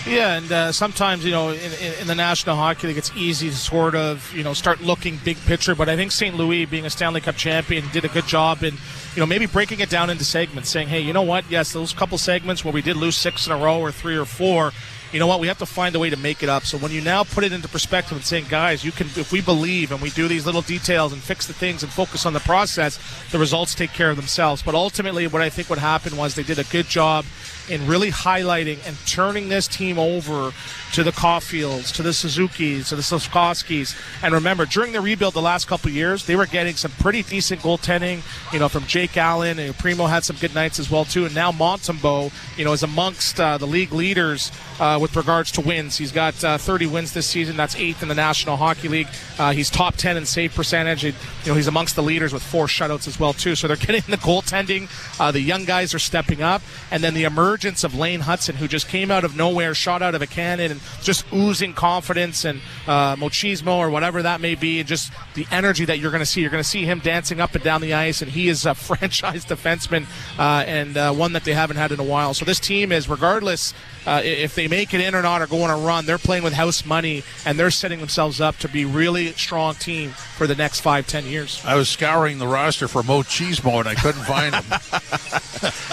Yeah, and sometimes, in the National Hockey League, it's easy to sort of, start looking big picture. But I think St. Louis, being a Stanley Cup champion, did a good job in, maybe breaking it down into segments, saying, hey, you know what? Yes, those couple segments where we did lose 6 in a row or 3 or 4, you know what? We have to find a way to make it up. So when you now put it into perspective and saying, guys, if we believe and we do these little details and fix the things and focus on the process, the results take care of themselves. But ultimately, what I think what happened was they did a good job in really highlighting and turning this team over to the Caulfields, to the Suzukis, to the Slafkovskys. And remember, during the rebuild the last couple of years, they were getting some pretty decent goaltending, from Jake Allen. And Primo had some good nights as well, too. And now Montembeault, is amongst the league leaders with regards to wins. He's got 30 wins this season. That's 8th in the National Hockey League. He's top 10 in save percentage. He's amongst the leaders with 4 shutouts as well, too. So they're getting the goaltending. The young guys are stepping up. And then the emergence of Lane Hudson, who just came out of nowhere, shot out of a cannon, and just oozing confidence and machismo or whatever that may be, and just the energy that you're going to see. You're going to see him dancing up and down the ice, and he is a franchise defenseman and one that they haven't had in a while. So this team is, regardless if they make it in or not or go on a run, they're playing with house money, and they're setting themselves up to be really strong team for the next 5-10 years. I was scouring the roster for Machismo, and I couldn't find him.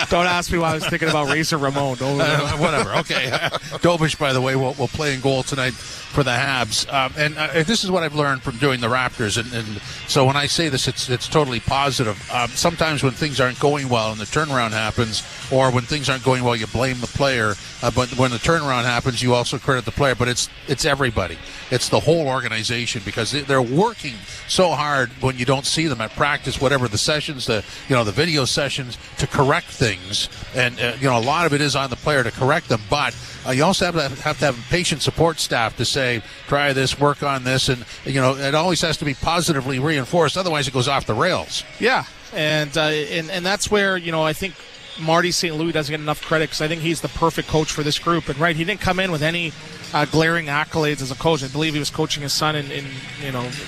Don't ask me why I was thinking about Razor Ramon. Whatever. Okay. Dobish, by the way, will play in goal tonight for the Habs. And this is what I've learned from doing the Raptors. And so when I say this, it's totally positive. Sometimes when things aren't going well and the turnaround happens, or when things aren't going well, you blame the player. But when the turnaround happens, you also credit the player. But it's everybody. It's the whole organization, because they're working so hard when you don't see them at practice, whatever the sessions, the video sessions, to correct things. And a lot of it is on the player to correct them. But you also have to have a patient support staff to say, try this, work on this, and it always has to be positively reinforced. Otherwise, it goes off the rails. Yeah, and that's where I think Marty St. Louis doesn't get enough credit, because I think he's the perfect coach for this group. And he didn't come in with any glaring accolades as a coach. I believe he was coaching his son in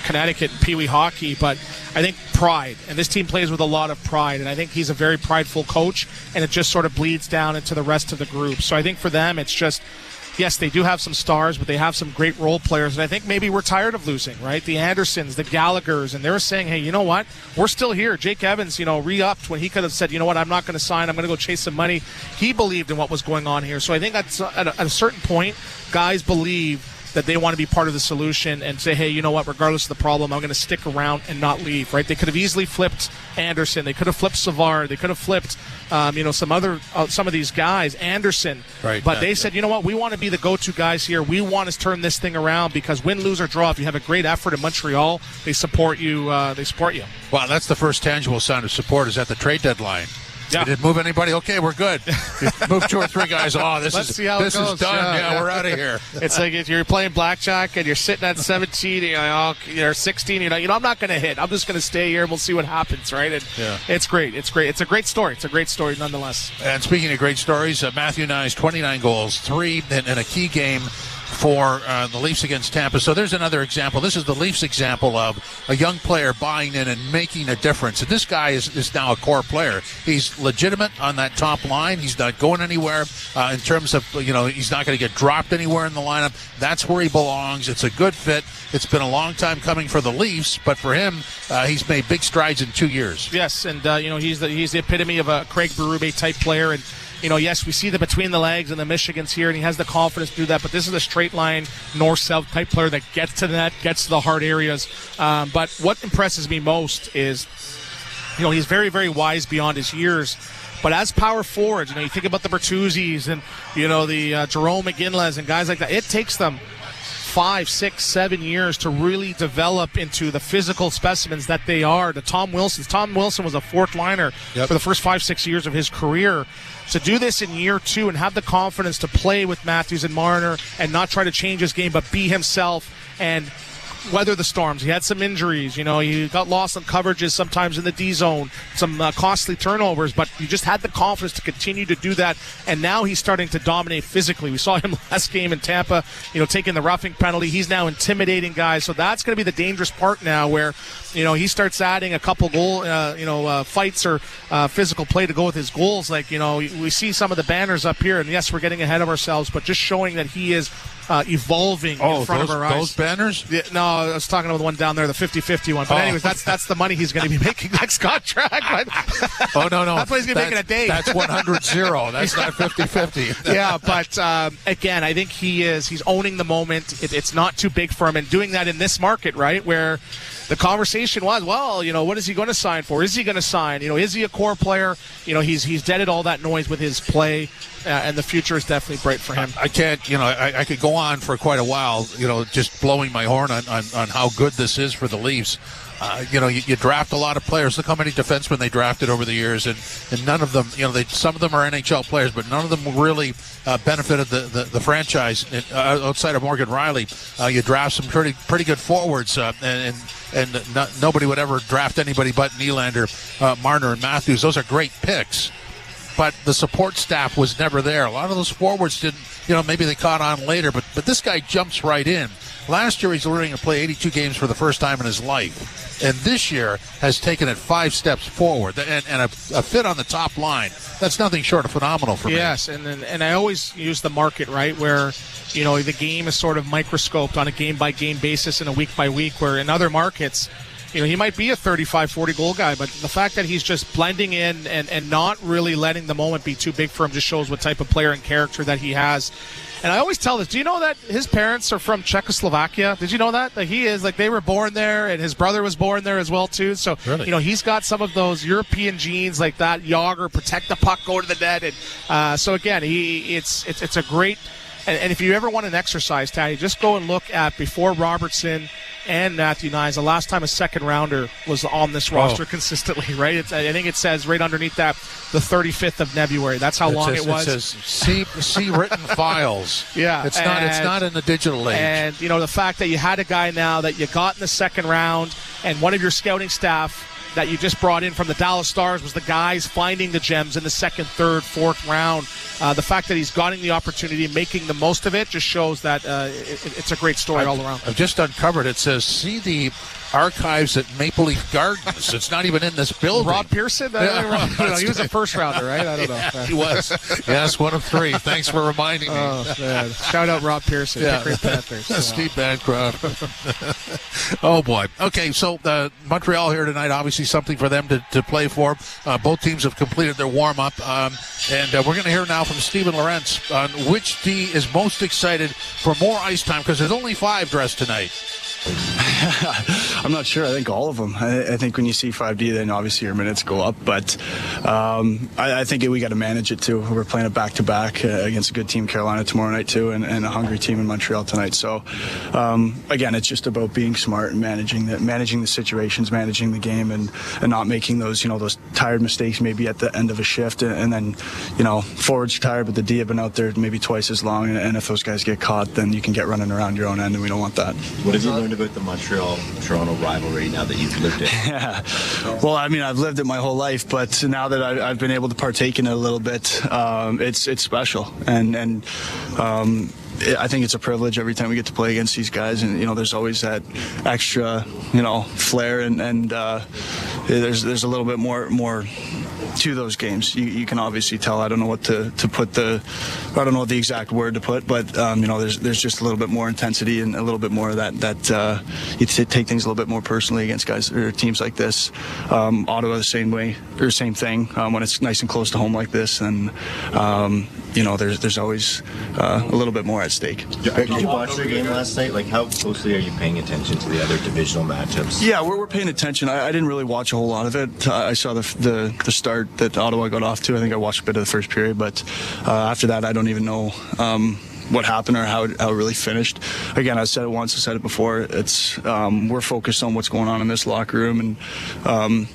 Connecticut in Pee Wee hockey, but I think pride, and this team plays with a lot of pride, and I think he's a very prideful coach, and it just sort of bleeds down into the rest of the group. So I think for them, it's just, yes, they do have some stars, but they have some great role players. And I think maybe we're tired of losing, right? The Andersons, the Gallaghers, and they're saying, hey, you know what? We're still here. Jake Evans, re-upped when he could have said, you know what, I'm not going to sign. I'm going to go chase some money. He believed in what was going on here. So I think that's at a certain point, guys believe that they want to be part of the solution and say, hey, you know what, regardless of the problem, I'm going to stick around and not leave, right? They could have easily flipped Anderson. They could have flipped Savard. They could have flipped, some of these guys, Anderson. Right. But they said, you know what, we want to be the go-to guys here. We want to turn this thing around, because win, lose, or draw, if you have a great effort in Montreal, they support you. Well, that's the first tangible sign of support is at the trade deadline. Yeah. You didn't move anybody? Okay, we're good. Move 2 or 3 guys. Oh, this is done. Yeah, we're out of here. It's like if you're playing blackjack and you're sitting at 17, you're 16, I'm not going to hit. I'm just going to stay here and we'll see what happens, right? And It's great. It's great. It's a great story. It's a great story nonetheless. And speaking of great stories, Matthew Nyes, 29 goals, 3 in a key game for the Leafs against Tampa. So there's another example. This is the Leafs example of a young player buying in and making a difference. And this guy is now a core player. He's legitimate on that top line. He's not going anywhere in terms of, he's not going to get dropped anywhere in the lineup. That's where he belongs. It's a good fit. It's been a long time coming for the Leafs, but for him, he's made big strides in 2 years. Yes, and, he's the epitome of a Craig Berube type player. And yes, we see the between the legs and the Michigans here, and he has the confidence to do that, but this is a straight line, north-south type player that gets to the net, gets to the hard areas. But what impresses me most is, he's very, very wise beyond his years. But as power forwards, you think about the Bertuzzis and, the Jerome McGinley's and guys like that, it takes them 5, 6, 7 years to really develop into the physical specimens that they are. The Tom Wilson was a fourth liner for the first 5, 6 years of his career. To do this in year 2 and have the confidence to play with Matthews and Marner and not try to change his game, but be himself and weather the storms. He had some injuries. He got lost on coverages sometimes in the D zone, some costly turnovers, but he just had the confidence to continue to do that. And now he's starting to dominate physically. We saw him last game in Tampa, taking the roughing penalty. He's now intimidating guys. So that's going to be the dangerous part now, where he starts adding a couple goal, fights or physical play to go with his goals. Like, we see some of the banners up here, and yes, we're getting ahead of ourselves, but just showing that he is evolving in front of our eyes. Those banners? Yeah, no, I was talking about the one down there, the 50-50 one. But anyways, that's the money he's going to be making next contract. Oh, no. That's what he's going to make in a day. That's 100-0. That's not 50-50. Yeah, but again, I think he's owning the moment. It's not too big for him, and doing that in this market, right, where the conversation was, well, what is he going to sign for? Is he going to sign? Is he a core player? He's deaded all that noise with his play, and the future is definitely bright for him. I can't, I could go on for quite a while, just blowing my horn on how good this is for the Leafs. You draft a lot of players. Look how many defensemen they drafted over the years, and none of them, some of them are NHL players, but none of them really benefited the franchise outside of Morgan Riley. You draft some pretty good forwards, and nobody would ever draft anybody but Nylander, Marner, and Matthews. Those are great picks. But the support staff was never there. A lot of those forwards didn't, maybe they caught on later, but this guy jumps right in. Last year, he's learning to play 82 games for the first time in his life. And this year has taken it 5 steps forward. And a fit on the top line, that's nothing short of phenomenal for me. Yes, and I always use the market, right, where, the game is sort of microscoped on a game-by-game basis and a week-by-week, where in other markets, he might be a 35, 40 goal guy, but the fact that he's just blending in and not really letting the moment be too big for him just shows what type of player and character that he has. And I always tell this, do you know that his parents are from Czechoslovakia? Did you know that? That he is, they were born there, and his brother was born there as well, too. So, really? He's got some of those European genes like that, Yager, protect the puck, go to the net. And so, again, it's a great – and if you ever want an exercise, Taddy, just go and look at before Robertson – and Matthew Nyes, the last time a second rounder was on this roster consistently, right? I think it says right underneath that the 35th of February. That's how long it was. It says see written files. Yeah, it's not in the digital age. And the fact that you had a guy now that you got in the second round, and one of your scouting staff that you just brought in from the Dallas Stars was the guys finding the gems in the second, third, fourth round. The fact that he's gotten the opportunity and making the most of it just shows that it's a great story all around. I've just uncovered it. Says, see the archives at Maple Leaf Gardens. It's not even in this building. Rob Pearson? He was a first rounder, right? I don't know. Yeah, he was. Yes, one of 3. Thanks for reminding me. Oh, man. Shout out Rob Pearson. Yeah. Great Panthers. Steve Bancroft. Oh, boy. Okay, so Montreal here tonight, obviously something for them to play for. Both teams have completed their warm-up. And we're going to hear now from Steven Lorentz on which D is most excited for more ice time, because there's only 5 dressed tonight. I'm not sure. I think all of them. I think when you see 5D, then obviously your minutes go up. But I think we got to manage it too. We're playing it back-to-back against a good team, Carolina, tomorrow night too, and a hungry team in Montreal tonight. So again, it's just about being smart and managing the situations, managing the game, and not making those those tired mistakes maybe at the end of a shift, and then forwards are tired, but the D have been out there maybe twice as long, and if those guys get caught, then you can get running around your own end, and we don't want that. What have you learned about the Montreal-Toronto rivalry now that you've lived it? Yeah, well, I mean, I've lived it my whole life, but now that I've been able to partake in it a little bit, it's special, and I think it's a privilege every time we get to play against these guys, and there's always that extra flair, and there's a little bit more to those games. You can obviously tell. I don't know what to put I don't know what the exact word to put, but there's just a little bit more intensity and a little bit more of that you take things a little bit more personally against guys or teams like this. Ottawa the same way, or same thing when it's nice and close to home like this, and there's always a little bit more at stake. Did you watch the game last night? Like, how closely are you paying attention to the other divisional matchups? Yeah, we're paying attention. I didn't really watch a whole lot of it. I saw the start that Ottawa got off to. I think I watched a bit of the first period, but after that, I don't even know what happened or how it really finished. Again, I said it once, I said it before. It's we're focused on what's going on in this locker room, and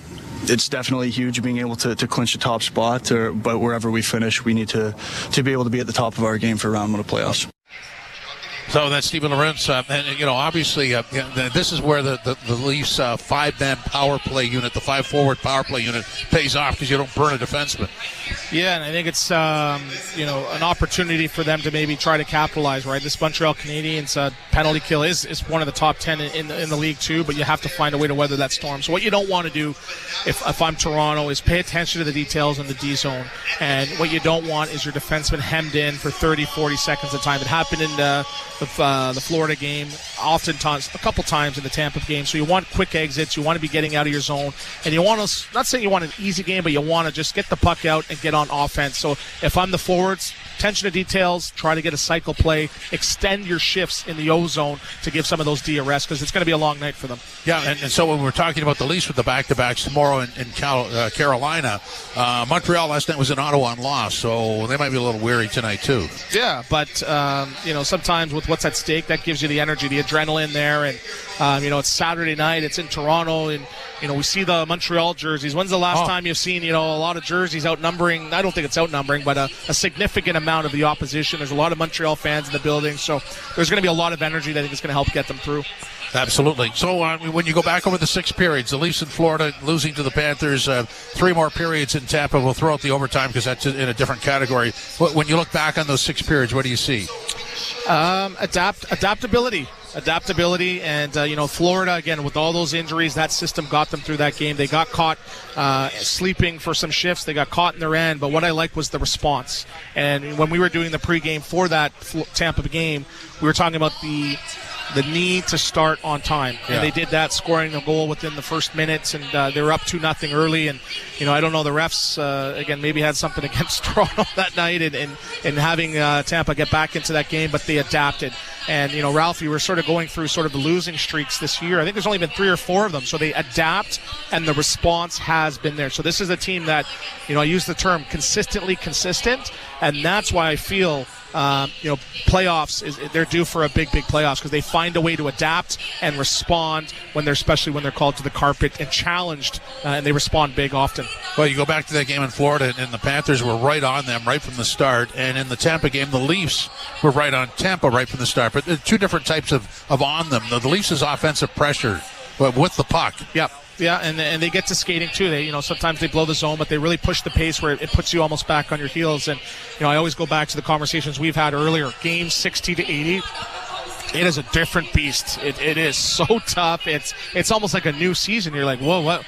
it's definitely huge being able to clinch the top spot, but wherever we finish, we need to be able to be at the top of our game for round 1 of playoffs. So that's Steven Lorentz, and obviously, this is where the Leafs 5-man power play unit, the 5-forward power play unit, pays off because you don't burn a defenseman. Yeah, and I think it's an opportunity for them to maybe try to capitalize. Right, this Montreal Canadiens penalty kill is one of the top 10 in the league too, but you have to find a way to weather that storm. So what you don't want to do, if I'm Toronto, is pay attention to the details in the D zone, and what you don't want is your defenseman hemmed in for 30, 40 seconds at a time. It happened in the Florida game, oftentimes, a couple times in the Tampa game. So you want quick exits. You want to be getting out of your zone. And you want to, not saying you want an easy game, but you want to just get the puck out and get on offense. So if I'm the forwards, attention to details, try to get a cycle play, extend your shifts in the O zone to give some of those D a rest because it's going to be a long night for them. Yeah, and so when we're talking about the Leafs with the back-to-backs tomorrow in Carolina, Montreal last night was in Ottawa and lost, so they might be a little weary tonight too. Yeah, but sometimes with what's at stake, that gives you the energy, the adrenaline there, and it's Saturday night, it's in Toronto, and we see the Montreal jerseys. When's the last time you've seen a lot of jerseys outnumbering? I don't think it's outnumbering, but a significant amount of the opposition. There's a lot of Montreal fans in the building, so there's going to be a lot of energy that I think is going to help get them through. Absolutely. So when you go back over the 6 periods, the Leafs in Florida losing to the Panthers, 3 more periods in Tampa. We'll throw out the overtime because that's in a different category. When you look back on those 6 periods, what do you see? Adaptability, and Florida, again, with all those injuries, that system got them through that game. They got caught sleeping for some shifts. They got caught in their end, but what I liked was the response. And when we were doing the pregame for that Tampa game, we were talking about the need to start on time. And they did that, scoring a goal within the first minutes, and they were up 2-0 early. And, I don't know, the refs, again, maybe had something against Toronto that night and having Tampa get back into that game, but they adapted. And, Ralph, you were sort of going through sort of the losing streaks this year. I think there's only been 3 or 4 of them. So they adapt, and the response has been there. So this is a team that, I use the term consistently consistent, and that's why I feel playoffs they're due for a big playoffs because they find a way to adapt and respond especially when they're called to the carpet and challenged, and they respond big often. Well, you go back to that game in Florida, and the Panthers were right on them right from the start, and in the Tampa game, the Leafs were right on Tampa right from the start. But 2 different types of on them. The Leafs is offensive pressure, but with the puck. Yep. Yeah, and they get to skating too. They, sometimes they blow the zone, but they really push the pace where it puts you almost back on your heels. And, I always go back to the conversations we've had earlier. Games 60-80. It is a different beast. It is so tough. It's almost like a new season. You're like, whoa, what?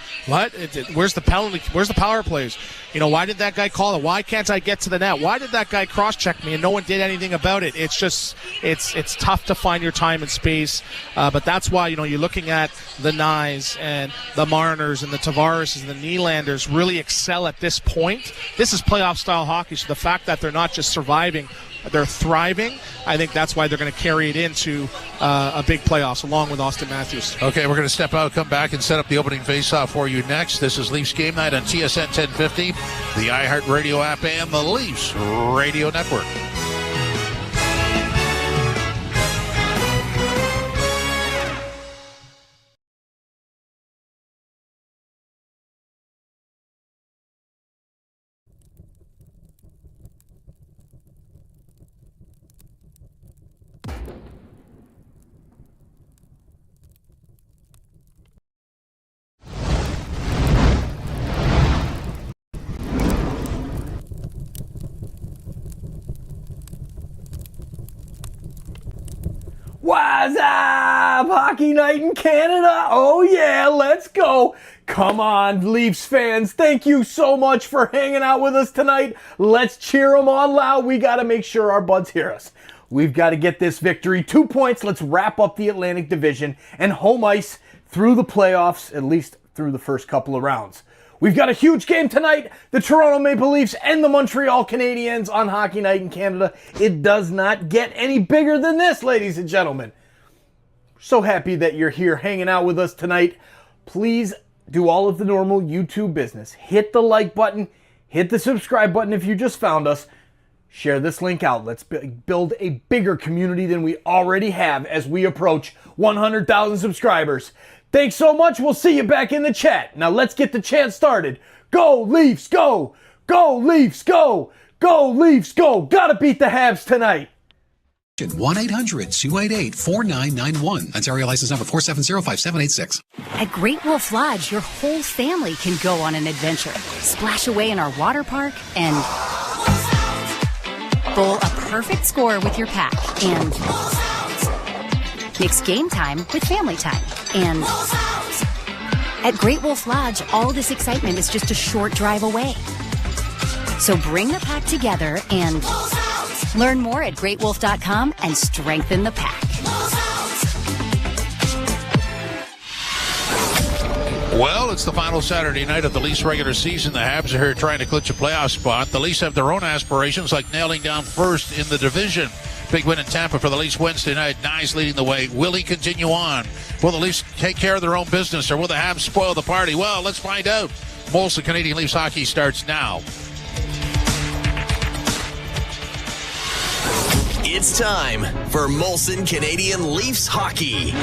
Where's the penalty? Where's the power plays? Why did that guy call it? Why can't I get to the net? Why did that guy cross-check me and no one did anything about it? It's just, it's tough to find your time and space. But that's why, you're looking at the Nyes and the Marners and the Tavares and the Nylanders really excel at this point. This is playoff-style hockey, so the fact that they're not just surviving, they're thriving. I think that's why they're going to carry it into a big playoffs along with Austin Matthews. Okay, we're going to step out, come back, and set up the opening faceoff for you next. This is Leafs Game Night on TSN 1050, the iHeartRadio app, and the Leafs Radio Network. What's up? Hockey night in Canada. Oh yeah, let's go. Come on, Leafs fans. Thank you so much for hanging out with us tonight. Let's cheer them on loud. We got to make sure our buds hear us. We've got to get this victory. 2 points. Let's wrap up the Atlantic Division and home ice through the playoffs, at least through the first couple of rounds. We've got a huge game tonight. The Toronto Maple Leafs and the Montreal Canadiens on Hockey Night in Canada. It does not get any bigger than this, ladies and gentlemen. So happy that you're here hanging out with us tonight. Please do all of the normal YouTube business. Hit the like button. Hit the subscribe button if you just found us. Share this link out. Let's build a bigger community than we already have as we approach 100,000 subscribers. Thanks so much. We'll see you back in the chat. Now let's get the chant started. Go Leafs, go! Go Leafs, go! Go Leafs, go! Gotta beat the Habs tonight. 1-800-288-4991. Ontario license number 4705786. At Great Wolf Lodge, your whole family can go on an adventure. Splash away in our water park and bowl a perfect score with your pack. And mix game time with family time. And at Great Wolf Lodge, all this excitement is just a short drive away. So bring the pack together and learn more at greatwolf.com and strengthen the pack. Well, it's the final Saturday night of the Leafs regular season. The Habs are here trying to clinch a playoff spot. The Leafs have their own aspirations, like nailing down first in the division. Big win in Tampa for the Leafs Wednesday night. Nyes leading the way. Will he continue on? Will the Leafs take care of their own business, or will the Habs spoil the party? Well, let's find out. Molson Canadian Leafs hockey starts now. It's time for Molson Canadian Leafs hockey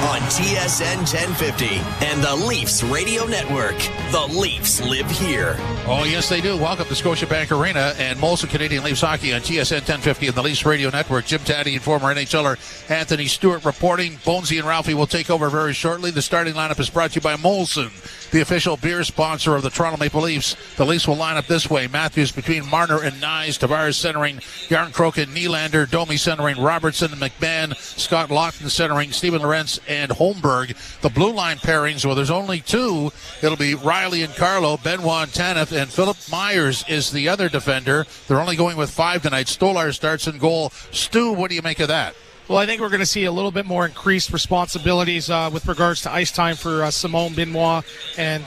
on TSN 1050 and the Leafs Radio Network. The Leafs live here. Oh, yes, they do. Welcome to Scotiabank Arena and Molson Canadian Leafs hockey on TSN 1050 and the Leafs Radio Network. Jim Taddy and former NHLer Anthony Stewart reporting. Bonesy and Ralphie will take over very shortly. The starting lineup is brought to you by Molson, the official beer sponsor of the Toronto Maple Leafs. The Leafs will line up this way. Matthews between Marner and Nyes. Tavares centering Yarncroke and Nylander. Domi centering Robertson and McMahon. Scott Laughton centering Steven Lorentz and Holmberg. The blue line pairings, well, there's only two. It'll be Riley and Carlo. Benoit and Tanev, and Philip Myers is the other defender. They're only going with 5 tonight. Stolar starts in goal. Stu, what do you make of that? Well, I think we're going to see a little bit more increased responsibilities with regards to ice time for Simone Benoit and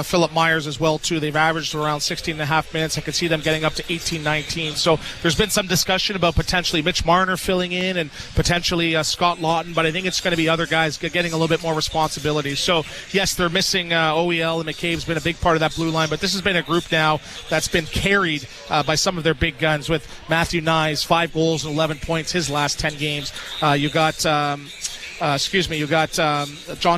Philip Myers as well, too. They've averaged around 16.5 minutes. I could see them getting up to 18, 19. So there's been some discussion about potentially Mitch Marner filling in and potentially Scott Laughton, but I think it's going to be other guys getting a little bit more responsibility. So, yes, they're missing OEL, and McCabe's been a big part of that blue line, but this has been a group now that's been carried by some of their big guns, with Matthew Nyes, 5 goals and 11 points his last 10 games. You got John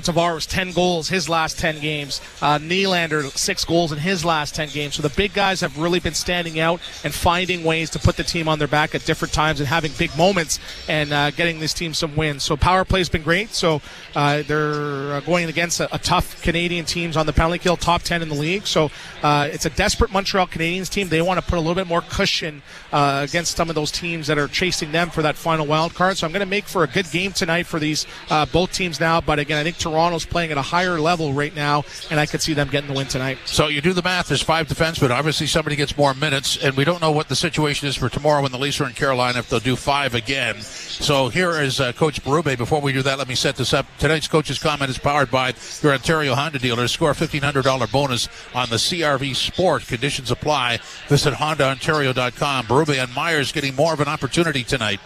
Tavares, 10 goals his last 10 games. Nylander, 6 goals in his last 10 games. So the big guys have really been standing out and finding ways to put the team on their back at different times and having big moments and getting this team some wins. So power play's been great. So they're going against a tough Canadian teams on the penalty kill, top 10 in the league. So it's a desperate Montreal Canadiens team. They want to put a little bit more cushion against some of those teams that are chasing them for that final wild card. So I'm going to make for a good game tonight for these both teams now, but again, I think Toronto's playing at a higher level right now, and I could see them getting the win tonight. So you do the math, there's 5 defensemen. Obviously somebody gets more minutes, and we don't know what the situation is for tomorrow when the Leafs are in Carolina, if they'll do 5 again. So here is Coach Berube. Before we do that, let me set this up. Tonight's coach's comment is powered by your Ontario Honda dealers. Score a $1,500 bonus on the CRV Sport. Conditions apply. Visit HondaOntario.com. Berube and Myers getting more of an opportunity tonight.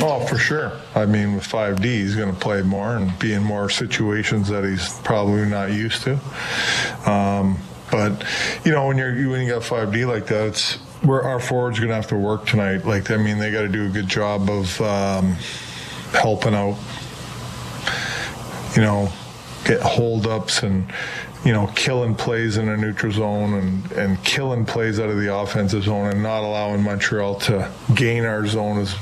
Oh, for sure. I mean, with 5D, he's going to play more and be in more situations that he's probably not used to. But, you know, when you got 5D like that, it's where our forwards are going to have to work tonight. Like, I mean, they got to do a good job of helping out, you know, get hold-ups and, you know, killing plays in a neutral zone and killing plays out of the offensive zone and not allowing Montreal to gain our zone as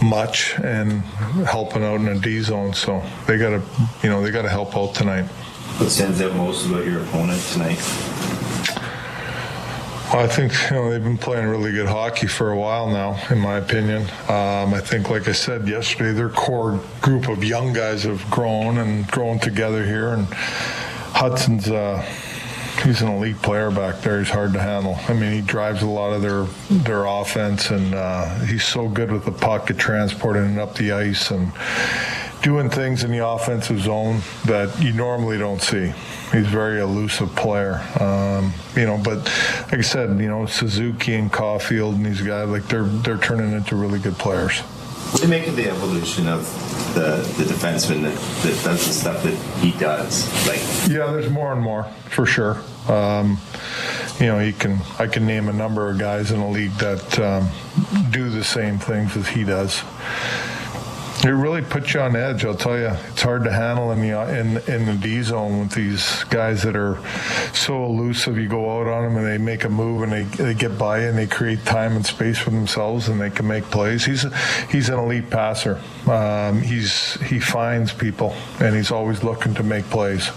much and helping out in a D zone. So they got to help out tonight. What stands out most about your opponent tonight? Well, I think, you know, they've been playing really good hockey for a while now, in my opinion. I think, like I said yesterday, their core group of young guys have grown together here, and Hudson's he's an elite player back there. He's hard to handle. I mean, he drives a lot of their offense, and he's so good with the puck at transporting it up the ice and doing things in the offensive zone that you normally don't see. He's a very elusive player. You know, but like I said, you know, Suzuki and Caulfield and these guys, like they're turning into really good players. What do you make of the evolution of the defenseman that does the stuff that he does? Like, yeah, there's more and more for sure. You know, I can name a number of guys in the league that do the same things as he does. It really puts you on edge, I'll tell you. It's hard to handle in the D zone with these guys that are so elusive. You go out on them and they make a move and they get by and they create time and space for themselves and they can make plays. He's an elite passer. He finds people and he's always looking to make plays.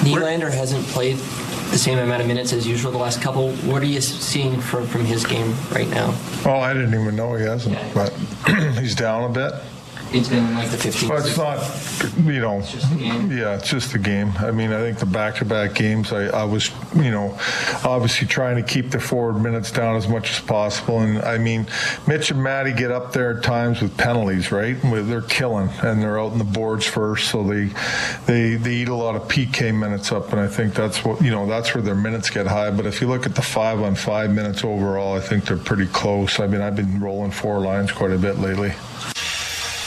Nylander hasn't played the same amount of minutes as usual the last couple. What are you seeing from his game right now? Oh, I didn't even know he hasn't, but he's down a bit. It's been like the 15th. But it's not, It's just a game. Yeah, it's just a game. I mean, I think the back-to-back games, I was, obviously trying to keep the forward minutes down as much as possible. And, I mean, Mitch and Matty get up there at times with penalties, right? They're killing, and they're out in the boards first, so they eat a lot of PK minutes up, and I think that's what, that's where their minutes get high. But if you look at the 5-on-5 minutes overall, I think they're pretty close. I mean, I've been rolling 4 lines quite a bit lately.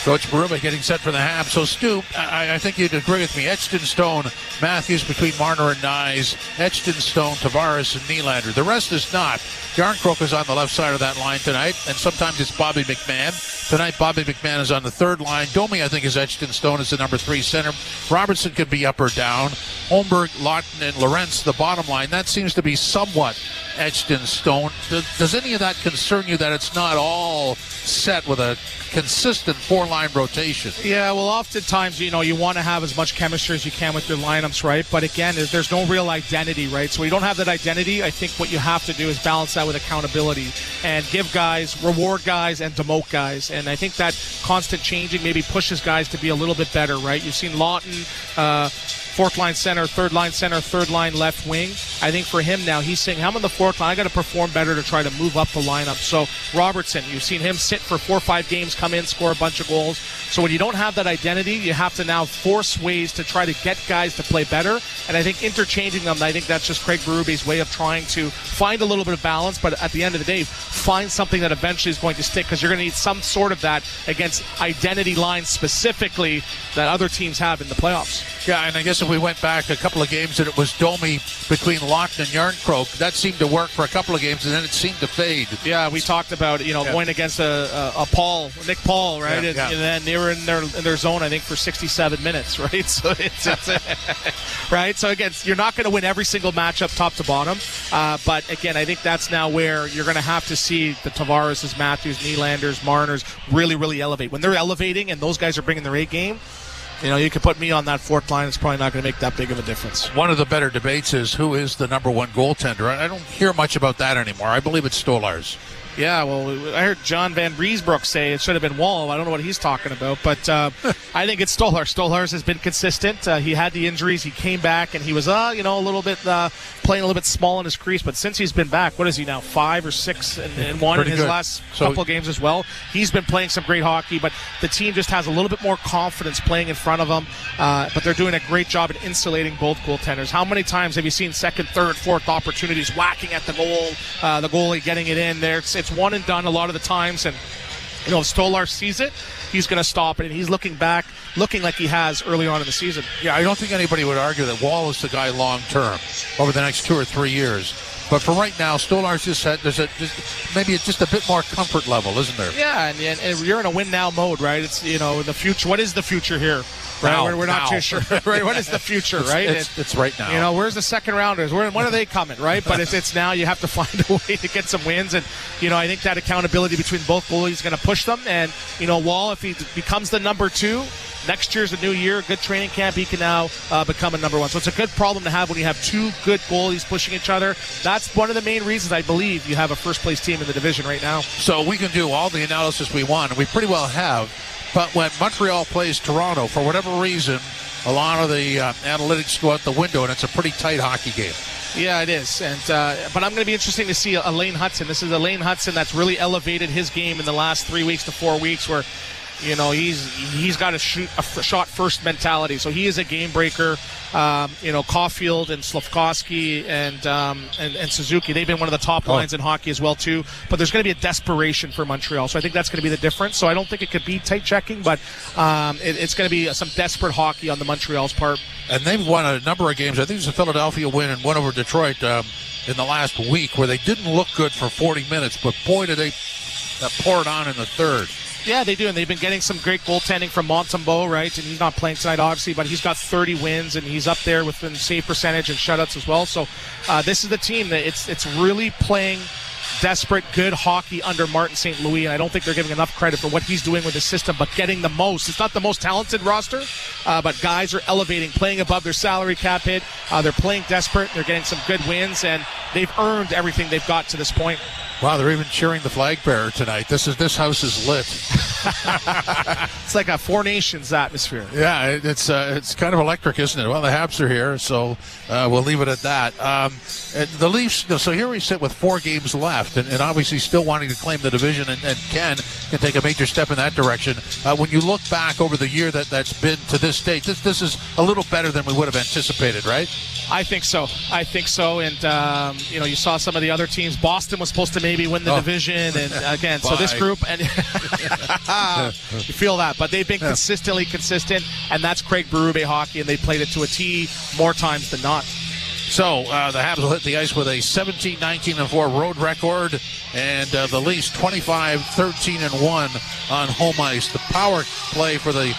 Coach Berube getting set for the half. So, Stu, I think you'd agree with me. Edgton, Stone, Matthews between Marner and Nyes, Edgton, Stone, Tavares, and Nylander. The rest is not. Yarncroke is on the left side of that line tonight, and sometimes it's Bobby McMahon. Tonight, Bobby McMahon is on the third line. Domi, I think, is Edgton, Stone, is the number 3 center. Robertson could be up or down. Holmberg, Lawton, and Lorentz, the bottom line. That seems to be somewhat Edgton, Stone. Does any of that concern you that it's not all set with a consistent 4-line rotation? Yeah, well, oftentimes, you want to have as much chemistry as you can with your lineups, right? But again, there's no real identity, right? So when you don't have that identity, I think what you have to do is balance that with accountability and give guys, reward guys, and demote guys. And I think that constant changing maybe pushes guys to be a little bit better, right? You've seen Lawton, 4th line center, 3rd line center, 3rd line left wing. I think for him now, he's saying, I'm on the 4th line. I got to perform better to try to move up the lineup. So Robertson, you've seen him sit for 4 or 5 games, come in, score a bunch of goals. So when you don't have that identity, you have to now force ways to try to get guys to play better. And I think interchanging them, I think that's just Craig Berube's way of trying to find a little bit of balance, but at the end of the day, find something that eventually is going to stick, because you're going to need some sort of that against identity lines specifically that other teams have in the playoffs. Yeah, and I guess if we went back a couple of games and it was Domi between Lawton and Yarncroke, that seemed to work for a couple of games, and then it seemed to fade. Yeah, we talked about going against Nick Paul, right? And then they were in their zone, I think, for 67 minutes, right? So it's right. So again, you're not going to win every single matchup top to bottom, but again, I think that's now where you're going to have to see the Tavares, Matthews, Nylanders, Marners really, really elevate. When they're elevating and those guys are bringing their A game, you could put me on that 4th line. It's probably not going to make that big of a difference. One of the better debates is who is the number 1 goaltender. I don't hear much about that anymore. I believe it's Stolarz. Yeah, well, I heard John Van Riesbroek say it should have been Wall. I don't know what he's talking about, but I think it's Stolarz. Stolarz has been consistent. He had the injuries. He came back, and he was, a little bit playing a little bit small in his crease. But since he's been back, what is he now, 5 or 6 and 1 in his last couple of games as well? He's been playing some great hockey, but the team just has a little bit more confidence playing in front of them. But they're doing a great job at insulating both goaltenders. How many times have you seen 2nd, 3rd, 4th opportunities whacking at the goal, the goalie getting it in there? It's one and done a lot of the times, and if Stolarz sees it, he's going to stop it, and he's looking back, looking like he has early on in the season. Yeah, I don't think anybody would argue that Wall is the guy long term over the next 2 or 3 years. But for right now, Stolarz maybe just a bit more comfort level, isn't there? Yeah, and you're in a win now mode, right? It's the future. What is the future here? Right, we're not too sure. Right, what is the future? Right, it's right now. Where's the second rounders? When are they coming? Right, but it's now. You have to find a way to get some wins, and I think that accountability between both goalies is going to push them. And Wall, if he becomes the number 2. Next year's a new year, good training camp. He can now become a number 1. So it's a good problem to have when you have 2 good goalies pushing each other. That's one of the main reasons I believe you have a first-place team in the division right now. So we can do all the analysis we want, and we pretty well have. But when Montreal plays Toronto, for whatever reason, a lot of the analytics go out the window, and it's a pretty tight hockey game. Yeah, it is. And but I'm going to be interesting to see Lane Hudson. This is Lane Hudson that's really elevated his game in the last 3 weeks to 4 weeks, where he's got a shot first mentality. So he is a game breaker. Caulfield and Slafkovsky and Suzuki, they've been one of the top lines in hockey as well too. But there's going to be a desperation for Montreal. So I think that's going to be the difference. So I don't think it could be tight checking, but it's going to be some desperate hockey on the Montreal's part. And they've won a number of games. I think it's a Philadelphia win and one over Detroit in the last week, where they didn't look good for 40 minutes. But boy, did they pour it on in the third. Yeah, they do, and they've been getting some great goaltending from Montembeault, right? And he's not playing tonight, obviously, but he's got 30 wins, and he's up there within save percentage and shutouts as well. So this is the team that it's really playing desperate, good hockey under Martin St. Louis, and I don't think they're giving enough credit for what he's doing with the system, but getting the most. It's not the most talented roster, but guys are elevating, playing above their salary cap hit. They're playing desperate. They're getting some good wins, and they've earned everything they've got to this point. Wow, they're even cheering the flag bearer tonight. This house is lit. It's like a Four Nations atmosphere. Yeah, it's kind of electric, isn't it? Well, the Habs are here, so we'll leave it at that. The Leafs, so here we sit with 4 games left, and obviously still wanting to claim the division, and can take a major step in that direction. When you look back over the year that's been to this stage, this is a little better than we would have anticipated, right? I think so. And, you saw some of the other teams. Boston was supposed to maybe win the division. And, again, so this group, and you feel that. But they've been consistently consistent, and that's Craig Berube hockey, and they played it to a T more times than not. So the Habs will hit the ice with a 17-19-4 road record, and the Leafs 25-13-1 on home ice. The power play for the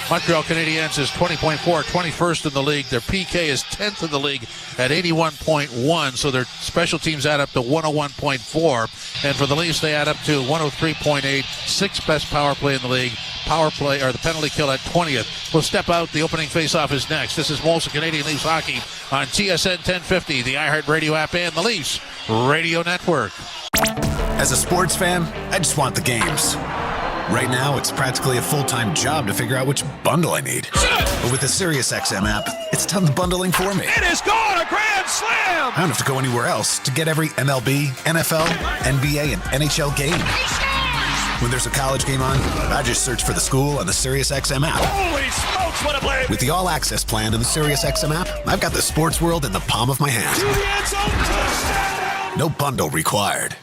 Montreal Canadiens is 20.4, 21st in the league. Their PK is 10th in the league at 81.1, so their special teams add up to 101.4. And for the Leafs, they add up to 103.8, 6th best power play in the league. Power play, or the penalty kill at 20th. We'll step out. The opening faceoff is next. This is Molson Canadian Leafs Hockey on TSN 1050, the iHeartRadio app, and the Leafs Radio Network. As a sports fan, I just want the games. Right now, it's practically a full-time job to figure out which bundle I need. But with the SiriusXM app, it's done the bundling for me. It is gone, a grand slam! I don't have to go anywhere else to get every MLB, NFL, NBA, and NHL game. When there's a college game on, I just search for the school on the SiriusXM app. Holy smokes, what a play! With the all-access plan to the SiriusXM app, I've got the sports world in the palm of my hand. To the end zone, touchdown! No bundle required.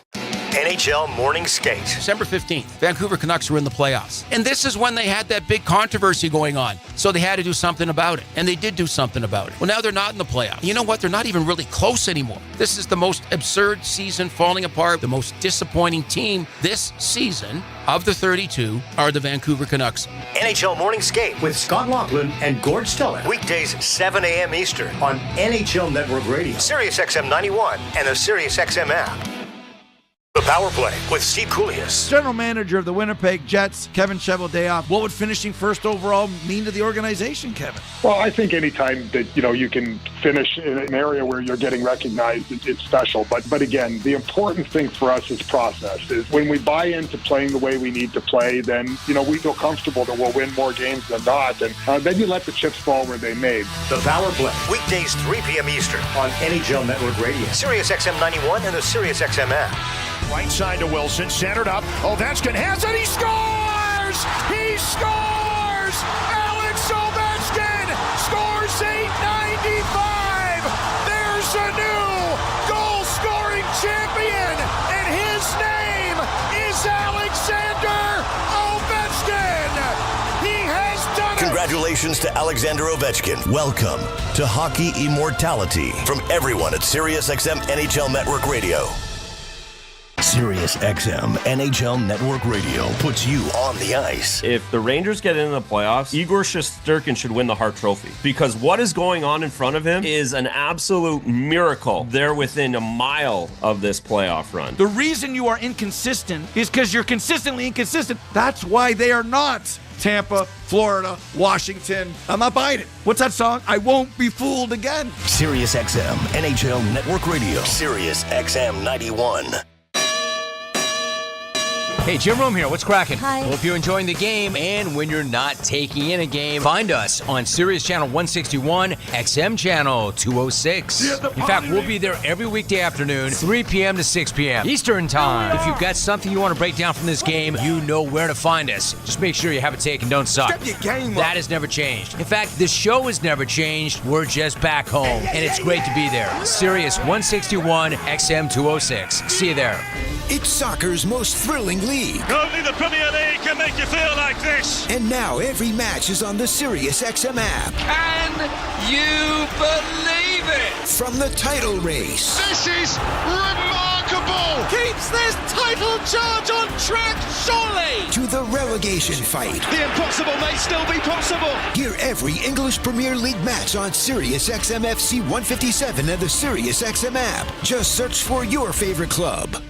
NHL Morning Skate. December 15th, Vancouver Canucks were in the playoffs. And this is when they had that big controversy going on. So they had to do something about it. And they did do something about it. Well, now they're not in the playoffs. You know what? They're not even really close anymore. This is the most absurd season falling apart. The most disappointing team this season of the 32 are the Vancouver Canucks. NHL Morning Skate with Scott Laughlin and Gord Stiller. Weekdays 7 a.m. Eastern on NHL Network Radio, SiriusXM 91, and the SiriusXM app. The Power Play with Steve Koulias. General manager of the Winnipeg Jets, Kevin Cheveldayoff. What would finishing first overall mean to the organization, Kevin? Well, I think anytime that, you can finish in an area where you're getting recognized, it's special. But again, the important thing for us is process. Is when we buy into playing the way we need to play, then, we feel comfortable that we'll win more games than not. And then you let the chips fall where they may. The Power Play. Weekdays 3 p.m. Eastern on NHL Network Radio, SiriusXM 91, and the SiriusXM app. Right side to Wilson, centered up. Ovechkin has it. He scores! He scores! Alex Ovechkin scores 895. There's a new goal-scoring champion, and his name is Alexander Ovechkin. He has done it. Congratulations to Alexander Ovechkin. Welcome to Hockey Immortality from everyone at SiriusXM NHL Network Radio. SiriusXM NHL Network Radio puts you on the ice. If the Rangers get into the playoffs, Igor Shesterkin should win the Hart Trophy, because what is going on in front of him is an absolute miracle. They're within a mile of this playoff run. The reason you are inconsistent is because you're consistently inconsistent. That's why they are not Tampa, Florida, Washington. I'm not buying it. What's that song? I won't be fooled again. SiriusXM NHL Network Radio, SiriusXM 91. Hey, Jim Rome here. What's cracking? Hi. Hope you're enjoying the game, and when you're not taking in a game, find us on Sirius Channel 161, XM Channel 206. In fact, we'll be there every weekday afternoon, 3 p.m. to 6 p.m. Eastern Time. If you've got something you want to break down from this game, you know where to find us. Just make sure you have it taken, don't suck. Step your game up. That has never changed. In fact, this show has never changed. We're just back home, and it's great to be there. Sirius 161, XM 206. See you there. It's soccer's most thrilling league. Only the Premier League can make you feel like this. And now every match is on the SiriusXM app. Can you believe it? From the title race. This is remarkable. Keeps this title charge on track, surely. To the relegation fight. The impossible may still be possible. Hear every English Premier League match on Sirius XM FC 157 and the Sirius XM app. Just search for your favorite club.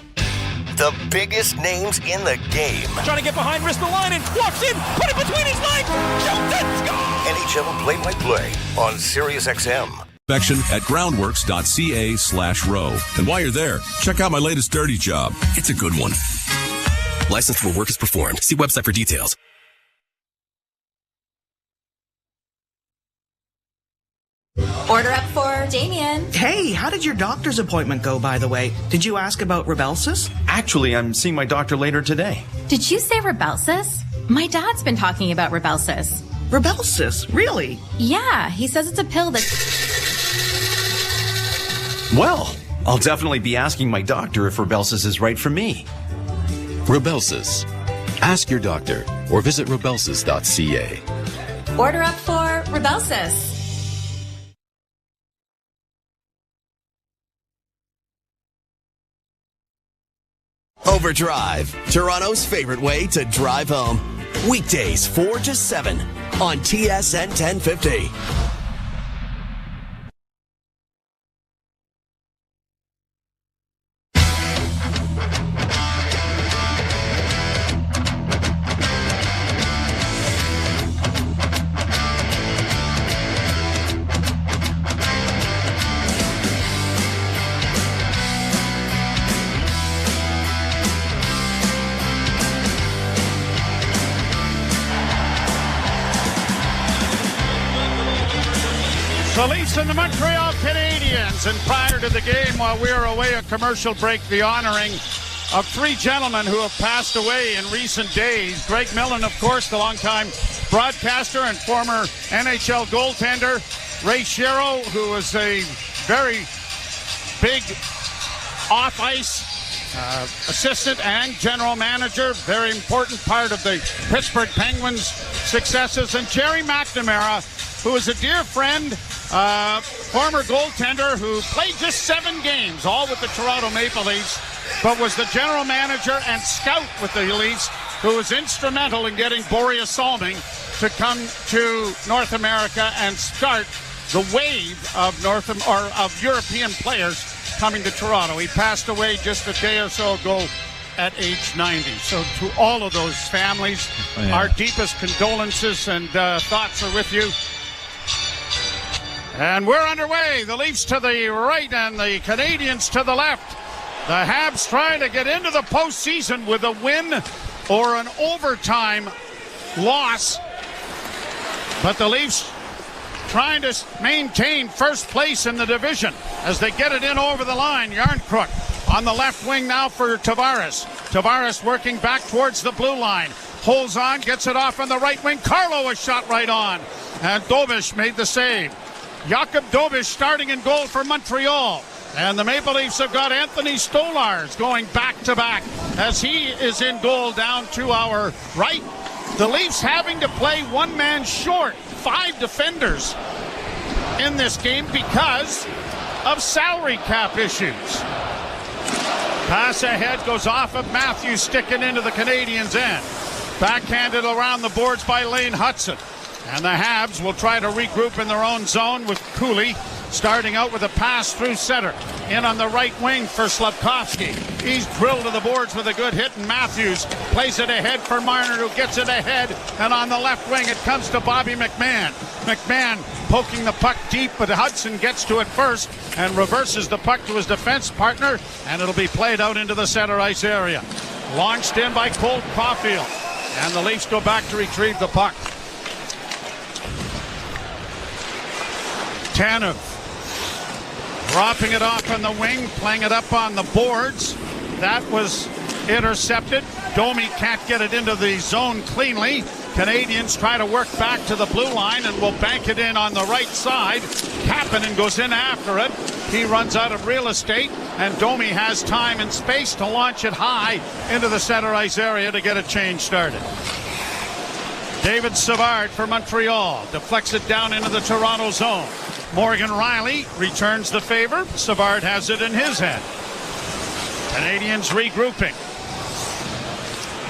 The biggest names in the game. Trying to get behind Ristolainen. Walks in. Put it between his legs. Shoots it. Score! NHL play-by-play on Sirius XM. Section at groundworks.ca/row. And while you're there, check out my latest dirty job. It's a good one. Licensed where work is performed. See website for details. Order up for Damien. Hey, how did your doctor's appointment go, by the way? Did you ask about Rybelsus? Actually, I'm seeing my doctor later today. Did you say Rybelsus? My dad's been talking about Rybelsus. Rybelsus? Really? Yeah, he says it's a pill that... Well, I'll definitely be asking my doctor if Rybelsus is right for me. Rybelsus. Ask your doctor or visit rybelsus.ca. Order up for Rybelsus. Overdrive, Toronto's favorite way to drive home. Weekdays 4 to 7 on TSN 1050. The Leafs and the Montreal Canadiens. And prior to the game, while we were away at commercial break, the honoring of three gentlemen who have passed away in recent days. Greg Millen, of course, the longtime broadcaster and former NHL goaltender. Ray Shero, who was a very big off-ice assistant and general manager, very important part of the Pittsburgh Penguins' successes. And Jerry McNamara, who is a dear friend, former goaltender who played just 7 games, all with the Toronto Maple Leafs, but was the general manager and scout with the Leafs, who was instrumental in getting Boreas Salming to come to North America and start the wave of European players coming to Toronto. He passed away just a day or so ago at age 90. So to all of those families, our deepest condolences and thoughts are with you. And we're underway. The Leafs to the right and the Canadiens to the left. The Habs trying to get into the postseason with a win or an overtime loss. But the Leafs trying to maintain first place in the division as they get it in over the line. Yarncrook on the left wing now for Tavares. Tavares working back towards the blue line. Holds on, gets it off on the right wing. Carlo a shot right on. And Dobish made the save. Jakub Dobish starting in goal for Montreal. And the Maple Leafs have got Anthony Stolarz going back-to-back as he is in goal down to our right. The Leafs having to play one man short, 5 defenders in this game because of salary cap issues. Pass ahead goes off of Matthews, sticking into the Canadiens' end. Backhanded around the boards by Lane Hudson. And the Habs will try to regroup in their own zone with Cooley starting out with a pass through center. In on the right wing for Slafkovsky. He's drilled to the boards with a good hit, and Matthews plays it ahead for Marner, who gets it ahead. And on the left wing, it comes to Bobby McMahon. McMahon poking the puck deep, but Hudson gets to it first and reverses the puck to his defense partner, and it'll be played out into the center ice area. Launched in by Cole Caulfield, and the Leafs go back to retrieve the puck. Tanev dropping it off on the wing, playing it up on the boards. That was intercepted. Domi can't get it into the zone cleanly. Canadiens try to work back to the blue line and will bank it in on the right side. Kapanen goes in after it. He runs out of real estate, and Domi has time and space to launch it high into the center ice area to get a change started. David Savard for Montreal deflects it down into the Toronto zone. Morgan Riley returns the favor. Savard has it in his head. Canadiens regrouping.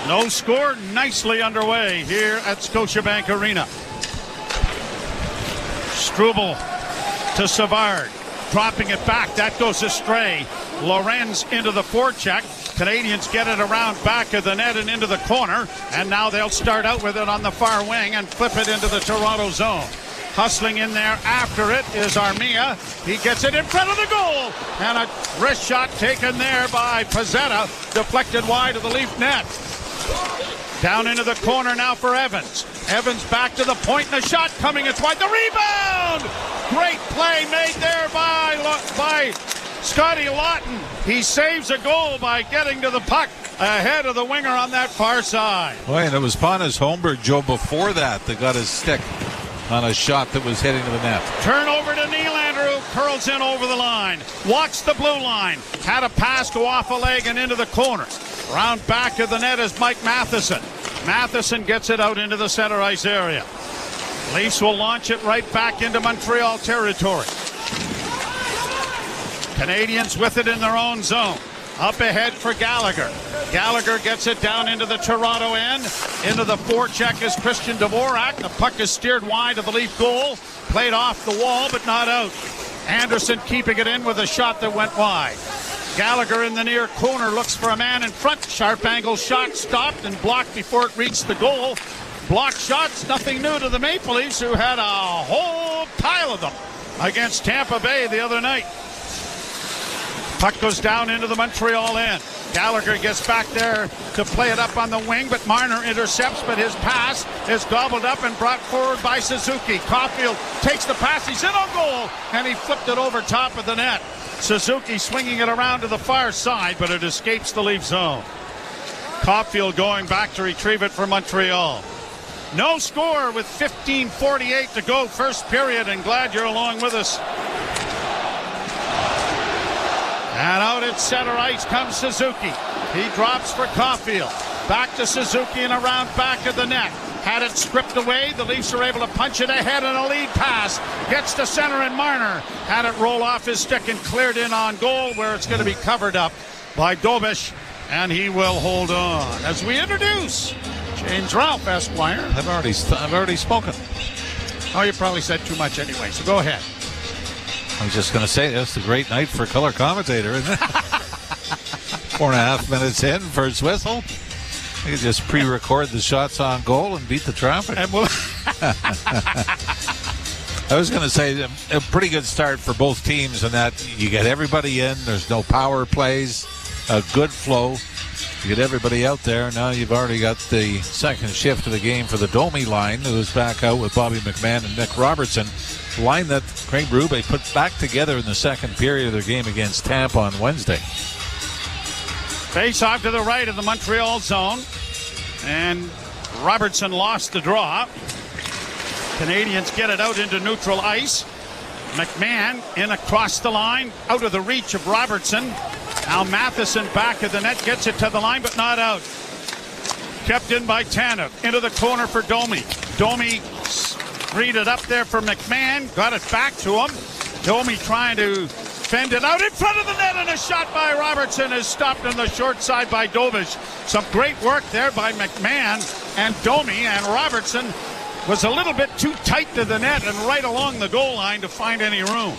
No score, nicely underway here at Scotiabank Arena. Struble to Savard, dropping it back. That goes astray. Lorenz into the forecheck. Canadians get it around back of the net and into the corner. And now they'll start out with it on the far wing and flip it into the Toronto zone. Hustling in there after it is Armia. He gets it in front of the goal. And a wrist shot taken there by Pezzetta. Deflected wide of the Leaf net. Down into the corner now for Evans. Evans back to the point and the shot coming. It's wide. The rebound! Great play made there by Scotty Lawton. He saves a goal by getting to the puck ahead of the winger on that far side. Boy, and it was Pontus Holmberg, Joe, before that got his stick on a shot that was heading to the net. Turnover to Nylander, who curls in over the line. Walks the blue line. Had a pass go off a leg and into the corner. Round back of the net is Mike Matheson. Matheson gets it out into the center ice area. Leafs will launch it right back into Montreal territory. Canadians with it in their own zone. Up ahead for Gallagher. Gallagher gets it down into the Toronto end. Into the forecheck is Christian Dvorak. The puck is steered wide of the Leaf goal. Played off the wall, but not out. Anderson keeping it in with a shot that went wide. Gallagher in the near corner looks for a man in front. Sharp angle shot stopped and blocked before it reached the goal. Block shots, nothing new to the Maple Leafs, who had a whole pile of them against Tampa Bay the other night. Puck goes down into the Montreal end. Gallagher gets back there to play it up on the wing, but Marner intercepts, but his pass is gobbled up and brought forward by Suzuki. Caulfield takes the pass, he's in on goal, and he flipped it over top of the net. Suzuki swinging it around to the far side, but it escapes the Leaf zone. Caulfield going back to retrieve it for Montreal. No score with 15:48 to go, first period, and glad you're along with us. And out at center ice comes Suzuki. He drops for Caulfield. Back to Suzuki and around back of the net. Had it stripped away. The Leafs are able to punch it ahead and a lead pass. Gets to center and Marner had it roll off his stick and cleared in on goal, where it's going to be covered up by Dobish, and he will hold on. As we introduce James Ralph, Esquire. I've already spoken. Oh, you probably said too much anyway, so go ahead. I was just going to say, that's a great night for a color commentator, isn't it? 4.5 minutes in, first whistle. You could just pre-record the shots on goal and beat the traffic. And we'll I was going to say a pretty good start for both teams in that you get everybody in. There's no power plays, a good flow. You get everybody out there. Now you've already got the second shift of the game for the Domi line, who's back out with Bobby McMahon and Nick Robertson. The line that Craig Berube put back together in the second period of their game against Tampa on Wednesday. Face off to the right of the Montreal zone. And Robertson lost the draw. Canadians get it out into neutral ice. McMahon in across the line, out of the reach of Robertson. Now Matheson back of the net, gets it to the line, but not out. Kept in by Tanev. Into the corner for Domi. Domi read it up there for McMahon. Got it back to him. Domi trying to fend it out in front of the net, and a shot by Robertson is stopped on the short side by Dobish. Some great work there by McMahon and Domi, and Robertson was a little bit too tight to the net and right along the goal line to find any room.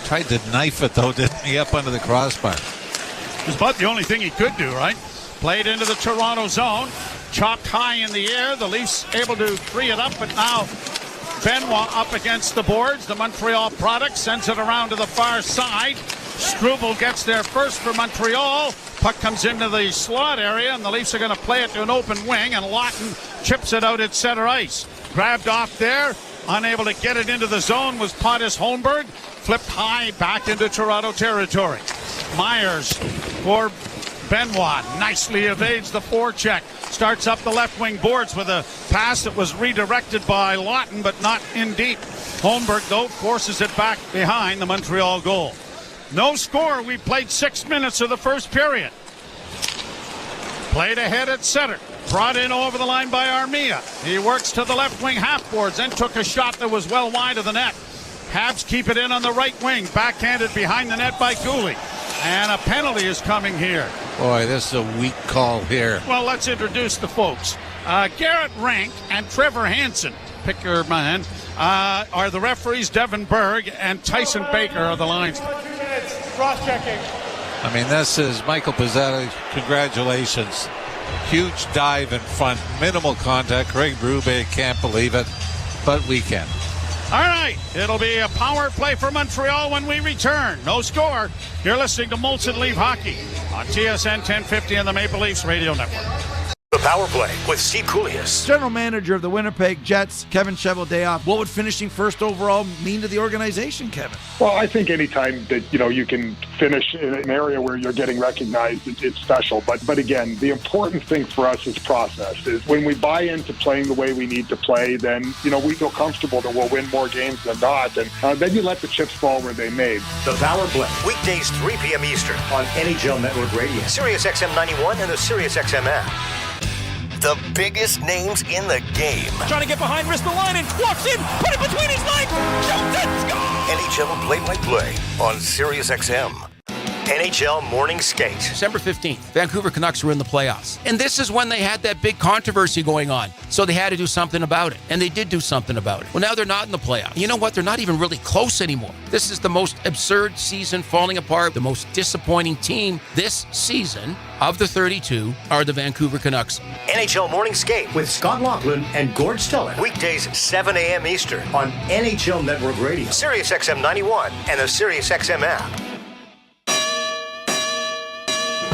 Tried to knife it, though, didn't he, up under the crossbar? It was about the only thing he could do, right? Played into the Toronto zone. Chopped high in the air. The Leafs able to free it up, but now Benoit up against the boards. The Montreal product sends it around to the far side. Struble gets there first for Montreal. Puck comes into the slot area, and the Leafs are going to play it to an open wing, and Lawton chips it out at center ice. Grabbed off there. Unable to get it into the zone was Pontus Holmberg. Flipped high back into Toronto territory. Myers for Benoit. Nicely evades the forecheck. Starts up the left wing boards with a pass that was redirected by Lawton, but not in deep. Holmberg, though, forces it back behind the Montreal goal. No score. We played 6 minutes of the first period. Played ahead at center. Brought in over the line by Armia. He works to the left wing half boards, then took a shot that was well wide of the net. Habs keep it in on the right wing. Backhanded behind the net by Gooley. And a penalty is coming here. Boy, this is a weak call here. Well, let's introduce the folks. Garrett Rank and Trevor Hansen, pick your man, are the referees. Devin Berg and Tyson Baker are the linesmen. Cross-checking. I mean, this is Michael Pizzato. Congratulations. Huge dive in front, minimal contact. Craig Berube can't believe it, but we can. All right, it'll be a power play for Montreal when we return. No score. You're listening to Molson Leaf Hockey on TSN 1050 and the Maple Leafs Radio Network. The Power Play with Steve Koulias. General manager of the Winnipeg Jets, Kevin Cheveldayoff. What would finishing first overall mean to the organization, Kevin? Well, I think anytime that, you can finish in an area where you're getting recognized, it's special. But again, the important thing for us is process. Is when we buy into playing the way we need to play, then, we feel comfortable that we'll win more games than not. And then you let the chips fall where they may. The Power Play, weekdays 3 p.m. Eastern on NHL Network Radio, Sirius XM 91 and the Sirius XM app. The biggest names in the game. Trying to get behind Ristolainen, walks in, put it between his legs, shoots it, score! NHL play-by-play on Sirius XM. NHL Morning Skate. December 15th, Vancouver Canucks were in the playoffs. And this is when they had that big controversy going on. So they had to do something about it. And they did do something about it. Well, now they're not in the playoffs. You know what? They're not even really close anymore. This is the most absurd season falling apart. The most disappointing team this season of the 32 are the Vancouver Canucks. NHL Morning Skate with Scott Laughlin and Gord Stellick. Weekdays 7 a.m. Eastern on NHL Network Radio, Sirius XM 91 and the Sirius XM app.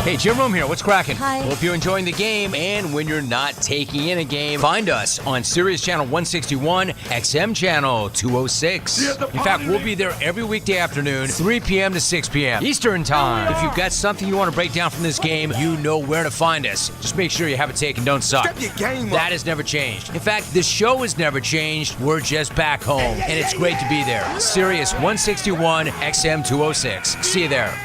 Hey, Jim Rome here. What's cracking? Hi. Hope you're enjoying the game. And when you're not taking in a game, find us on Sirius Channel 161, XM Channel 206. In fact, we'll be there every weekday afternoon, 3 p.m. to 6 p.m. Eastern Time. If you've got something you want to break down from this game, you know where to find us. Just make sure you have a take and don't suck. Step your game up. That has never changed. In fact, the show has never changed. We're just back home. And it's great to be there. Sirius 161, XM 206. See you there.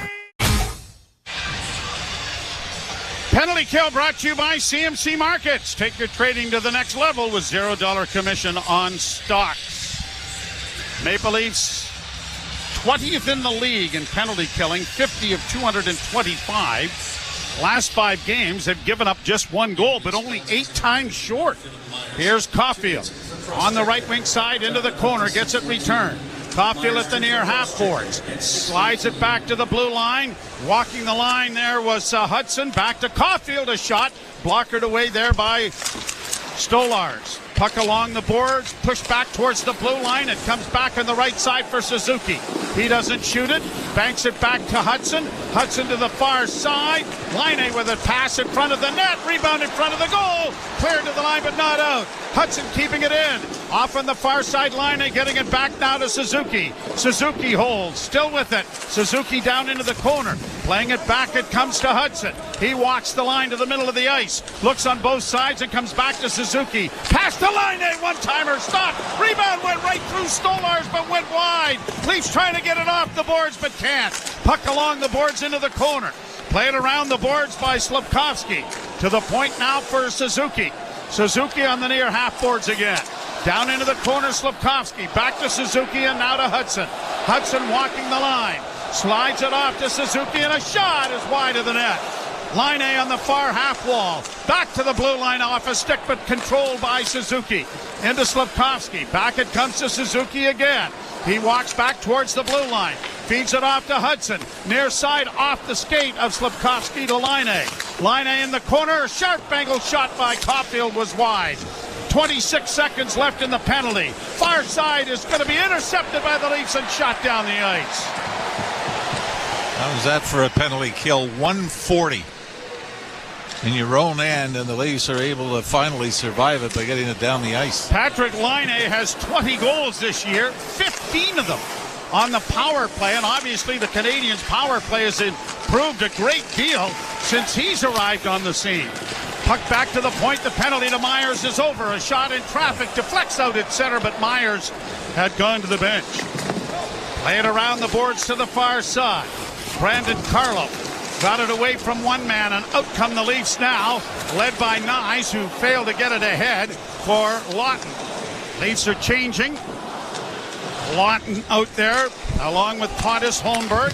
Penalty kill brought to you by CMC Markets. Take your trading to the next level with $0 commission on stocks. Maple Leafs 20th in the league in penalty killing, 50 of 225. Last 5 games, they've given up just 1 goal, but only 8 times short. Here's Caulfield on the right wing side into the corner, gets it returned. Caulfield at the near half boards, slides it back to the blue line. Walking the line there was Hudson. Back to Caulfield, a shot blockered away there by Stolars. Puck along the boards, pushed back towards the blue line. It comes back on the right side for Suzuki. He doesn't shoot it, banks it back to Hudson. Hudson to the far side. Laine with a pass in front of the net. Rebound in front of the goal. Cleared to the line but not out. Hudson keeping it in. Off on the far side, Laine getting it back now to Suzuki. Suzuki holds, still with it. Suzuki down into the corner. Playing it back, it comes to Hudson. He walks the line to the middle of the ice. Looks on both sides and comes back to Suzuki. Pass to Laine, one-timer, stop. Rebound went right through Stolars but went wide. Leafs trying to get it off the boards but can't. Puck along the boards into the corner. Played around the boards by Slafkovsky. To the point now for Suzuki. Suzuki on the near half boards again. Down into the corner, Slafkovsky. Back to Suzuki and now to Hudson. Hudson walking the line. Slides it off to Suzuki and a shot is wide of the net. Laine on the far half wall. Back to the blue line off a stick but controlled by Suzuki. Into Slafkovsky. Back it comes to Suzuki again. He walks back towards the blue line. Feeds it off to Hudson. Near side off the skate of Slafkovsky to Laine. Laine in the corner. Sharp angle shot by Caulfield was wide. 26 seconds left in the penalty. Far side is going to be intercepted by the Leafs and shot down the ice. How was that for a penalty kill? 140 in your own end, and the Leafs are able to finally survive it by getting it down the ice. Patrick Laine has 20 goals this year, 15 of them on the power play, and obviously the Canadiens' power play has improved a great deal since he's arrived on the scene. Puck back to the point, the penalty to Myers is over. A shot in traffic, deflects out at center, but Myers had gone to the bench. Play it around the boards to the far side. Brandon Carlo got it away from one man, and out come the Leafs now, led by Nyes, who failed to get it ahead for Lawton. Leafs are changing. Lawton out there, along with Pontus Holmberg,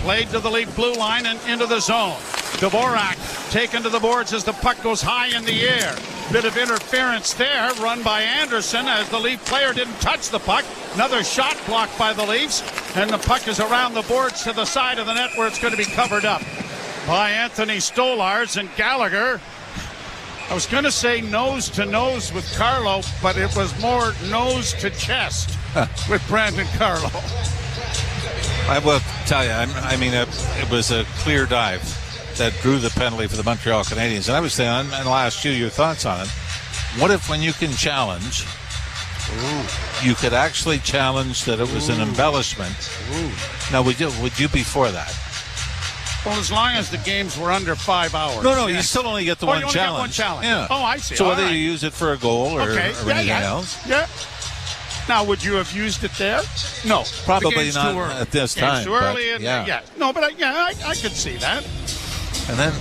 played to the Leaf blue line and into the zone. Dvorak taken to the boards as the puck goes high in the air. Bit of interference there, run by Anderson as the Leaf player didn't touch the puck. Another shot blocked by the Leafs, and the puck is around the boards to the side of the net where it's going to be covered up by Anthony Stolarz. And Gallagher, I was going to say nose to nose with Carlo, but it was more nose to chest with Brandon Carlo. I will tell you, it was a clear dive that drew the penalty for the Montreal Canadiens. And I was saying, and I'll ask you your thoughts on it. What if when you can challenge, you could actually challenge that it was an embellishment? Now, would you be for that? Well, as long as the games were under 5 hours. No, you still only get the one challenge. Get one challenge. Yeah. Oh, I see. So whether right. you use it for a goal or anything else? Yeah. Now, would you have used it there? No. Probably not at this time. Too early. No, but I could see that. And then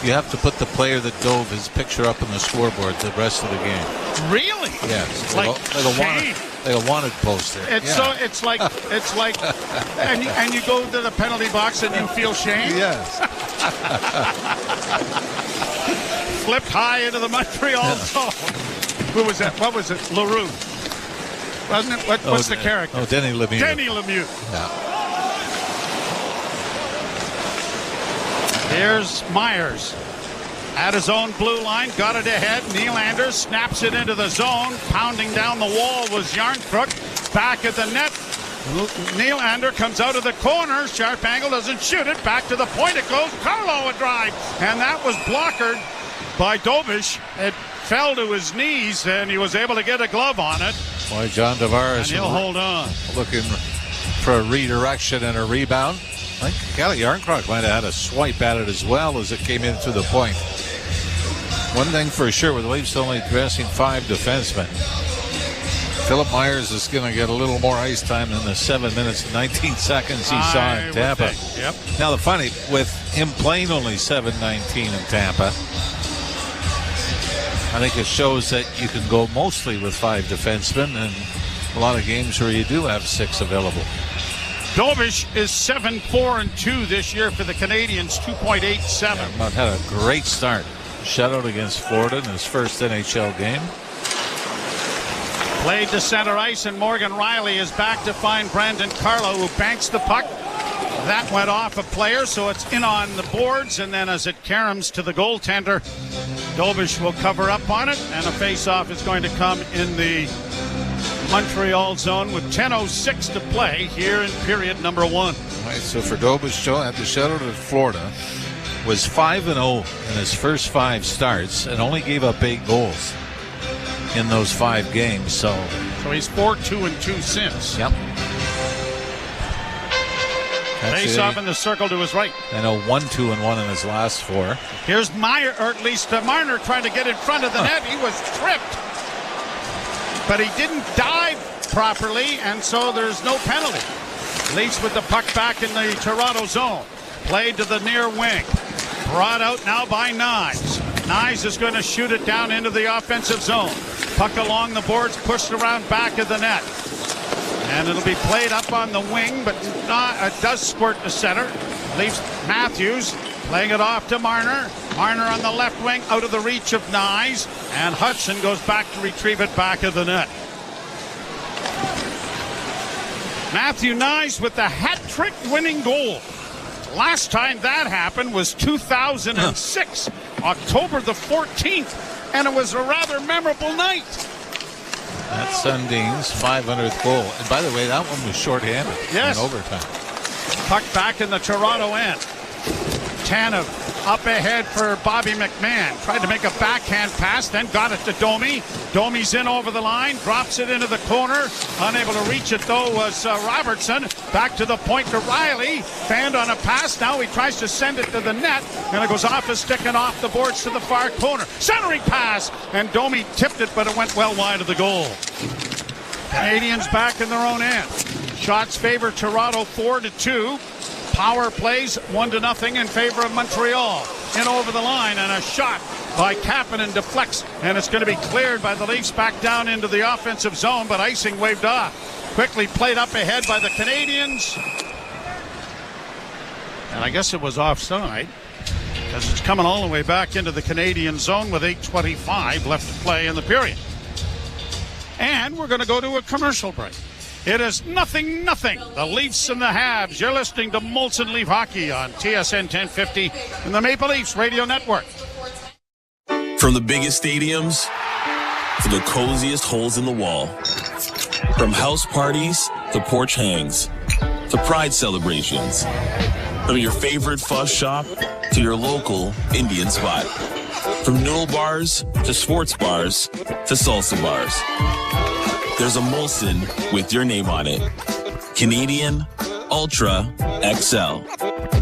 you have to put the player that dove his picture up on the scoreboard the rest of the game. Really? Yes. Like a wanted poster. It's like and you go to the penalty box and you feel shame? Yes. Flipped high into the Montreal zone. Who was that? What was it? LaRue. Wasn't it? What's the character? Oh, Denny Lemieux. Denny Lemieux. Yeah. Here's Myers at his own blue line, got it ahead. Nylander snaps it into the zone. Pounding down the wall was Järnkrok. Back at the net. Nylander comes out of the corner. Sharp angle, doesn't shoot it. Back to the point it goes. Carlo a drive. And that was blockered by Dobish. It fell to his knees, and he was able to get a glove on it. Boy, John Tavares. And he'll hold on. Looking for a redirection and a rebound. I think Kelly Järnkrok might have had a swipe at it as well as it came in through the point. One thing for sure, with the Leafs only dressing 5 defensemen, Philip Myers is going to get a little more ice time than the 7 minutes and 19 seconds he saw in Tampa. Yep. Now, the funny, with him playing only 7:19 in Tampa, I think it shows that you can go mostly with 5 defensemen, and a lot of games where you do have 6 available. Dobish is 7-4-2 this year for the Canadiens, 2.87. Yeah, had a great start. Shutout against Florida in his first NHL game. Played to center ice, and Morgan Riley is back to find Brandon Carlo, who banks the puck. That went off a player, so it's in on the boards, and then as it caroms to the goaltender, Dobish will cover up on it, and a face-off is going to come in the Montreal zone with 10:06 to play here in period number 1. All right, so for Dobish, at the shutout at Florida, was 5-0 in his first 5 starts and only gave up 8 goals in those 5 games. So he's 4-2-2 since. Yep. Face off in the circle to his right. And a 1-2-1 in his last 4. Here's Meyer, or at least Marner trying to get in front of the net. He was tripped, but he didn't dive properly, and so there's no penalty. Leafs with the puck back in the Toronto zone. Played to the near wing. Brought out now by Nyes. Nyes is going to shoot it down into the offensive zone. Puck along the boards, pushed around back of the net. And it'll be played up on the wing, but it does squirt to center. Leaves Matthews playing it off to Marner. Marner on the left wing, out of the reach of Nyes. And Hudson goes back to retrieve it back of the net. Matthew Nyes with the hat-trick winning goal. Last time that happened was 2006, October the 14th, and it was a rather memorable night. That's Sundin's 500th goal. And by the way, that one was shorthanded in overtime. Puck back in the Toronto end. Tanev up ahead for Bobby McMahon. Tried to make a backhand pass, then got it to Domi. Domi's in over the line, drops it into the corner. Unable to reach it, though, was Robertson. Back to the point to Riley. Fanned on a pass. Now he tries to send it to the net, and it goes off his stick and off the boards to the far corner. Centering pass, and Domi tipped it, but it went well wide of the goal. Canadians back in their own end. Shots favor Toronto 4-2. Power plays 1-0 in favor of Montreal. In over the line, and a shot by Kapanen deflects, and it's going to be cleared by the Leafs back down into the offensive zone, but icing waved off. Quickly played up ahead by the Canadians. And I guess it was offside. as it's coming all the way back into the Canadian zone with 8:25 left to play in the period. And we're going to go to a commercial break. It is 0-0. The Leafs and the Habs. You're listening to Molson Leaf Hockey on TSN 1050 and the Maple Leafs Radio Network. From the biggest stadiums to the coziest holes in the wall. From house parties to porch hangs to pride celebrations. From your favorite fuzz shop to your local Indian spot. From noodle bars to sports bars to salsa bars. There's a Molson with your name on it. Canadian Ultra XL.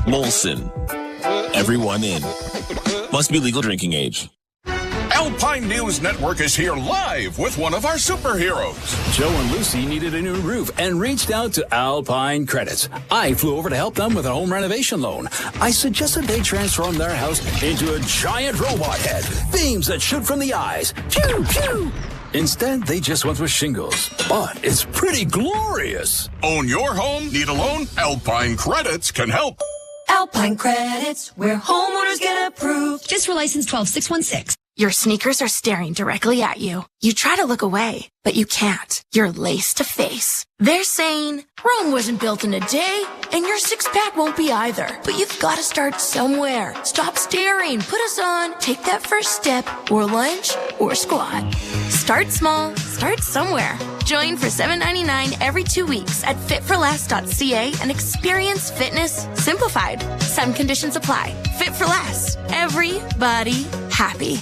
Molson. Everyone in. Must be legal drinking age. Alpine News Network is here live with one of our superheroes. Joe and Lucy needed a new roof and reached out to Alpine Credits. I flew over to help them with a home renovation loan. I suggested they transform their house into a giant robot head. Beams that shoot from the eyes. Pew, pew. Instead, they just went with shingles. But it's pretty glorious. Own your home? Need a loan? Alpine Credits can help. Alpine Credits, where homeowners get approved. Just for license 12616. Your sneakers are staring directly at you. You try to look away, but you can't. You're lace to face. They're saying, Rome wasn't built in a day, and your six-pack won't be either. But you've got to start somewhere. Stop staring, put us on, take that first step, or lunge, or squat. Start small, start somewhere. Join for $7.99 every 2 weeks at fitforless.ca and experience fitness simplified. Some conditions apply. Fit for Less. Everybody happy.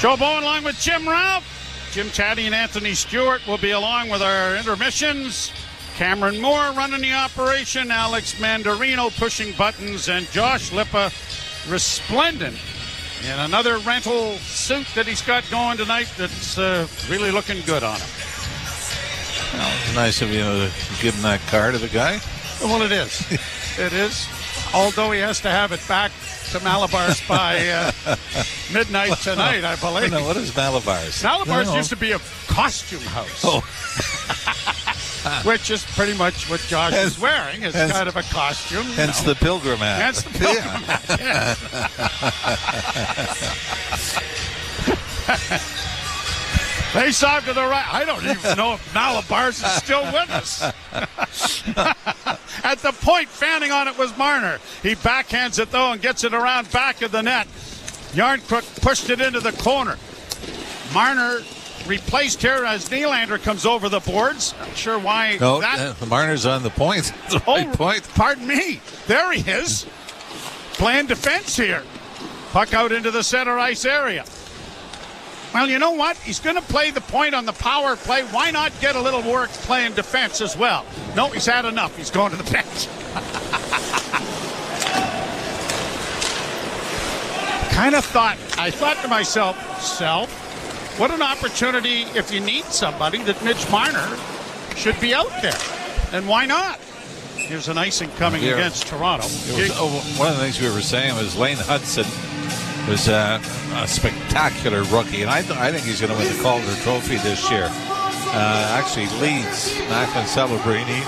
Joe Bowen along with Jim Ralph. Jim Chatty and Anthony Stewart will be along with our intermissions. Cameron Moore running the operation. Alex Mandarino pushing buttons. And Josh Lippa resplendent in another rental suit that he's got going tonight that's really looking good on him. Well, it's nice of you to give him that car to the guy. Well, it is. It is. Although he has to have it back to Malabar's by midnight tonight, I believe. No, what is Malabar's? Malabar's used to be a costume house. Oh. Which is pretty much what Josh is wearing. It's kind of a costume. Hence the pilgrim hat. Hence the pilgrim hat, yes. Face off to the right. I don't even know if Malabar's is still with us. At the point, fanning on it was Marner. He backhands it, though, and gets it around back of the net. Yarncrook pushed it into the corner. Marner replaced here as Nylander comes over the boards. Not sure why Marner's on the point. The right point. Pardon me. There he is. Playing defense here. Puck out into the center ice area. Well, you know what? He's going to play the point on the power play. Why not get a little work playing defense as well? No, he's had enough. He's going to the bench. I thought to myself, what an opportunity if you need somebody that Mitch Marner should be out there. And why not? Here's an icing coming against Toronto. One of the things we were saying was Lane Hudson was a spectacular rookie, and I think he's going to win the Calder Trophy this year. Actually leads Macklin Celebrini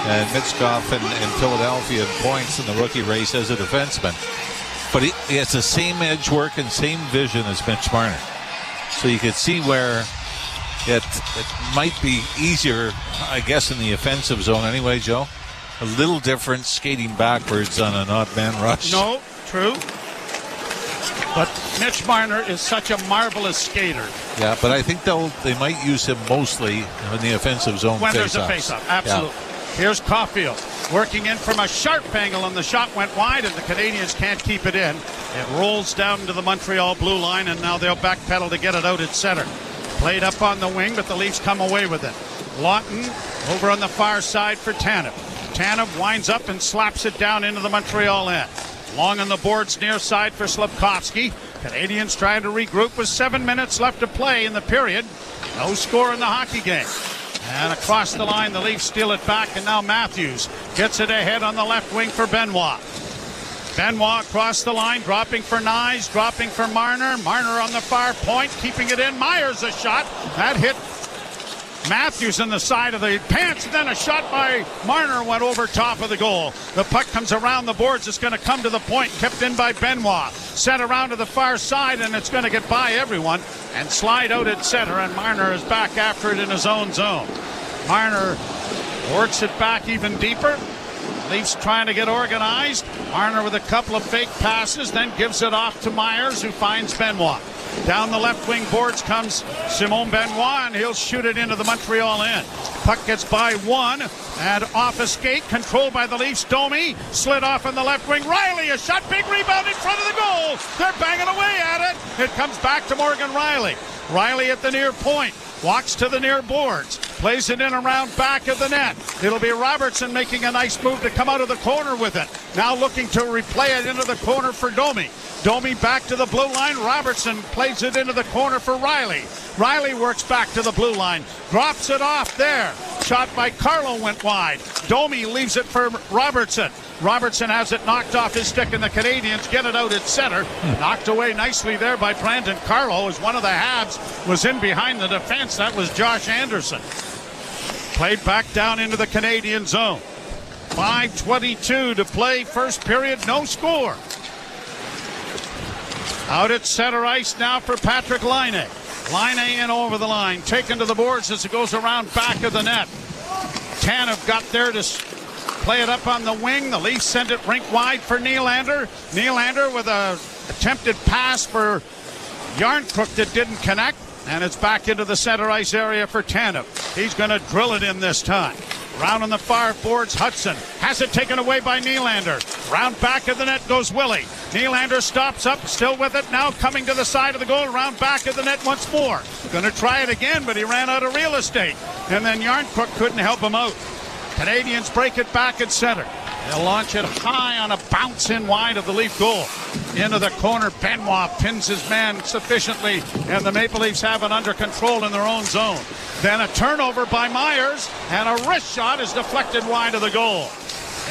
and Mitchkoff in Philadelphia in points in the rookie race as a defenseman. But he has the same edge work and same vision as Mitch Marner. So you could see where it might be easier, I guess, in the offensive zone anyway, Joe. A little different skating backwards on an odd man rush. No, true. But Mitch Marner is such a marvelous skater. Yeah, but I think they might use him mostly in the offensive zone when there's a face-off. Absolutely. Yeah. Here's Caulfield working in from a sharp angle, and the shot went wide, and the Canadiens can't keep it in. It rolls down to the Montreal blue line, and now they'll backpedal to get it out at center. Played up on the wing, but the Leafs come away with it. Lawton over on the far side for Tanev. Tanev winds up and slaps it down into the Montreal end. Long on the boards near side for Slafkovsky. Canadiens trying to regroup with 7 minutes left to play in the period. No score in the hockey game. And across the line, the Leafs steal it back, and now Matthews gets it ahead on the left wing for Benoit. Benoit across the line, dropping for Nyes, dropping for Marner. Marner on the far point, keeping it in. Myers a shot. That hit Matthews in the side of the pants, and then a shot by Marner went over top of the goal. The puck comes around the boards. It's going to come to the point, kept in by Benoit. Sent around to the far side, and it's going to get by everyone and slide out at center, and Marner is back after it in his own zone. Marner works it back even deeper. Leafs trying to get organized. Marner with a couple of fake passes, then gives it off to Myers, who finds Benoit. Down the left wing boards comes Simon Benoit, and he'll shoot it into the Montreal end. Puck gets by one, and off a skate, controlled by the Leafs. Domi slid off in the left wing. Riley, a shot, big rebound in front of the goal. They're banging away at it. It comes back to Morgan Riley. Riley at the near point. Walks to the near boards. Plays it in around back of the net. It'll be Robertson making a nice move to come out of the corner with it. Now looking to replay it into the corner for Domi. Domi back to the blue line. Robertson plays it into the corner for Riley. Riley works back to the blue line. Drops it off there. Shot by Carlo went wide. Domi leaves it for Robertson. Robertson has it knocked off his stick, and the Canadiens get it out at center. Knocked away nicely there by Brandon Carlo as one of the Habs was in behind the defense. That was Josh Anderson. Played back down into the Canadian zone. 5:22 to play, first period, no score. Out at center ice now for Patrick Laine. Laine in over the line, taken to the boards as it goes around back of the net. Tanev got there to play it up on the wing. The Leafs send it rink wide for Nylander. Nylander with a attempted pass for Yarncrook that didn't connect, and it's back into the center ice area for Tanev. He's going to drill it in this time. Round on the far boards, Hudson has it taken away by Nylander. Round back of the net goes Willie. Nylander stops up, still with it, now coming to the side of the goal, round back of the net once more. Going to try it again, but he ran out of real estate. And then Yarncrook couldn't help him out. Canadians break it back at center. They'll launch it high on a bounce in wide of the Leaf goal. Into the corner, Benoit pins his man sufficiently, and the Maple Leafs have it under control in their own zone. Then a turnover by Myers, and a wrist shot is deflected wide of the goal.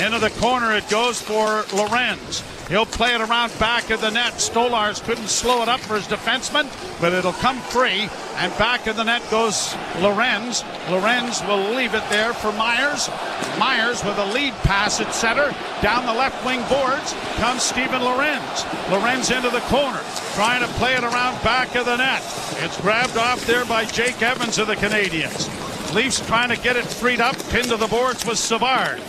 Into the corner it goes for Lorenz. He'll play it around back of the net. Stolars couldn't slow it up for his defenseman, but it'll come free, and back of the net goes Lorenz. Lorenz will leave it there for Myers. Myers with a lead pass at center. Down the left wing boards comes Steven Lorenz. Lorenz into the corner, trying to play it around back of the net. It's grabbed off there by Jake Evans of the Canadiens. Leafs trying to get it freed up. Pinned to the boards was Savard.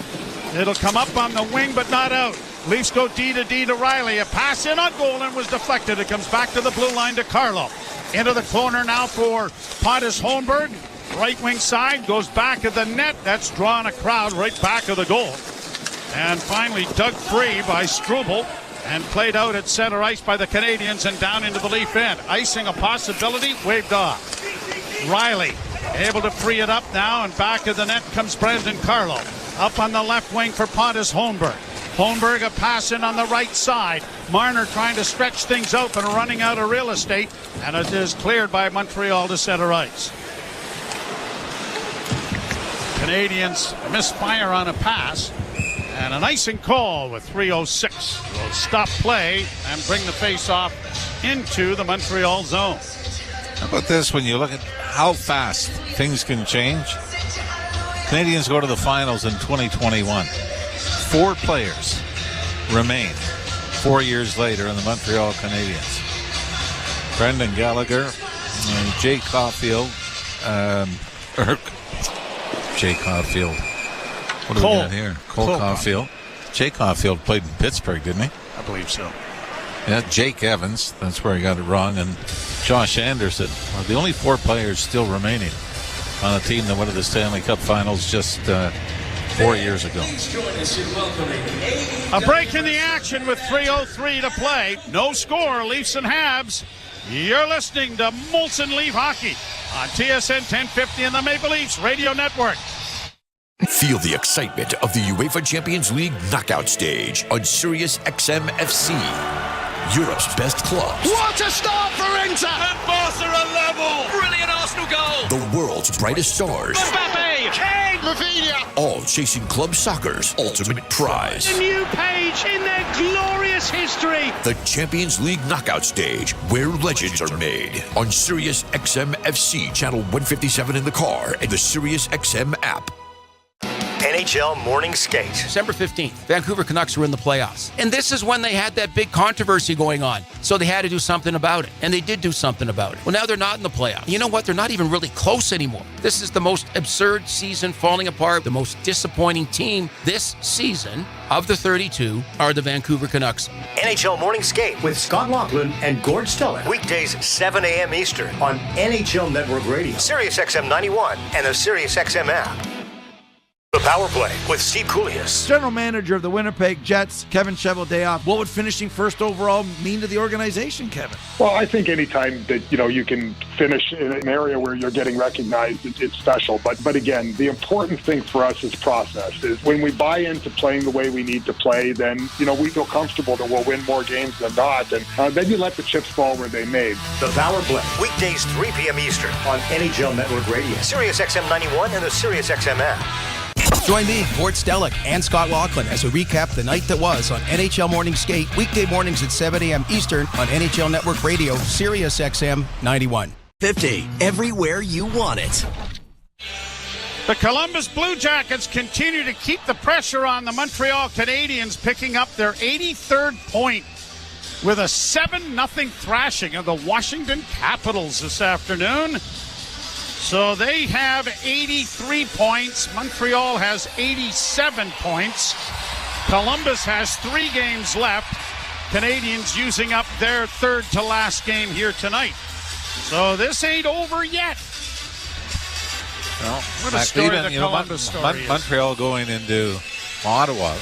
It'll come up on the wing, but not out. Leafs go D to Riley. A pass in on goal and was deflected. It comes back to the blue line to Carlo. Into the corner now for Pontus Holmberg. Right wing side goes back of the net. That's drawn a crowd right back of the goal. And finally dug free by Struble and played out at center ice by the Canadiens and down into the Leaf end. Icing a possibility, waved off. Riley able to free it up now, and back of the net comes Brandon Carlo. Up on the left wing for Pontus Holmberg. Holmberg a pass in on the right side. Marner trying to stretch things out but running out of real estate, and it is cleared by Montreal to center ice. Canadians misfire on a pass, and an icing call with 3:06 will stop play and bring the face-off into the Montreal zone. How about this, when you look at how fast things can change? Canadians go to the finals in 2021. 4 players remain 4 years later in the Montreal Canadiens. Brendan Gallagher and Jay Caulfield. Jay Caulfield. What do we got here? Cole Caulfield. Jay Caulfield played in Pittsburgh, didn't he? I believe so. Yeah, Jake Evans. That's where he got it wrong. And Josh Anderson are the only 4 players still remaining on a team that went to the Stanley Cup Finals just 4 years ago. A break in the action with 3:03 to play. No score, Leafs and Habs. You're listening to Molson Leaf Hockey on TSN 1050 and the Maple Leafs Radio Network. Feel the excitement of the UEFA Champions League knockout stage on Sirius XM FC. Europe's best clubs. What a start for Inter! And Barca are level! Brilliant Arsenal goal! The world's brightest stars. Mbappe! Kane! Rafinha. All chasing club soccer's ultimate prize. A new page in their glorious history. The Champions League knockout stage, where legends are made. On Sirius XM FC, channel 157 in the car, and the Sirius XM app. NHL Morning Skate. December 15th, Vancouver Canucks were in the playoffs. And this is when they had that big controversy going on. So they had to do something about it. And they did do something about it. Well, now they're not in the playoffs. You know what? They're not even really close anymore. This is the most absurd season falling apart. The most disappointing team this season of the 32 are the Vancouver Canucks. NHL Morning Skate with Scott Laughlin and Gord Stellick. Weekdays 7 a.m. Eastern on NHL Network Radio, Sirius XM 91, and the Sirius XM app. The Power Play with Steve Koulias. General manager of the Winnipeg Jets, Kevin Cheveldayoff. What would finishing first overall mean to the organization, Kevin? Well, I think anytime that, you can finish in an area where you're getting recognized, it's special. But again, the important thing for us is process. Is when we buy into playing the way we need to play, then, we feel comfortable that we'll win more games than not. And then you let the chips fall where they may. The Power Play, weekdays 3 p.m. Eastern on NHL Network Radio, Sirius XM 91, and the Sirius XM app. Join me, Gord Stellick, and Scott Laughlin as we recap the night that was on NHL Morning Skate, weekday mornings at 7 a.m. Eastern on NHL Network Radio, Sirius XM 91. 50, everywhere you want it. The Columbus Blue Jackets continue to keep the pressure on the Montreal Canadiens, picking up their 83rd point with a 7-0 thrashing of the Washington Capitals this afternoon. So they have 83 points. Montreal has 87 points. Columbus has 3 games left. Canadiens using up their third to last game here tonight. So this ain't over yet. Well, what a story the Columbus story is. Montreal going into Ottawa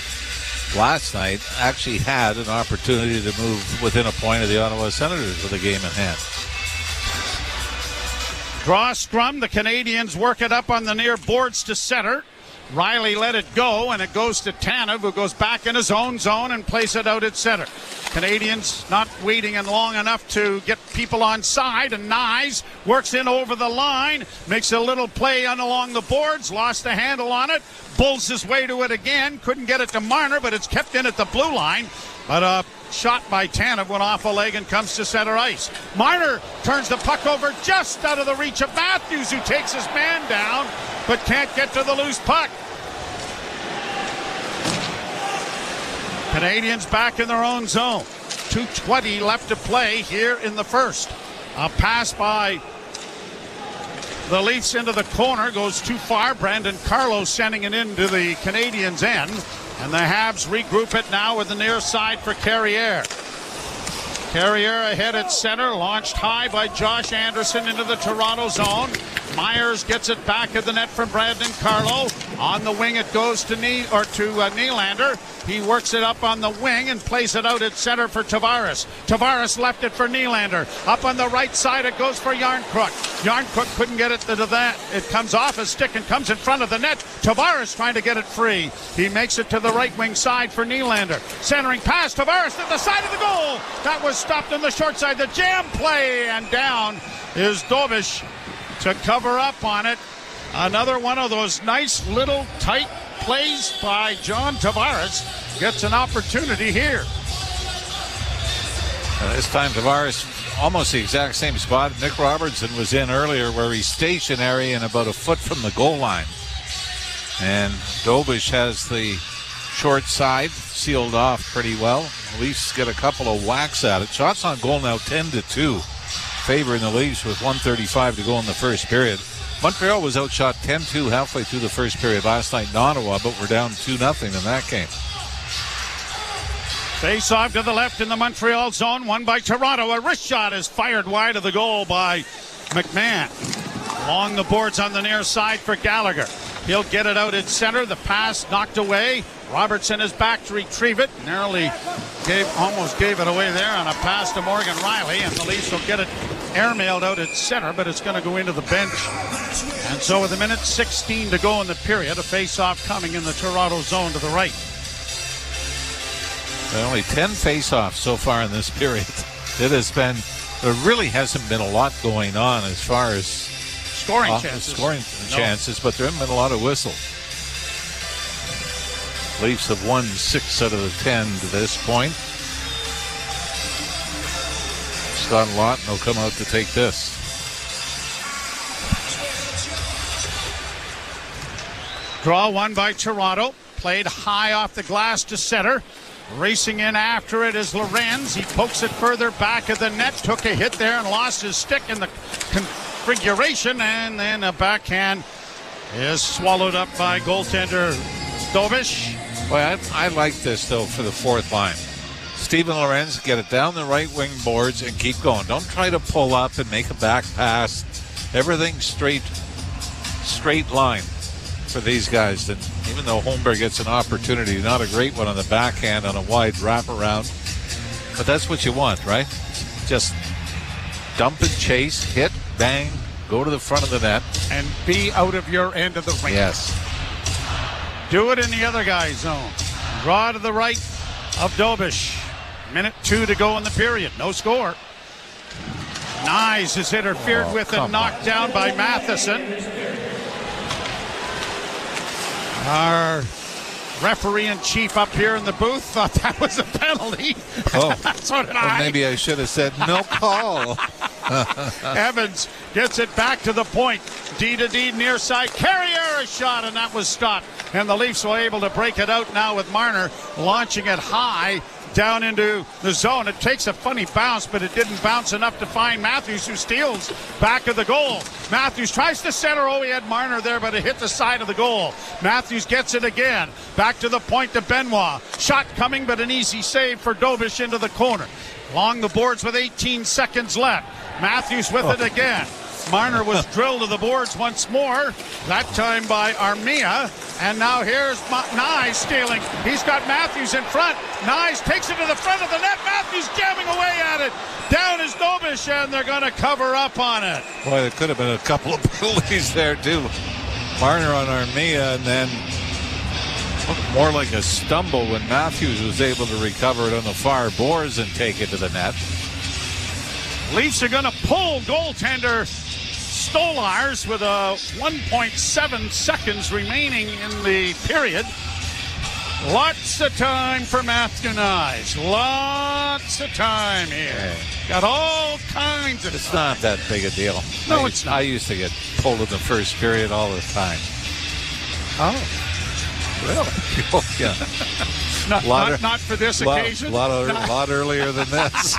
last night actually had an opportunity to move within a point of the Ottawa Senators with a game in hand. Draw scrum. The Canadiens work it up on the near boards to center. Riley let it go, and it goes to Tanev, who goes back in his own zone and plays it out at center. Canadiens not waiting in long enough to get people on side, and Nyes works in over the line, makes a little play along the boards, lost the handle on it, bulls his way to it again, couldn't get it to Marner, but it's kept in at the blue line. But a shot by Tanev went off a leg and comes to center ice. Marner turns the puck over just out of the reach of Matthews, who takes his man down, but can't get to the loose puck. Canadiens back in their own zone. 2:20 left to play here in the first. A pass by the Leafs into the corner goes too far. Brandon Carlos sending it into the Canadiens' end. And the Habs regroup it now with the near side for Carrier. Carrier ahead at center, launched high by Josh Anderson into the Toronto zone. Myers gets it back at the net from Brandon Carlo. On the wing it goes to Nylander. He works it up on the wing and plays it out at center for Tavares. Tavares left it for Nylander. Up on the right side it goes for Yarncrook. Yarncrook couldn't get it to that. It comes off his stick and comes in front of the net. Tavares trying to get it free. He makes it to the right wing side for Nylander. Centering pass, Tavares at the side of the goal. That was stopped on the short side. The jam play, and down is Dobish to cover up on it. Another one of those nice little tight plays by John Tavares. Gets an opportunity here. This time Tavares almost the exact same spot Nick Robertson was in earlier, where he's stationary and about a foot from the goal line. And Dobish has the short side sealed off pretty well. The Leafs get a couple of whacks at it. Shots on goal now 10-2. Favoring the Leafs with 1:35 to go in the first period. Montreal was outshot 10-2 halfway through the first period last night in Ottawa, but we're down 2-0 in that game. Face off to the left in the Montreal zone, won by Toronto. A wrist shot is fired wide of the goal by McMahon. Along the boards on the near side for Gallagher. He'll get it out at center. The pass knocked away. Robertson is back to retrieve it. Narrowly almost gave it away there on a pass to Morgan Riley, and the Leafs will get it airmailed out at center, but it's going to go into the bench. And so with a minute 16 to go in the period, a face-off coming in the Toronto zone to the right. Only 10 face-offs so far in this period. There really hasn't been a lot going on as far as scoring chances. Scoring chances, but there haven't been a lot of whistles. Leafs have won 6 out of the 10 to this point. Scott Lawton will come out to take this. Draw one by Toronto. Played high off the glass to center. Racing in after it is Lorenz. He pokes it further back of the net. Took a hit there and lost his stick in the configuration. And then a backhand is swallowed up by goaltender Dobish. Well, I like this, though, for the fourth line. Steven Lorenz, get it down the right wing boards and keep going. Don't try to pull up and make a back pass. Everything straight line for these guys. And even though Holmberg gets an opportunity, not a great one on the backhand on a wide wraparound, but that's what you want, right? Just dump and chase, hit, bang, go to the front of the net. And be out of your end of the ring. Yes. Do it in the other guy's zone. Draw to the right of Dobish. Minute 2 to go in the period. No score. Nyes is interfered with and knocked down by Matheson. Our referee-in-chief up here in the booth thought that was a penalty. Oh, so did I. Maybe I should have said no call. Evans gets it back to the point. D to D near side. Carrier a shot, and that was stopped. And the Leafs were able to break it out now with Marner launching it high down into the zone. It takes a funny bounce, but it didn't bounce enough to find Matthews, who steals back of the goal. Matthews tries to center. Oh, he had Marner there, but it hit the side of the goal. Matthews gets it again. Back to the point to Benoit. Shot coming, but an easy save for Dobish into the corner. Along the boards with 18 seconds left. Matthews with it again. Marner was drilled to the boards once more, that time by Armia. And now here's Nyes stealing. He's got Matthews in front. Nyes takes it to the front of the net. Matthews jamming away at it. Down is Dobish, and they're going to cover up on it. Boy, there could have been a couple of penalties there, too. Marner on Armia, and then looked more like a stumble when Matthews was able to recover it on the far boards and take it to the net. Leafs are going to pull goaltender Stolars with 1.7 seconds remaining in the period. Lots of time for Matthew Nyes. Lots of time here. Got all kinds of It's not that big a deal. No, it's not. I used to get pulled in the first period all the time. Oh, really? Oh, yeah. Not for this occasion? Lot earlier than this.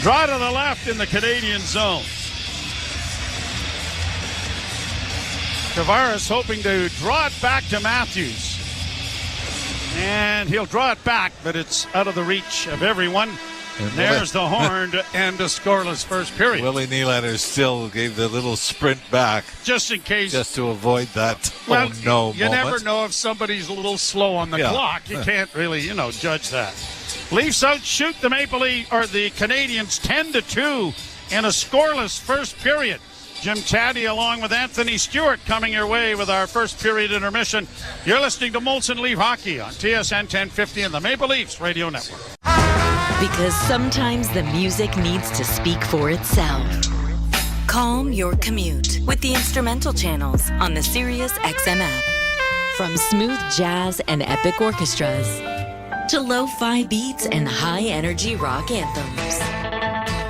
Draw to the left in the Canadian zone. Tavares hoping to draw it back to Matthews. And he'll draw it back, but it's out of the reach of everyone. And there's the horn to end a scoreless first period. Willie Nylander still gave the little sprint back. Just in case. Just to avoid that You moment. never know if somebody's a little slow on the clock. You can't really, judge that. Leafs outshoot the the Canadiens 10-2 in a scoreless first period. Jim Taddy along with Anthony Stewart coming your way with our first period intermission. You're listening to Molson Leaf Hockey on TSN 1050 and the Maple Leafs Radio Network. Because sometimes the music needs to speak for itself. Calm your commute with the instrumental channels on the Sirius XM app. From smooth jazz and epic orchestras to lo-fi beats and high-energy rock anthems.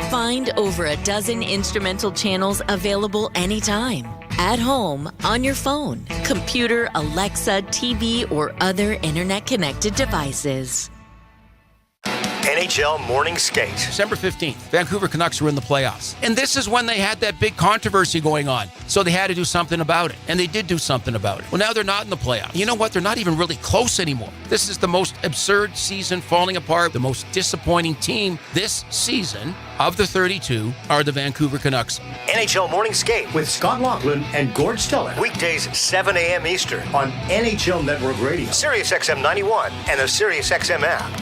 Find over a dozen instrumental channels available anytime. At home, on your phone, computer, Alexa, TV, or other internet-connected devices. NHL Morning Skate. December 15th, Vancouver Canucks were in the playoffs. And this is when they had that big controversy going on. So they had to do something about it. And they did do something about it. Well, now they're not in the playoffs. You know what? They're not even really close anymore. This is the most absurd season falling apart. The most disappointing team this season of the 32 are the Vancouver Canucks. NHL Morning Skate with Scott Laughlin and Gord Stellick. Weekdays 7 a.m. Eastern on NHL Network Radio, Sirius XM 91, and the Sirius XM app.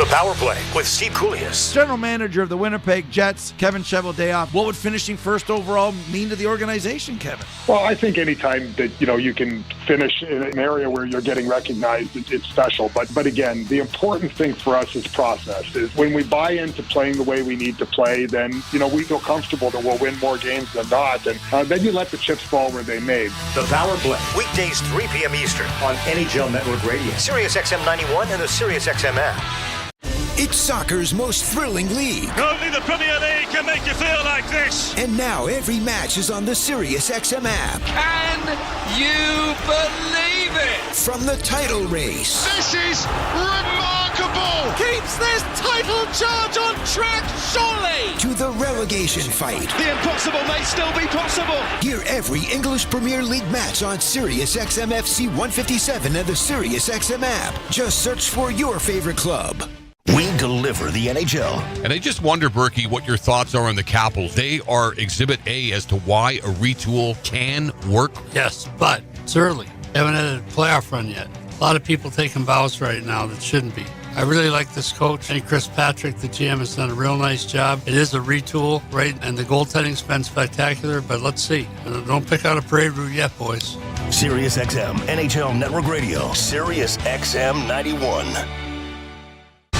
The Power Play with Steve Koulias. General manager of the Winnipeg Jets, Kevin Cheveldayoff. What would finishing first overall mean to the organization, Kevin? Well, I think anytime that, you can finish in an area where you're getting recognized, it's special. But again, the important thing for us is process. Is when we buy into playing the way we need to play, then, we feel comfortable that we'll win more games than not. And then you let the chips fall where they may. The Power Play, weekdays 3 p.m. Eastern on NHL Network Radio, Sirius XM 91 and the Sirius XM app. It's soccer's most thrilling league. Only the Premier League can make you feel like this. And now every match is on the Sirius XM app. Can you believe it? From the title race. This is remarkable. Keeps this title charge on track, surely. To the relegation fight. The impossible may still be possible. Hear every English Premier League match on Sirius XM FC 157 and the Sirius XM app. Just search for your favorite club. We deliver the NHL. And I just wonder, Berkey, what your thoughts are on the Capitals. They are Exhibit A as to why a retool can work. Yes, but it's early. Haven't had a playoff run yet. A lot of people taking vows right now that shouldn't be. I really like this coach. I think Chris Patrick, the GM, has done a real nice job. It is a retool, right? And the goaltending's been spectacular, but let's see. Don't pick out a parade route yet, boys. Sirius XM, NHL Network Radio, Sirius XM 91.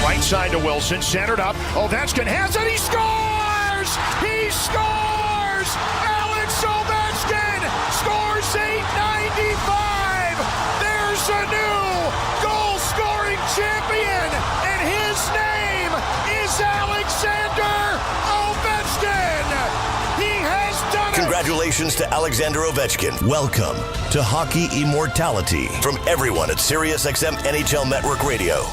Right side to Wilson, centered up. Ovechkin has it. He scores! He scores! Alex Ovechkin scores 895. There's a new goal-scoring champion, and his name is Alexander Ovechkin. He has done it. Congratulations to Alexander Ovechkin. Welcome to Hockey Immortality from everyone at Sirius XM NHL Network Radio.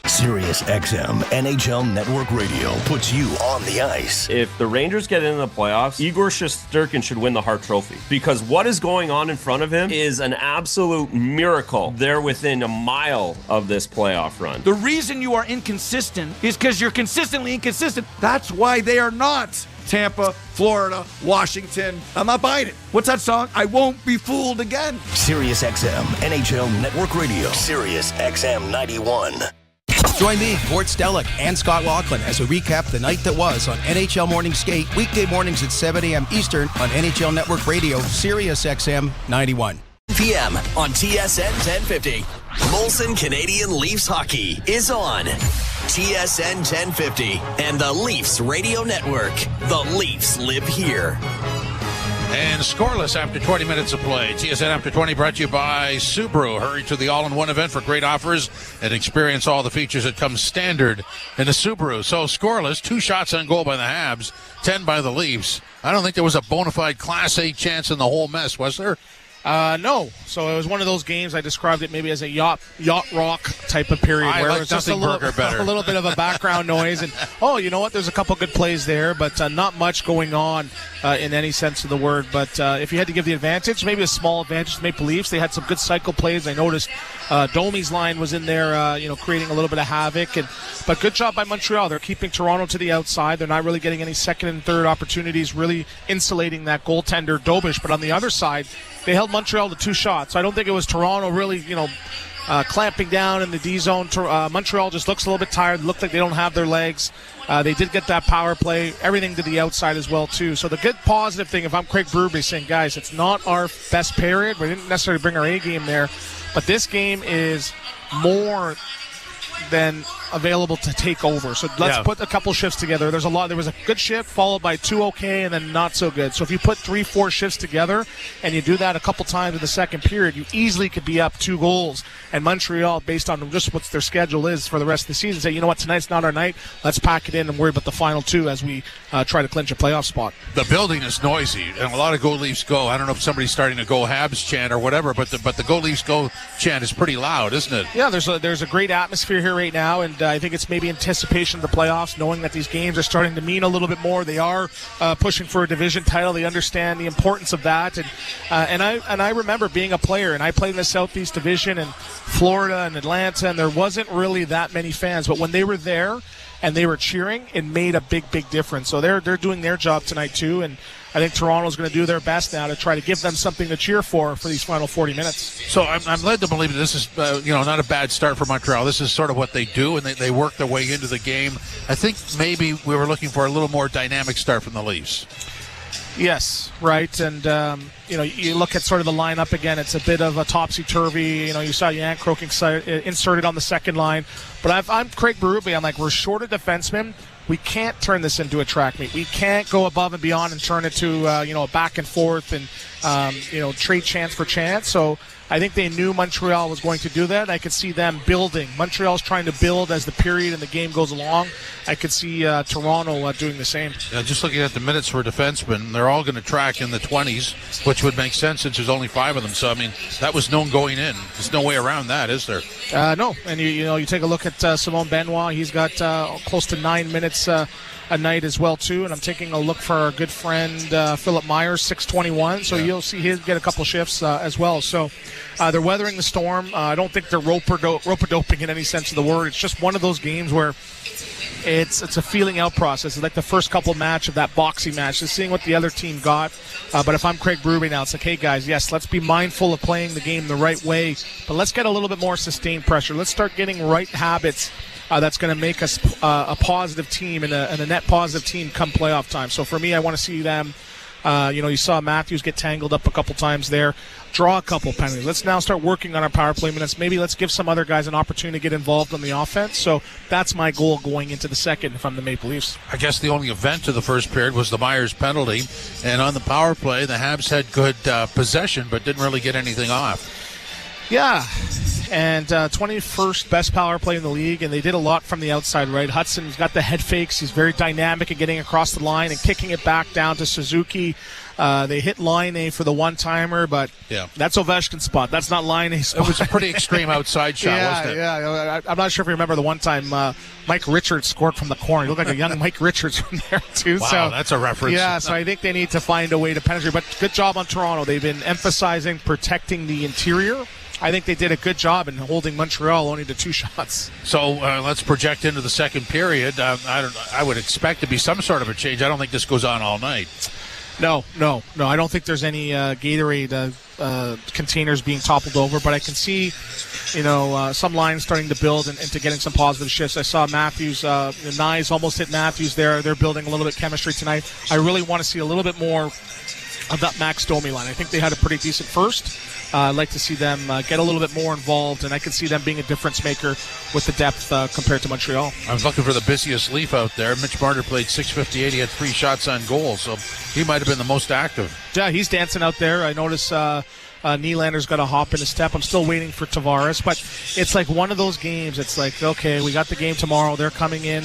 Sirius XM NHL Network Radio puts you on the ice. If the Rangers get into the playoffs, Igor Shesterkin should win the Hart Trophy, because what is going on in front of him is an absolute miracle. They're within a mile of this playoff run. The reason you are inconsistent is because you're consistently inconsistent. That's why they are not Tampa, Florida, Washington. I'm not buying it. What's that song? I won't be fooled again. Sirius XM NHL Network Radio, Sirius XM 91. Join me, Gord Stellick, and Scott Laughlin as we recap the night that was on NHL Morning Skate, weekday mornings at 7 a.m. Eastern on NHL Network Radio, Sirius XM 91. p.m. on TSN 1050. Molson Canadian Leafs Hockey is on TSN 1050 and the Leafs Radio Network. The Leafs live here. And scoreless after 20 minutes of play. TSN After 20 brought to you by Subaru. Hurry to the all-in-one event for great offers and experience all the features that come standard in a Subaru. So scoreless, 2 shots on goal by the Habs, 10 by the Leafs. I don't think there was a bona fide Class A chance in the whole mess, was there? No. So it was one of those games. I described it maybe as a yacht rock type of period where it was just a little bit of a background noise. And, you know what? There's a couple good plays there, but not much going on in any sense of the word. But if you had to give the advantage, maybe a small advantage to Maple Leafs. They had some good cycle plays. I noticed Domi's line was in there, creating a little bit of havoc. But good job by Montreal. They're keeping Toronto to the outside. They're not really getting any second and third opportunities, really insulating that goaltender Dobish. But on the other side, they held Montreal to 2 shots. I don't think it was Toronto really, clamping down in the D zone. Montreal just looks a little bit tired. Looked like they don't have their legs. They did get that power play, everything to the outside as well, too. So the good positive thing, if I'm Craig Berube, saying, guys, it's not our best period. We didn't necessarily bring our A game there. But this game is more than available to take over. So let's put a couple shifts together. There was a good shift followed by 2 okay and then not so good. So if you put 3-4 shifts together and you do that a couple times in the second period, you easily could be up 2 goals. And Montreal, based on just what their schedule is for the rest of the season, say, you know what, tonight's not our night. Let's pack it in and worry about the final 2 as we try to clinch a playoff spot. The building is noisy, and a lot of Go Leafs Go. I don't know if somebody's starting to Go Habs chant or whatever, but the Go Leafs Go chant is pretty loud, isn't it? Yeah, there's a great atmosphere here right now, and I think it's maybe anticipation of the playoffs, knowing that these games are starting to mean a little bit more. They are pushing for a division title. They understand the importance of that, and I remember being a player, and I played in the Southeast Division in Florida and Atlanta, and there wasn't really that many fans, but when they were there, and they were cheering, it made a big difference. So they're doing their job tonight too, and I think Toronto's going to do their best now to try to give them something to cheer for these final 40 minutes. So I'm led to believe that this is, not a bad start for Montreal. This is sort of what they do, and they work their way into the game. I think maybe we were looking for a little more dynamic start from the Leafs. Yes, right. And, you look at sort of the lineup again, it's a bit of a topsy-turvy. You saw Jan Kroking inserted on the second line. But I'm Craig Berube. I'm like, we're short of defensemen. We can't turn this into a track meet. We can't go above and beyond and turn it to, a back and forth and, trade chance for chance. So I think they knew Montreal was going to do that. I could see them building. Montreal's trying to build as the period and the game goes along. I could see Toronto doing the same. Yeah, just looking at the minutes for defensemen, they're all going to track in the 20s, which would make sense since there's only 5 of them. So, that was known going in. There's no way around that, is there? No. And, you take a look at Simone Benoit. He's got close to 9 minutes a night as well, too. And I'm taking a look for our good friend Philip Myers, 6:21. So you'll see him get a couple shifts as well. So they're weathering the storm. I don't think they're rope-a-doping in any sense of the word. It's just one of those games where it's a feeling out process. It's like the first couple match of that boxing match, just seeing what the other team got. But if I'm Craig Berube now, it's like, hey, guys, yes, let's be mindful of playing the game the right way, but let's get a little bit more sustained pressure. Let's start getting right habits that's going to make us a positive team and a net positive team come playoff time. So for me, I want to see them, you saw Matthews get tangled up a couple times there, draw a couple penalties. Let's now start working on our power play minutes. Maybe let's give some other guys an opportunity to get involved on the offense. So that's my goal going into the second if I'm the Maple Leafs. I guess the only event of the first period was the Myers penalty. And on the power play, the Habs had good possession but didn't really get anything off. Yeah, and 21st best power play in the league, and they did a lot from the outside, right? Hudson's got the head fakes. He's very dynamic at getting across the line and kicking it back down to Suzuki. They hit Line for the one-timer, but that's Ovechkin's spot. That's not Line's spot. It was a pretty extreme outside shot, wasn't it? Yeah. I'm not sure if you remember the one time Mike Richards scored from the corner. He looked like a young Mike Richards from there, too. Wow, so, that's a reference. Yeah, so I think they need to find a way to penetrate. But good job on Toronto. They've been emphasizing protecting the interior. I think they did a good job in holding Montreal only to 2 shots. So let's project into the second period. I would expect to be some sort of a change. I don't think this goes on all night. No. I don't think there's any Gatorade containers being toppled over, but I can see, some lines starting to build and to getting some positive shifts. I saw Matthews, Nyes almost hit Matthews there. They're building a little bit of chemistry tonight. I really want to see a little bit more of that Max Domi line. I think they had a pretty decent first. I'd like to see them get a little bit more involved, and I can see them being a difference maker with the depth compared to Montreal. I was looking for the busiest Leaf out there. Mitch Marner played .658. He had 3 shots on goal, so he might have been the most active. Yeah, he's dancing out there. I noticed Nylander's got a hop in his step. I'm still waiting for Tavares, but it's like one of those games. It's like, okay, we got the game tomorrow. They're coming in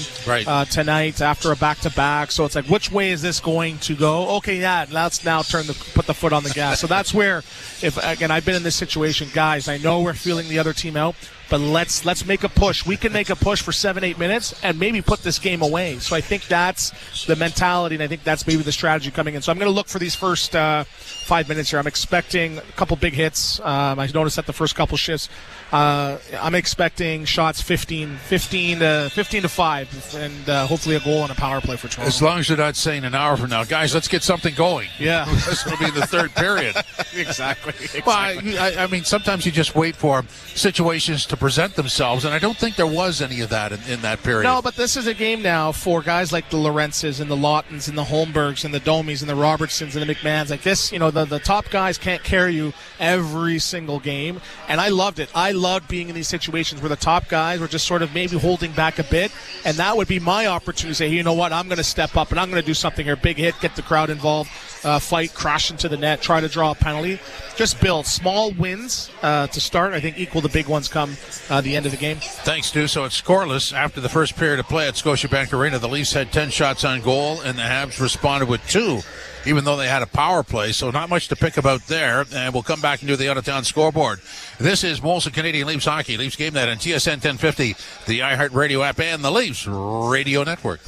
tonight after a back-to-back. So it's like, which way is this going to go? Okay, let's now put the foot on the gas. So that's where, I've been in this situation, guys. I know we're feeling the other team out, but let's make a push. We can make a push for 7-8 minutes and maybe put this game away. So I think that's the mentality, and I think that's maybe the strategy coming in. So I'm going to look for these first 5 minutes here. I'm expecting a couple big hits. I noticed that the first couple shifts. I'm expecting shots 15 to 5, and hopefully a goal and a power play for Toronto. As long as you're not saying an hour from now, guys, let's get something going. Yeah. This will be the third period. Exactly. Well, I mean, sometimes you just wait for situations to present themselves, and I don't think there was any of that in that period. No, but this is a game now for guys like the Lorentzes and the Lautens and the Holmbergs and the Domies and the Robertsons and the McMahons. Like this, the top guys can't carry you every single game, and I loved it. I loved being in these situations where the top guys were just sort of maybe holding back a bit, and that would be my opportunity to say, hey, you know what, I'm going to step up and I'm going to do something here. Big hit, get the crowd involved, fight, crash into the net, try to draw a penalty. Just build small wins to start. I think equal the big ones come the end of the game. Thanks, Stu. So it's scoreless after the first period of play at Scotiabank Arena. The Leafs had 10 shots on goal, and the Habs responded with 2. Even though they had a power play, so not much to pick about there. And we'll come back and do the out-of-town scoreboard. This is Molson Canadian Leafs Hockey. Leafs Game Night on TSN 1050, the iHeartRadio app, and the Leafs Radio Network.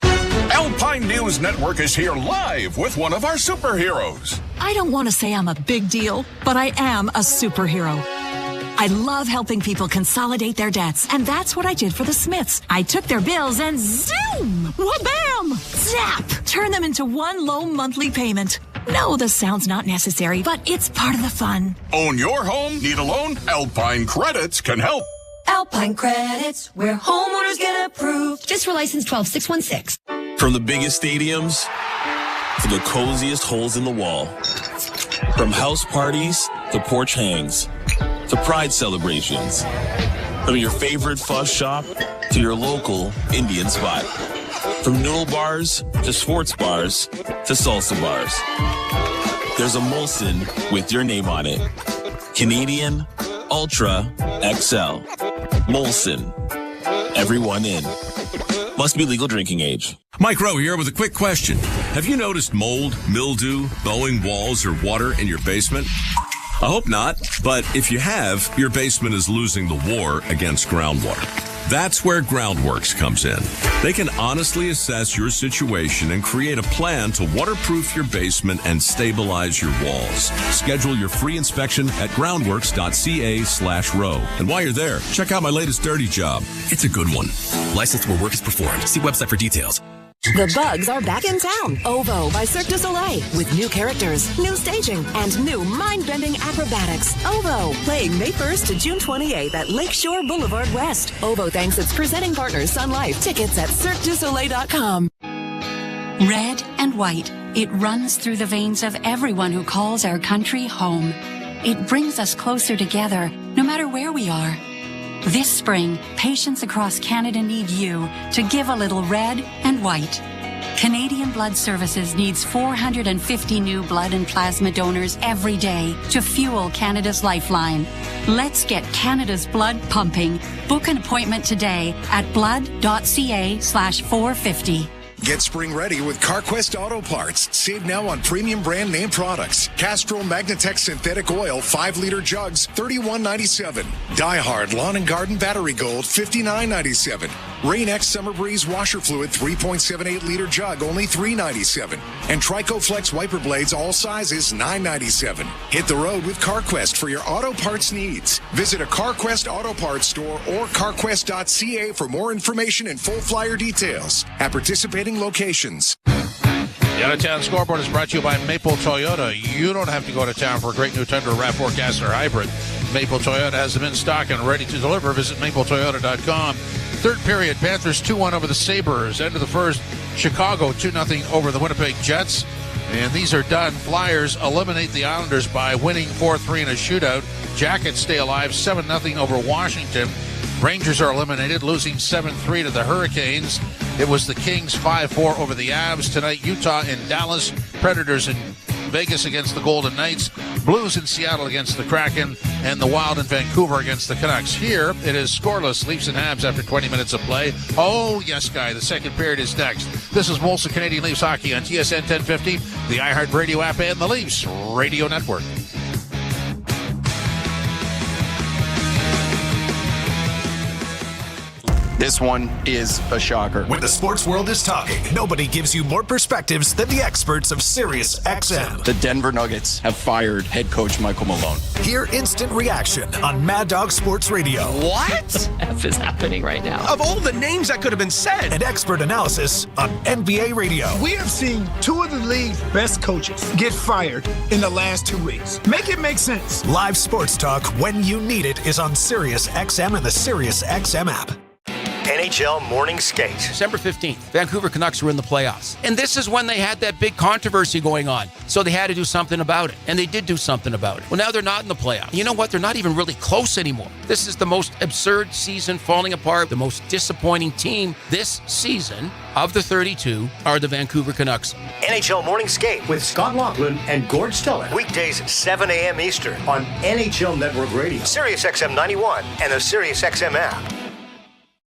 Alpine News Network is here live with one of our superheroes. I don't want to say I'm a big deal, but I am a superhero. I love helping people consolidate their debts, and that's what I did for the Smiths. I took their bills and zoom! Wha-bam! Zap! Turn them into one low monthly payment. No, the sound's not necessary, but it's part of the fun. Own your home? Need a loan? Alpine Credits can help. Alpine Credits, where homeowners get approved. Just for license 12616. From the biggest stadiums to the coziest holes in the wall. From house parties to porch hangs to pride celebrations. From your favorite fuss shop to your local Indian spot. From noodle bars to sports bars to salsa bars. There's a Molson with your name on it. Canadian Ultra XL. Molson. Everyone in. Must be legal drinking age. Mike Rowe here with a quick question. Have you noticed mold, mildew, bowing walls, or water in your basement? I hope not, but if you have, your basement is losing the war against groundwater. That's where Groundworks comes in. They can honestly assess your situation and create a plan to waterproof your basement and stabilize your walls. Schedule your free inspection at groundworks.ca/row. And while you're there, check out my latest dirty job. It's a good one. Licensed where work is performed. See website for details. The Bugs are back in town. OVO by Cirque du Soleil. With new characters, new staging, and new mind-bending acrobatics. OVO, playing May 1st to June 28th at Lakeshore Boulevard West. OVO thanks its presenting partner, Sun Life. Tickets at CirqueDuSoleil.com. Red and white. It runs through the veins of everyone who calls our country home. It brings us closer together, no matter where we are. This spring, patients across Canada need you to give a little red and white. Canadian Blood Services needs 450 new blood and plasma donors every day to fuel Canada's lifeline. Let's get Canada's blood pumping. Book an appointment today at blood.ca/450. Get spring ready with CarQuest Auto Parts. Save now on premium brand name products. Castrol Magnatech Synthetic Oil 5-liter jugs, $31.97. DieHard Lawn and Garden Battery Gold, $59.97. Rain-X Summer Breeze Washer Fluid 3.78-liter jug, only $3.97. And Trico Flex Wiper Blades, all sizes, $9.97. Hit the road with CarQuest for your auto parts needs. Visit a CarQuest Auto Parts store or carquest.ca for more information and full flyer details at participating locations. The out-of-town scoreboard is brought to you by Maple Toyota. You don't have to go to town for a great new Tundra RAV4 gas or hybrid. Maple Toyota has them in stock and ready to deliver. Visit mapletoyota.com. Third period, Panthers 2-1 over the Sabres. End of the first, Chicago 2-0 over the Winnipeg Jets. And these are done. Flyers eliminate the Islanders by winning 4-3 in a shootout. Jackets stay alive 7-0 over Washington. Rangers are eliminated, losing 7-3 to the Hurricanes. It was the Kings 5-4 over the Avs. Tonight, Utah in Dallas. Predators in Vegas against the Golden Knights. Blues in Seattle against the Kraken. And the Wild in Vancouver against the Canucks. Here, it is scoreless. Leafs and Habs after 20 minutes of play. Oh, yes, Guy. The second period is next. This is Molson Canadian Leafs Hockey on TSN 1050, the iHeartRadio app, and the Leafs Radio Network. This one is a shocker. When the sports world is talking, nobody gives you more perspectives than the experts of Sirius XM. The Denver Nuggets have fired head coach Michael Malone. Hear instant reaction on Mad Dog Sports Radio. What the F is happening right now? Of all the names that could have been said. And expert analysis on NBA Radio. We have seen two of the league's best coaches get fired in the last 2 weeks. Make it make sense. Live sports talk when you need it is on Sirius XM and the Sirius XM app. NHL Morning Skate. December 15th, Vancouver Canucks were in the playoffs. And this is when they had that big controversy going on. So they had to do something about it. And they did do something about it. Well, now they're not in the playoffs. You know what? They're not even really close anymore. This is the most absurd season falling apart. The most disappointing team this season of the 32 are the Vancouver Canucks. NHL Morning Skate with Scott Laughlin and Gord Stiller. Weekdays 7 a.m. Eastern on NHL Network Radio, Sirius XM 91, and the Sirius XM app.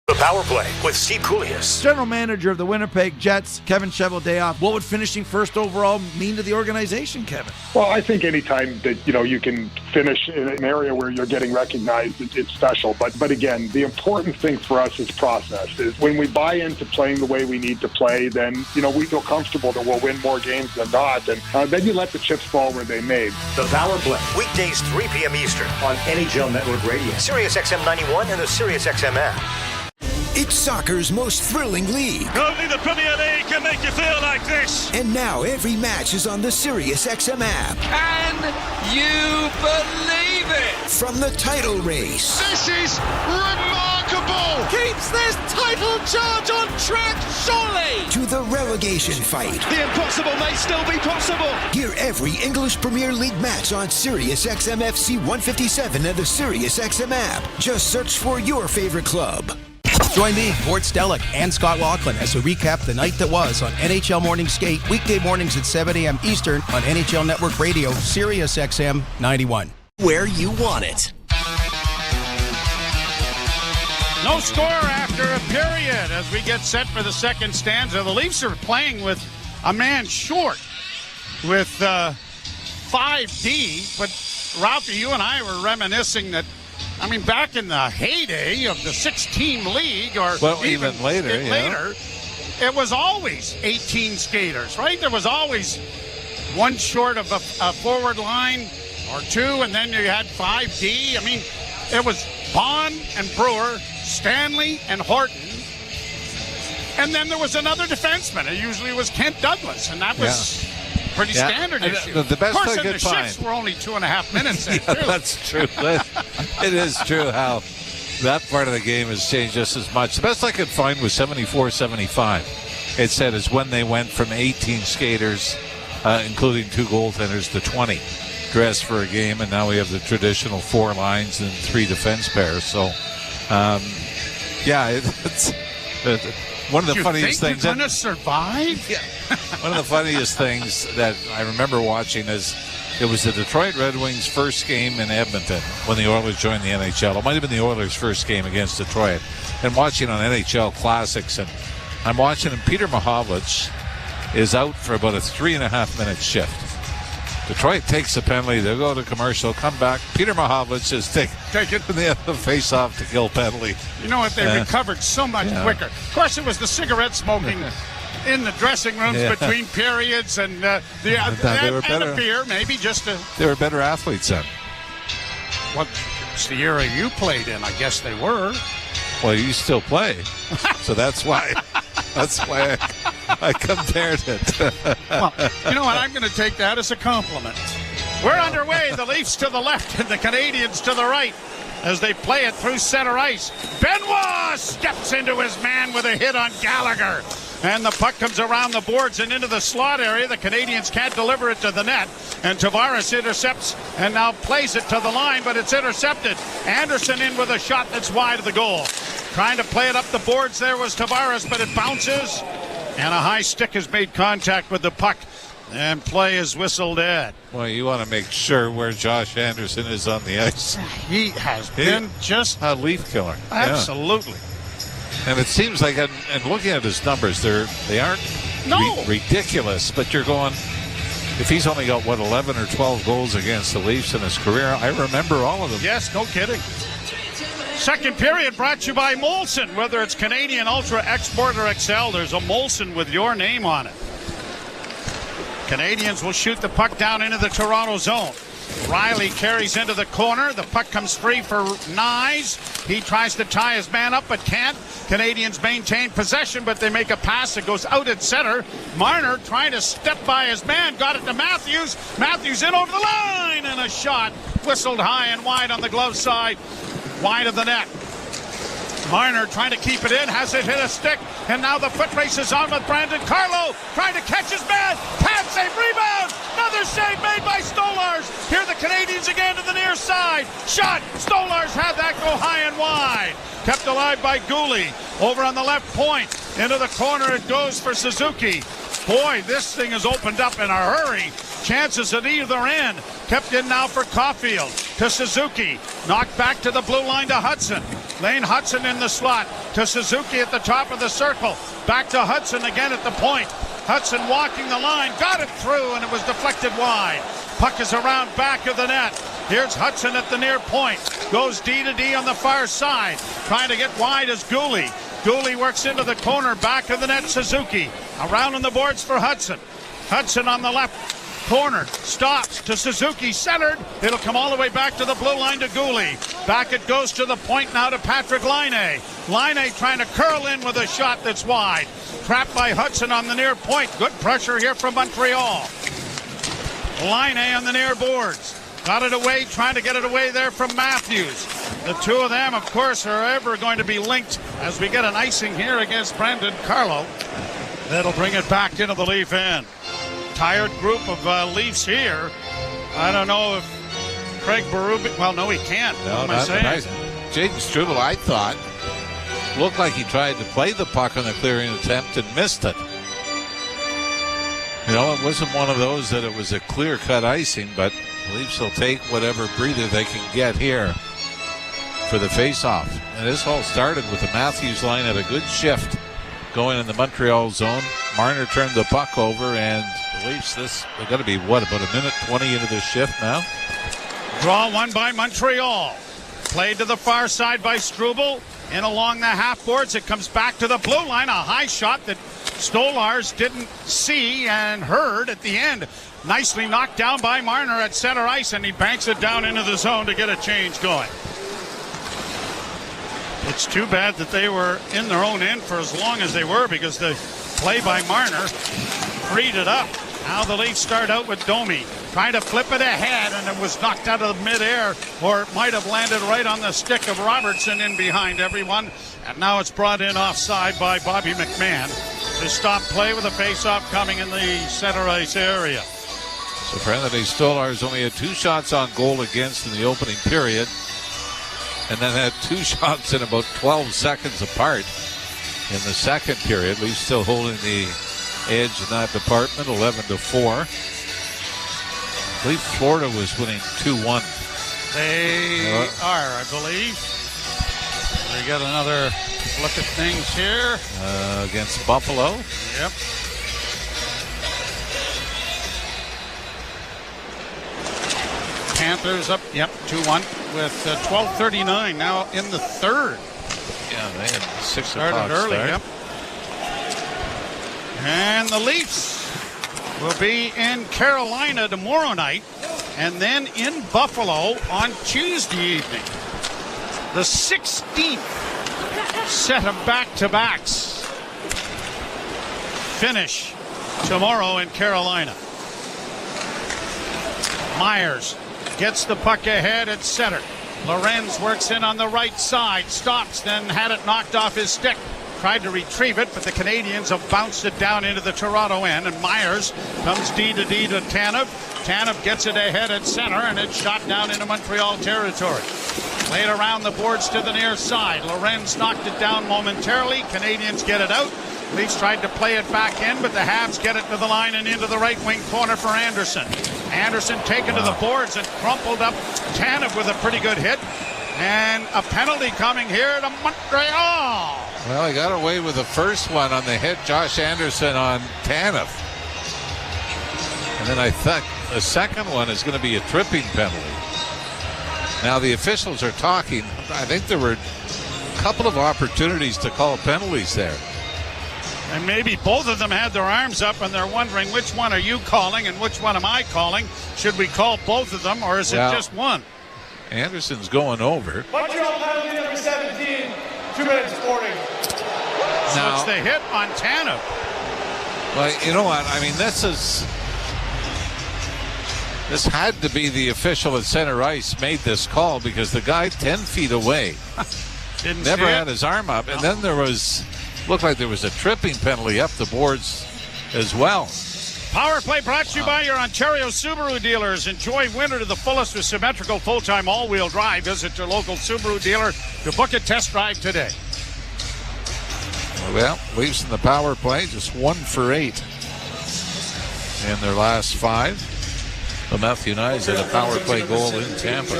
The Power Play with Steve Koulias. General manager of the Winnipeg Jets, Kevin Cheveldayoff. What would finishing first overall mean to the organization, Kevin? Well, I think anytime that, you can finish in an area where you're getting recognized, it's special. But again, the important thing for us is process. Is when we buy into playing the way we need to play, then, we feel comfortable that we'll win more games than not. And then you let the chips fall where they may. The Power Play, weekdays 3 p.m. Eastern on NHL Network Radio, Sirius XM 91 and the Sirius XM app. It's soccer's most thrilling league. Only the Premier League can make you feel like this. And now every match is on the Sirius XM app. Can you believe it? From the title race. This is remarkable. Keeps this title charge on track, surely. To the relegation fight. The impossible may still be possible. Hear every English Premier League match on Sirius XM FC 157 and the Sirius XM app. Just search for your favorite club. Join me, Gord Stellick, and Scott Laughlin as we recap the night that was on NHL Morning Skate, weekday mornings at 7 a.m. Eastern on NHL Network Radio, Sirius XM 91. Where you want it. No score after a period as we get set for the second stanza. The Leafs are playing with a man short with 5D, but Ralphie, you and I were reminiscing that back in the heyday of the 6-team league, or even later, it was always 18 skaters, right? There was always one short of a forward line or two, and then you had 5D. It was Bond and Brewer, Stanley and Horton, and then there was another defenseman. It usually was Kent Douglas, and that was... pretty standard issue. The best of course, I could the find. shifts were only 2.5 minutes. That's true. It is true how that part of the game has changed just as much. The best I could find was 74-75. It said is when they went from 18 skaters, including 2 goaltenders, to 20 dressed for a game, and now we have the traditional 4 lines and 3 defense pairs. So, it's one of the funniest things. You're going to survive? Yeah. One of the funniest things that I remember watching is it was the Detroit Red Wings' first game in Edmonton when the Oilers joined the NHL. It might have been the Oilers' first game against Detroit. And watching on NHL Classics, and I'm watching, and Peter Mahovlich is out for about a 3.5-minute shift. Detroit takes a penalty. They'll go to commercial, come back. Peter Mahovlich is take it to the face-off to kill penalty. You know what? They recovered so much quicker. Of course, it was the cigarette smoking in the dressing rooms between periods and a beer, maybe just a... They were better athletes then. What's the era you played in? I guess they were. Well, you still play, so that's why. That's why I compared it. Well, you know what? I'm going to take that as a compliment. We're underway. The Leafs to the left and the Canadiens to the right as they play it through center ice. Benoit steps into his man with a hit on Gallagher. And the puck comes around the boards and into the slot area. The Canadiens can't deliver it to the net. And Tavares intercepts and now plays it to the line, but it's intercepted. Anderson in with a shot that's wide of the goal. Trying to play it up the boards there was Tavares, but it bounces. And a high stick has made contact with the puck. And play is whistled dead. Well, you want to make sure where Josh Anderson is on the ice. He has been just a leaf killer. Absolutely. Yeah. And it seems like, and looking at his numbers, they aren't ridiculous, but you're going, if he's only got, 11 or 12 goals against the Leafs in his career, I remember all of them. Yes, no kidding. Second period brought to you by Molson. Whether it's Canadian Ultra, Export, or XL, there's a Molson with your name on it. Canadians will shoot the puck down into the Toronto zone. Riley carries into the corner. The puck comes free for Nyes. He tries to tie his man up but can't. Canadians maintain possession, but they make a pass that goes out at center. Marner trying to step by his man. Got it to Matthews. Matthews in over the line, and a shot whistled high and wide on the glove side. Wide of the net. Marner trying to keep it in, has it hit a stick, and now the foot race is on with Brandon Carlo, trying to catch his man, pad save, rebound, another save made by Stolars. Here the Canadians again to the near side, shot, Stolars had that go high and wide, kept alive by Gooley, over on the left point, into the corner it goes for Suzuki. Boy, this thing has opened up in a hurry. Chances at either end. Kept in now for Caulfield to Suzuki. Knocked back to the blue line to Hudson. Lane Hudson in the slot. to Suzuki at the top of the circle. Back to Hudson again at the point. Hudson walking the line, got it through, and it was deflected wide. Puck is around back of the net. Here's Hudson at the near point. Goes D to D on the far side. Trying to get wide is Gooley. Gooley works into the corner, back of the net, Suzuki. Around on the boards for Hudson. Hudson on the left corner, stops to Suzuki, centered. It'll come all the way back to the blue line to Gooley. Back it goes to the point now to Patrick Laine. Laine trying to curl in with a shot that's wide. Trapped by Hudson on the near point. Good pressure here from Montreal. Laine on the near boards. Got it away, trying to get it away there from Matthews. The two of them, of course, are ever going to be linked as we get an icing here against Brandon Carlo. That'll bring it back into the Leaf end. Tired group of Leafs here. I don't know if Craig Berube, well, no, he can't. No, what am I saying? Nice. Jaden Struble, I thought, looked like he tried to play the puck on the clearing attempt and missed it. You know, it wasn't one of those that it was a clear-cut icing, but Leafs will take whatever breather they can get here for the face-off. And this all started with the Matthews line at a good shift going in the Montreal zone. Marner turned the puck over, and the Leafs, they're going to be, about a minute 20 into this shift now? Draw one by Montreal. Played to the far side by Struble. In along the half boards, it comes back to the blue line. A high shot that Stolars didn't see and heard at the end. Nicely knocked down by Marner at center ice, and he banks it down into the zone to get a change going. It's too bad that they were in their own end for as long as they were, because the play by Marner freed it up. Now the Leafs start out with Domi trying to flip it ahead, and it was knocked out of midair, or it might have landed right on the stick of Robertson in behind everyone. And now it's brought in offside by Bobby McMahon to stop play with a face-off coming in the center ice area. So for Anthony Stolars, only had 2 shots on goal against in the opening period, and then had 2 shots in about 12 seconds apart in the second period. Leafs still holding the edge in that department, 11-4. I believe Florida was winning 2-1. They are, I believe. We got another look at things here. Against Buffalo. Yep. Panthers up, 2-1 with 12:39 now in the third. Yeah, they had 6 o'clock started early, yep. And the Leafs will be in Carolina tomorrow night, and then in Buffalo on Tuesday evening. The 16th set of back-to-backs finish tomorrow in Carolina. Myers gets the puck ahead at center. Lorenz works in on the right side, stops, then had it knocked off his stick. Tried to retrieve it, but the Canadiens have bounced it down into the Toronto end, and Myers comes D to Tanev. Tanev gets it ahead at center, and it's shot down into Montreal territory. Played around the boards to the near side. Lorenz knocked it down momentarily. Canadiens get it out. Leafs tried to play it back in, but the Habs get it to the line and into the right wing corner for Anderson. Anderson taken to the boards and crumpled up Tanev with a pretty good hit. And a penalty coming here to Montreal. Well, he got away with the first one on the hit, Josh Anderson on Tanev. And then I thought the second one is going to be a tripping penalty. Now the officials are talking. I think there were a couple of opportunities to call penalties there. And maybe both of them had their arms up and they're wondering, which one are you calling and which one am I calling? Should we call both of them, or is it just one? Anderson's going over. Montreal penalty number 17, 2 minutes 40. So it's the hit on Tanev. Well, you know what? I mean, this had to be the official at center ice made this call, because the guy 10 feet away never had his arm up. And then looked like there was a tripping penalty up the boards as well. Power play brought to you by your Ontario Subaru dealers. Enjoy winter to the fullest with symmetrical full-time all-wheel drive. Visit your local Subaru dealer to book a test drive today. Well, Leafs in the power play, just 1 for 8 in their last 5. Well, Matthew Nyes had a power play goal in Tampa.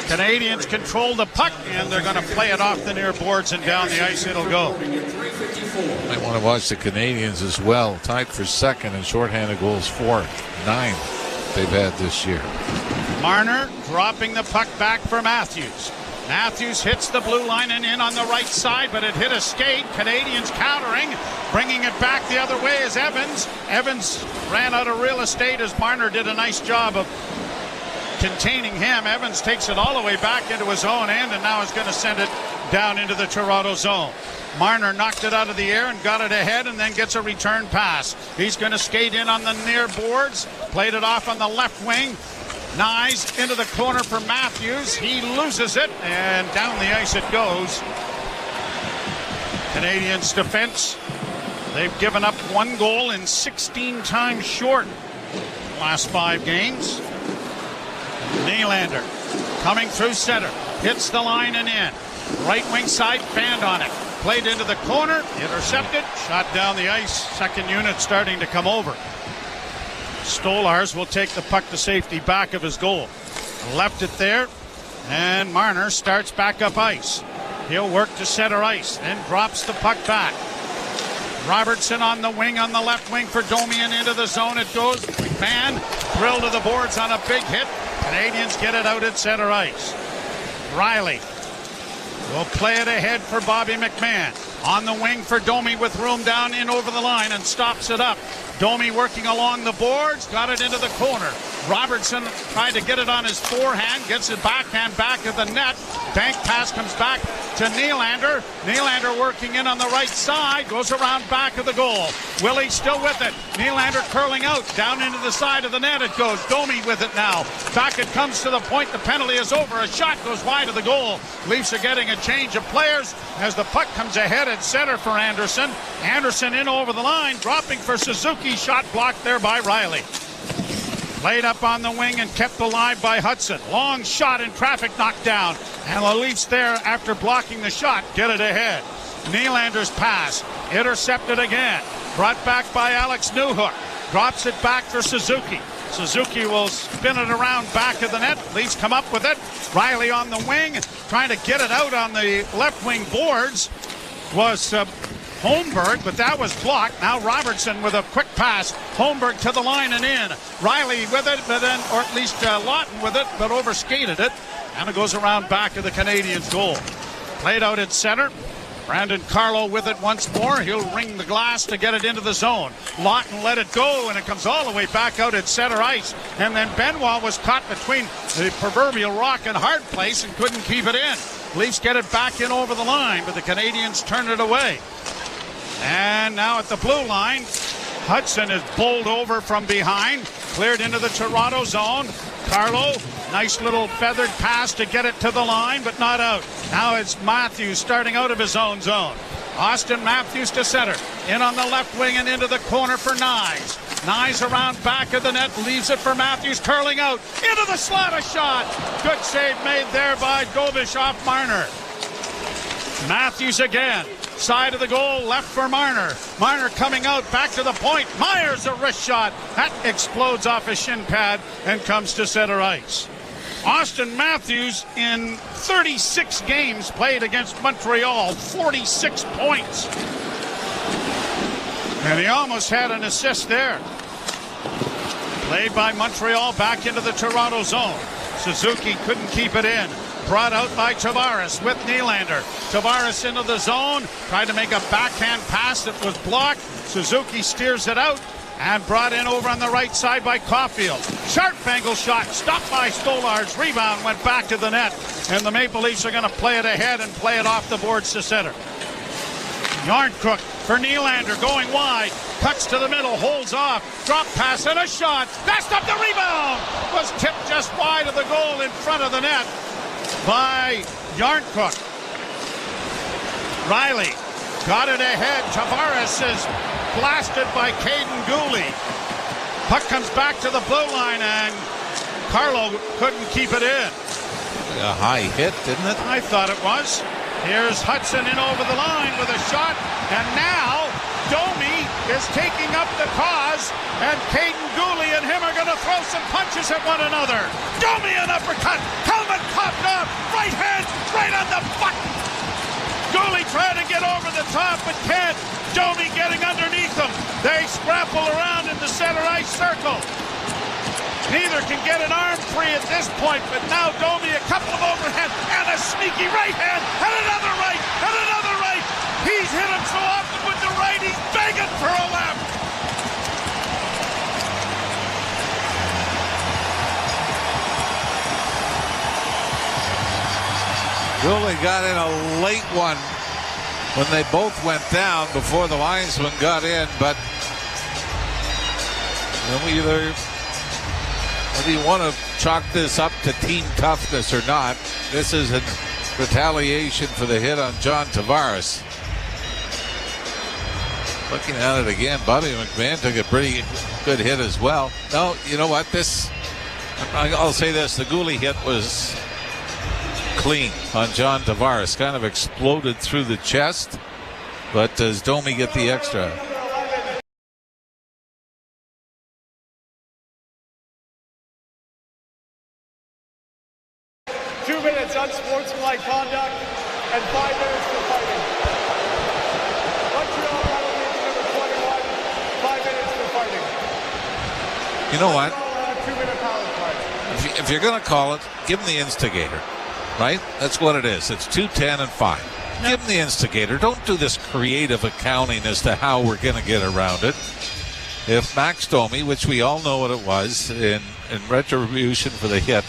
Canadians control the puck, and they're going to play it off the near boards and down the ice. It'll go. Might want to watch the Canadians as well. Tied for second in shorthanded goals, 9 they've had this year. Marner dropping the puck back for Matthews. Matthews hits the blue line and in on the right side, but it hit a skate. Canadians countering, bringing it back the other way is Evans. Evans ran out of real estate as Marner did a nice job of containing him. Evans takes it all the way back into his own end and now is going to send it down into the Toronto zone. Marner knocked it out of the air and got it ahead and then gets a return pass. He's going to skate in on the near boards, played it off on the left wing. Nyes into the corner for Matthews. He loses it, and down the ice it goes. Canadians defense. They've given up 1 goal in 16 times short last 5 games. Nylander coming through center. Hits the line and in. Right wing side, fanned on it. Played into the corner, intercepted, shot down the ice. Second unit starting to come over. Stolars will take the puck to safety back of his goal. Left it there, and Marner starts back up ice. He'll work to center ice, then drops the puck back. Robertson on the wing, on the left wing for Domi, and into the zone it goes. McMahon drilled to the boards on a big hit. Canadians get it out at center ice. Riley will play it ahead for Bobby McMahon. On the wing for Domi with room down in over the line and stops it up. Domi working along the boards, got it into the corner. Robertson tried to get it on his forehand, gets it backhand back of the net. Bank pass comes back to Nylander. Nylander working in on the right side, goes around back of the goal. Willie still with it. Nylander curling out, down into the side of the net it goes. Domi with it now. Back it comes to the point, the penalty is over. A shot goes wide of the goal. Leafs are getting a change of players as the puck comes ahead at center for Anderson. Anderson in over the line, dropping for Suzuki. Shot blocked there by Riley. Played up on the wing and kept alive by Hudson. Long shot in traffic knocked down. And the Leafs there, after blocking the shot, get it ahead. Nylander's pass, intercepted again. Brought back by Alex Newhook. Drops it back for Suzuki. Suzuki will spin it around back of the net. Leafs come up with it. Riley on the wing, trying to get it out on the left wing boards. Was Holmberg, but that was blocked. Now Robertson with a quick pass. Holmberg to the line and in. Riley with it, but then, or at least Lawton with it, but overskated it. And it goes around back of the Canadiens' goal. Played out at center. Brandon Carlo with it once more. He'll ring the glass to get it into the zone. Lawton let it go, and it comes all the way back out at center ice. And then Benoit was caught between the proverbial rock and hard place and couldn't keep it in. Leafs get it back in over the line, but the Canadians turn it away. And now at the blue line, Hudson is bowled over from behind, cleared into the Toronto zone. Carlo, nice little feathered pass to get it to the line, but not out. Now it's Matthews starting out of his own zone. Austin Matthews to center. In on the left wing and into the corner for Nyes. Nyes around back of the net, leaves it for Matthews, curling out. Into the slot, a shot. Good save made there by Dobish off Marner. Matthews again. Side of the goal, left for Marner. Marner coming out, back to the point. Myers a wrist shot. That explodes off a shin pad and comes to center ice. Austin Matthews in 36 games played against Montreal, 46 points. And he almost had an assist there. Played by Montreal back into the Toronto zone. Suzuki couldn't keep it in. Brought out by Tavares with Nylander. Tavares into the zone. Tried to make a backhand pass that was blocked. Suzuki steers it out and brought in over on the right side by Caulfield. Sharp angle shot. Stopped by Stolars. Rebound went back to the net. And the Maple Leafs are going to play it ahead and play it off the boards to center. Yarncrook for Nylander going wide. Cuts to the middle. Holds off. Drop pass and a shot. Messed up the rebound. Was tipped just wide of the goal in front of the net by Yarncrook. Riley got it ahead. Tavares is blasted by Caden Gooley. Puck comes back to the blue line and Carlo couldn't keep it in. A high hit, didn't it? I thought it was. Here's Hudson in over the line with a shot, and now Domi is taking up the cause, and Caden Gooley and him are going to to throw some punches at one another. Domi an uppercut. Helmet popped off. Right hand right on the button. Goalie trying to get over the top but can't. Domi getting underneath him. They scrapple around in the center ice circle. Neither can get an arm free at this point, but now Domi a couple of overhand and a sneaky right hand and another right and another right. He's hit him so often with the right, he's begging for a left. Goalie got in a late one when they both went down before the linesman got in, but whether you want to chalk this up to team toughness or not, this is a retaliation for the hit on John Tavares. Looking at it again, Bobby McMahon took a pretty good hit as well. No, you know what? I'll say this, the goalie hit was clean on John Tavares. Kind of exploded through the chest, but does Domi get the extra? Unsportsmanlike conduct and 5 minutes for fighting. Montreal number 21, 5 minutes for fighting. You know what? 2-minute power play. If you're going to call it, give him the instigator, right? That's what it is. It's 2-10 and 5. Give him the instigator. Don't do this creative accounting as to how we're going to get around it. If Max Domi, which we all know what it was, in retribution for the hit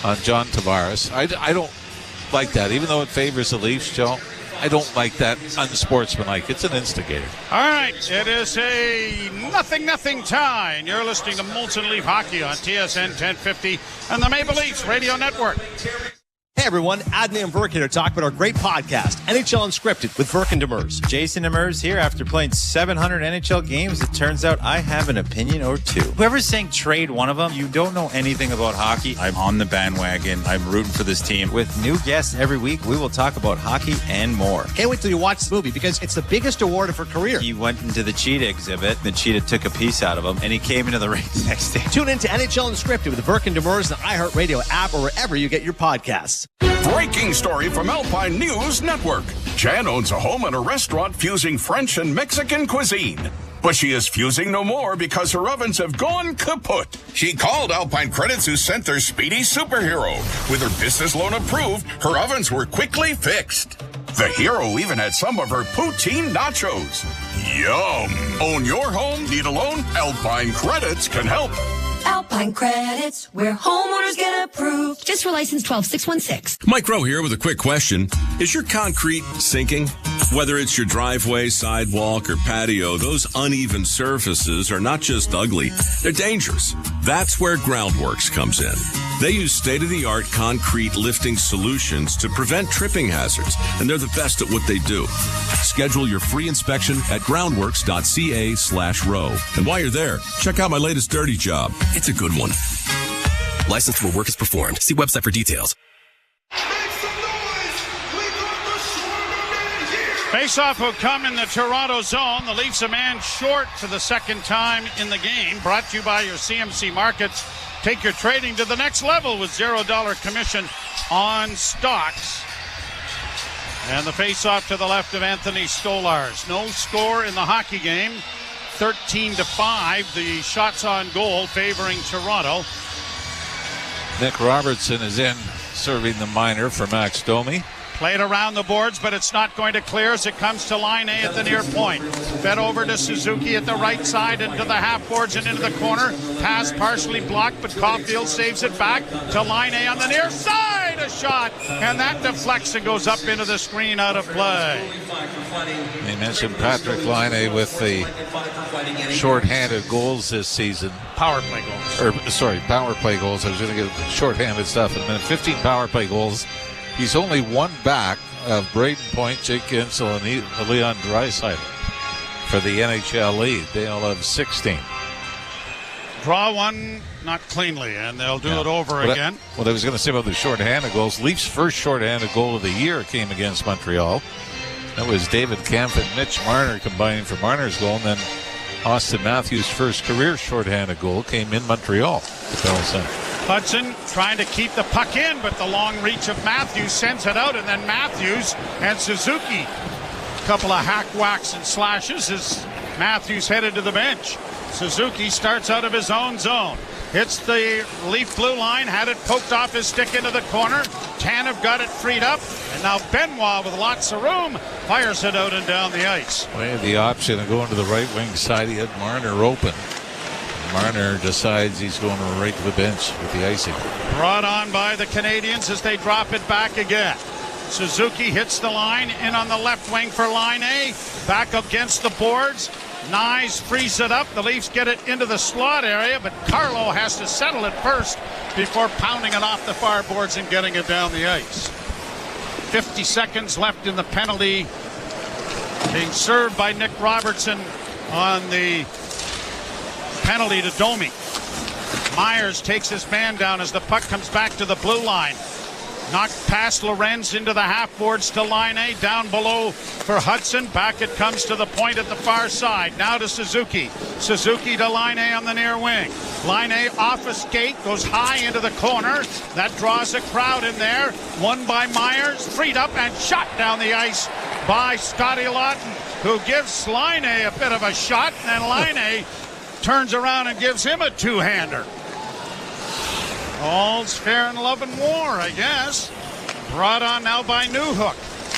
on John Tavares, I don't like that. Even though it favors the Leafs, Joe, I don't like that unsportsmanlike. It's an instigator. All right, it is a 0-0 tie, and you're listening to Molson Leaf Hockey on TSN 1050 and the Maple Leafs Radio Network. Hey everyone, Adney and Verk here to talk about our great podcast, NHL Unscripted with Verk and Demers. Jason Demers here. After playing 700 NHL games, it turns out I have an opinion or two. Whoever's saying trade one of them, you don't know anything about hockey. I'm on the bandwagon. I'm rooting for this team. With new guests every week, we will talk about hockey and more. Can't wait till you watch this movie because it's the biggest award of her career. He went into the cheetah exhibit. The cheetah took a piece out of him, and he came into the ring the next day. Tune in to NHL Unscripted with Verk and Demers on the iHeartRadio app or wherever you get your podcasts. Breaking story from Alpine News Network. Jan owns a home and a restaurant fusing French and Mexican cuisine. But she is fusing no more because her ovens have gone kaput. She called Alpine Credits, who sent their speedy superhero. With her business loan approved, her ovens were quickly fixed. The hero even had some of her poutine nachos. Yum! Own your home? Need a loan? Alpine Credits can help. Alpine Credits, where homeowners get approved. Just for license 12616. Mike Rowe here with a quick question. Is your concrete sinking? Whether it's your driveway, sidewalk, or patio, those uneven surfaces are not just ugly, they're dangerous. That's where Groundworks comes in. They use state-of-the-art concrete lifting solutions to prevent tripping hazards, and they're the best at what they do. Schedule your free inspection at groundworks.ca/row. And while you're there, check out my latest dirty job. It's a good one. Licensed where work is performed. See website for details. Face-off will come in the Toronto zone. The Leafs a man short for the second time in the game. Brought to you by your CMC Markets. Take your trading to the next level with $0 commission on stocks. And the face-off to the left of Anthony Stolarz. No score in the hockey game. 13-5. The shots on goal favoring Toronto. Nick Robertson is in, serving the minor for Max Domi. Played around the boards, but it's not going to clear as it comes to line A at the near point. Fed over to Suzuki at the right side into the half boards and into the corner. Pass partially blocked, but Caulfield saves it back to line A on the near side. A shot, and that deflects and goes up into the screen out of play. They mentioned Patrick Laine with the shorthanded goals this season. Power play goals. Power play goals. I was going to get shorthanded stuff in a minute. 15 power play goals. He's only one back of Braden Point, Jake Gensel, and Leon Draisaitl for the NHL lead. They all have 16. Draw one, not cleanly, and they'll do it over again. What I was going to say about the shorthanded goals, Leafs' first shorthanded goal of the year came against Montreal. That was David Kempf and Mitch Marner combining for Marner's goal, and then Austin Matthews' first career shorthanded goal came in Montreal. The Bell Center. Hudson trying to keep the puck in, but the long reach of Matthews sends it out, and then Matthews and Suzuki. A couple of hack whacks and slashes as Matthews headed to the bench. Suzuki starts out of his own zone. Hits the Leaf blue line, had it poked off his stick into the corner. Tanev got it freed up, and now Benoit with lots of room fires it out and down the ice. Well, he had the option of going to the right wing side. He had Marner open. Marner decides he's going right to the bench with the icing. Brought on by the Canadiens as they drop it back again. Suzuki hits the line in on the left wing for line A. Back against the boards. Nyes frees it up. The Leafs get it into the slot area, but Carlo has to settle it first before pounding it off the far boards and getting it down the ice. 50 seconds left in the penalty. Being served by Nick Robertson on the penalty to Domi. Myers takes his man down as the puck comes back to the blue line. Knocked past Lorenz into the half boards to line A, down below for Hudson. Back it comes to the point at the far side. Now to Suzuki. Suzuki to line A on the near wing. Line A off a skate, goes high into the corner. That draws a crowd in there. Won by Myers, freed up and shot down the ice by Scotty Lawton, who gives Line A a bit of a shot, and then Line A turns around and gives him a two-hander. All's fair in love and war, I guess. Brought on now by Newhook.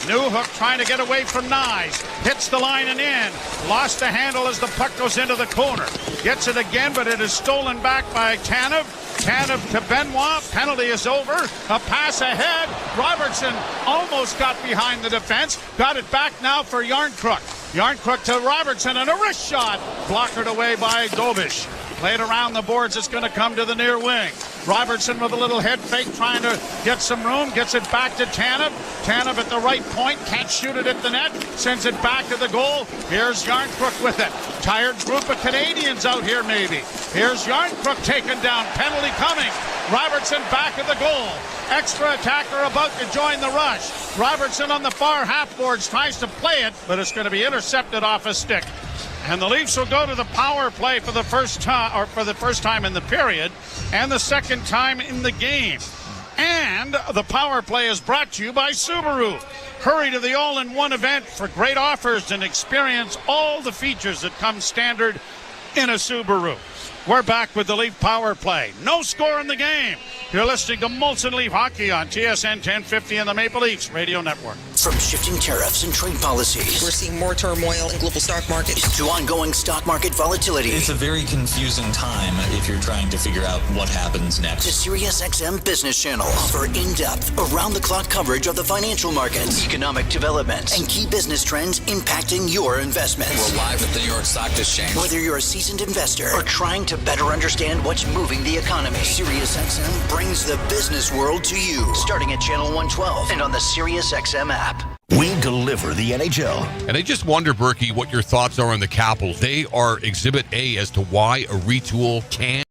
Newhook trying to get away from Nyes. Hits the line and in. Lost the handle as the puck goes into the corner. Gets it again, but it is stolen back by Tanev. Tanev to Benoit. Penalty is over. A pass ahead. Robertson almost got behind the defense. Got it back now for Yarncrook. Yarncrook to Robertson and a wrist shot. Blockered away by Dobish. Played around the boards. It's going to come to the near wing. Robertson with a little head fake trying to get some room. Gets it back to Tanev. Tanev at the right point. Can't shoot it at the net. Sends it back to the goal. Here's Yarncrook with it. Tired group of Canadians out here maybe. Here's Yarncrook taken down. Penalty coming. Robertson back at the goal. Extra attacker about to join the rush. Robertson on the far half boards tries to play it, but it's going to be intercepted off a stick. And the Leafs will go to the power play for the first time in the period and the second time in the game. And the power play is brought to you by Subaru. Hurry to the all-in-one event for great offers and experience all the features that come standard in a Subaru. We're back with the Leaf power play. No score in the game. You're listening to Molson Leaf Hockey on TSN 1050 and the Maple Leafs Radio Network. From shifting tariffs and trade policies, we're seeing more turmoil in global stock markets, to ongoing stock market volatility. It's a very confusing time if you're trying to figure out what happens next. The SiriusXM Business Channel offer in-depth, around-the-clock coverage of the financial markets, economic developments, and key business trends impacting your investments. We're live at the New York Stock Exchange. Whether you're a seasoned investor or trying to better understand what's moving the economy, SiriusXM brings the business world to you. Starting at Channel 112 and on the SiriusXM app. We deliver the NHL. And I just wonder, Berkey, what your thoughts are on the Capitals. They are Exhibit A as to why a retool can.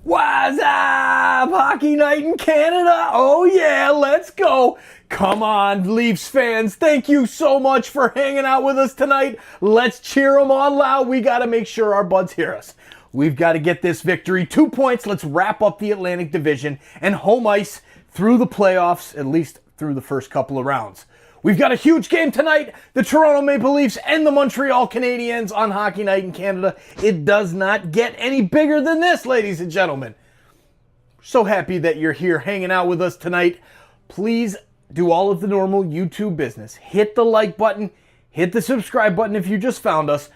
What's up? Hockey night in Canada. Oh yeah, let's go. Come on, Leafs fans. Thank you so much for hanging out with us tonight. Let's cheer them on loud. We got to make sure our buds hear us. We've got to get this victory. 2 points. Let's wrap up the Atlantic Division and home ice through the playoffs, at least through the first couple of rounds. We've got a huge game tonight. The Toronto Maple Leafs and the Montreal Canadiens on Hockey Night in Canada. It does not get any bigger than this, ladies and gentlemen. So happy that you're here hanging out with us tonight. Please do all of the normal YouTube business. Hit the like button. Hit the subscribe button if you just found us.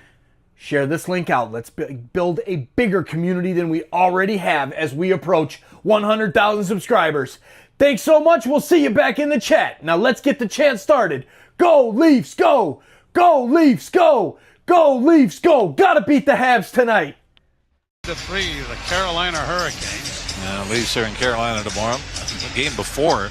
Share this link out. Let's build a bigger community than we already have as we approach 100,000 subscribers. Thanks so much. We'll see you back in the chat. Now let's get the chant started. Go Leafs, go! Go Leafs, go! Go Leafs, go! Gotta beat the Habs tonight. The Carolina Hurricanes. Leafs are in Carolina tomorrow. The game before,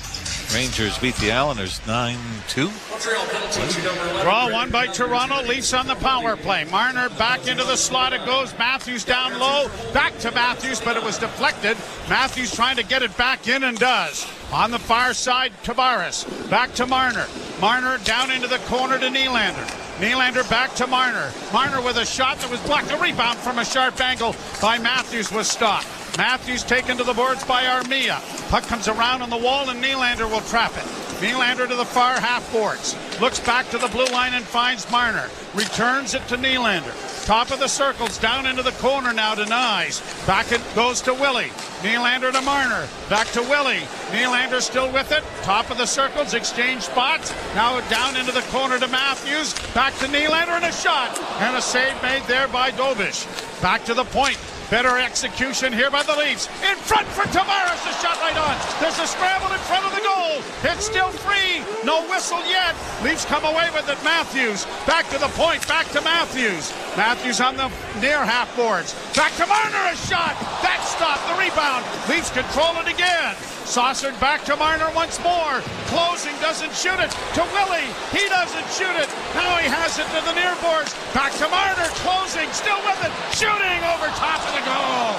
Rangers beat the Islanders 9-2. Draw one by Toronto. Leafs on the power play. Marner back into the slot. It goes. Matthews down low. Back to Matthews, but it was deflected. Matthews trying to get it back in and does. On the far side, Tavares. Back to Marner. Marner down into the corner to Nylander. Nylander back to Marner. Marner with a shot that was blocked. A rebound from a sharp angle by Matthews was stopped. Matthews taken to the boards by Armia. Puck comes around on the wall and Nylander will trap it. Nylander to the far half boards. Looks back to the blue line and finds Marner. Returns it to Nylander. Top of the circles, down into the corner now to Nyes. Back it goes to Willie. Nylander to Marner. Back to Willie. Nylander still with it. Top of the circles, exchange spots. Now down into the corner to Matthews. Back to Nylander and a shot. And a save made there by Dobish. Back to the point. Better execution here by the Leafs. In front for Tavares. The shot right on. There's a scramble in front of the goal. It's still free. No whistle yet. Leafs come away with it. Matthews. Back to the point. Back to Matthews. Matthews on the near half boards. Back to Marner. A shot. That stopped the rebound. Leafs control it again. Saucered back to Marner once more. Closing, doesn't shoot it. To Willie. He doesn't shoot it. Now he has it to the near boards. Back to Marner. Closing. Still with it. Shooting over top of the goal.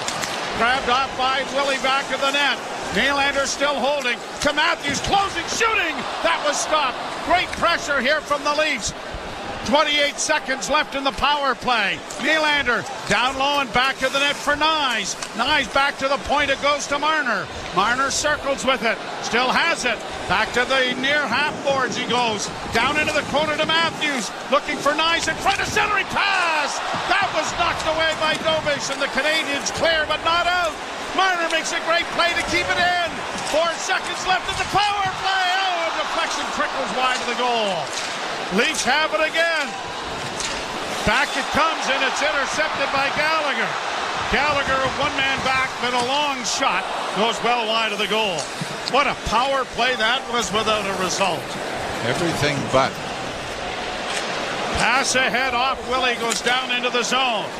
Grabbed off by Willie back of the net. Nylander still holding. To Matthews. Closing. Shooting. That was stopped. Great pressure here from the Leafs. 28 seconds left in the power play. Nylander down low and back of the net for Nyes. Nyes back to the point. It goes to Marner. Marner circles with it. Still has it. Back to the near half boards he goes. Down into the corner to Matthews. Looking for Nyes in front of centering pass. That was knocked away by Dobish and the Canadiens clear but not out. Marner makes a great play to keep it in. 4 seconds left in the power play. Oh, a deflection trickles wide of the goal. Leafs have it again. Back it comes and it's intercepted by Gallagher. Gallagher, one man back, but a long shot goes well wide of the goal. What a power play that was without a result. Everything but. Pass ahead off Willie, goes down into the zone.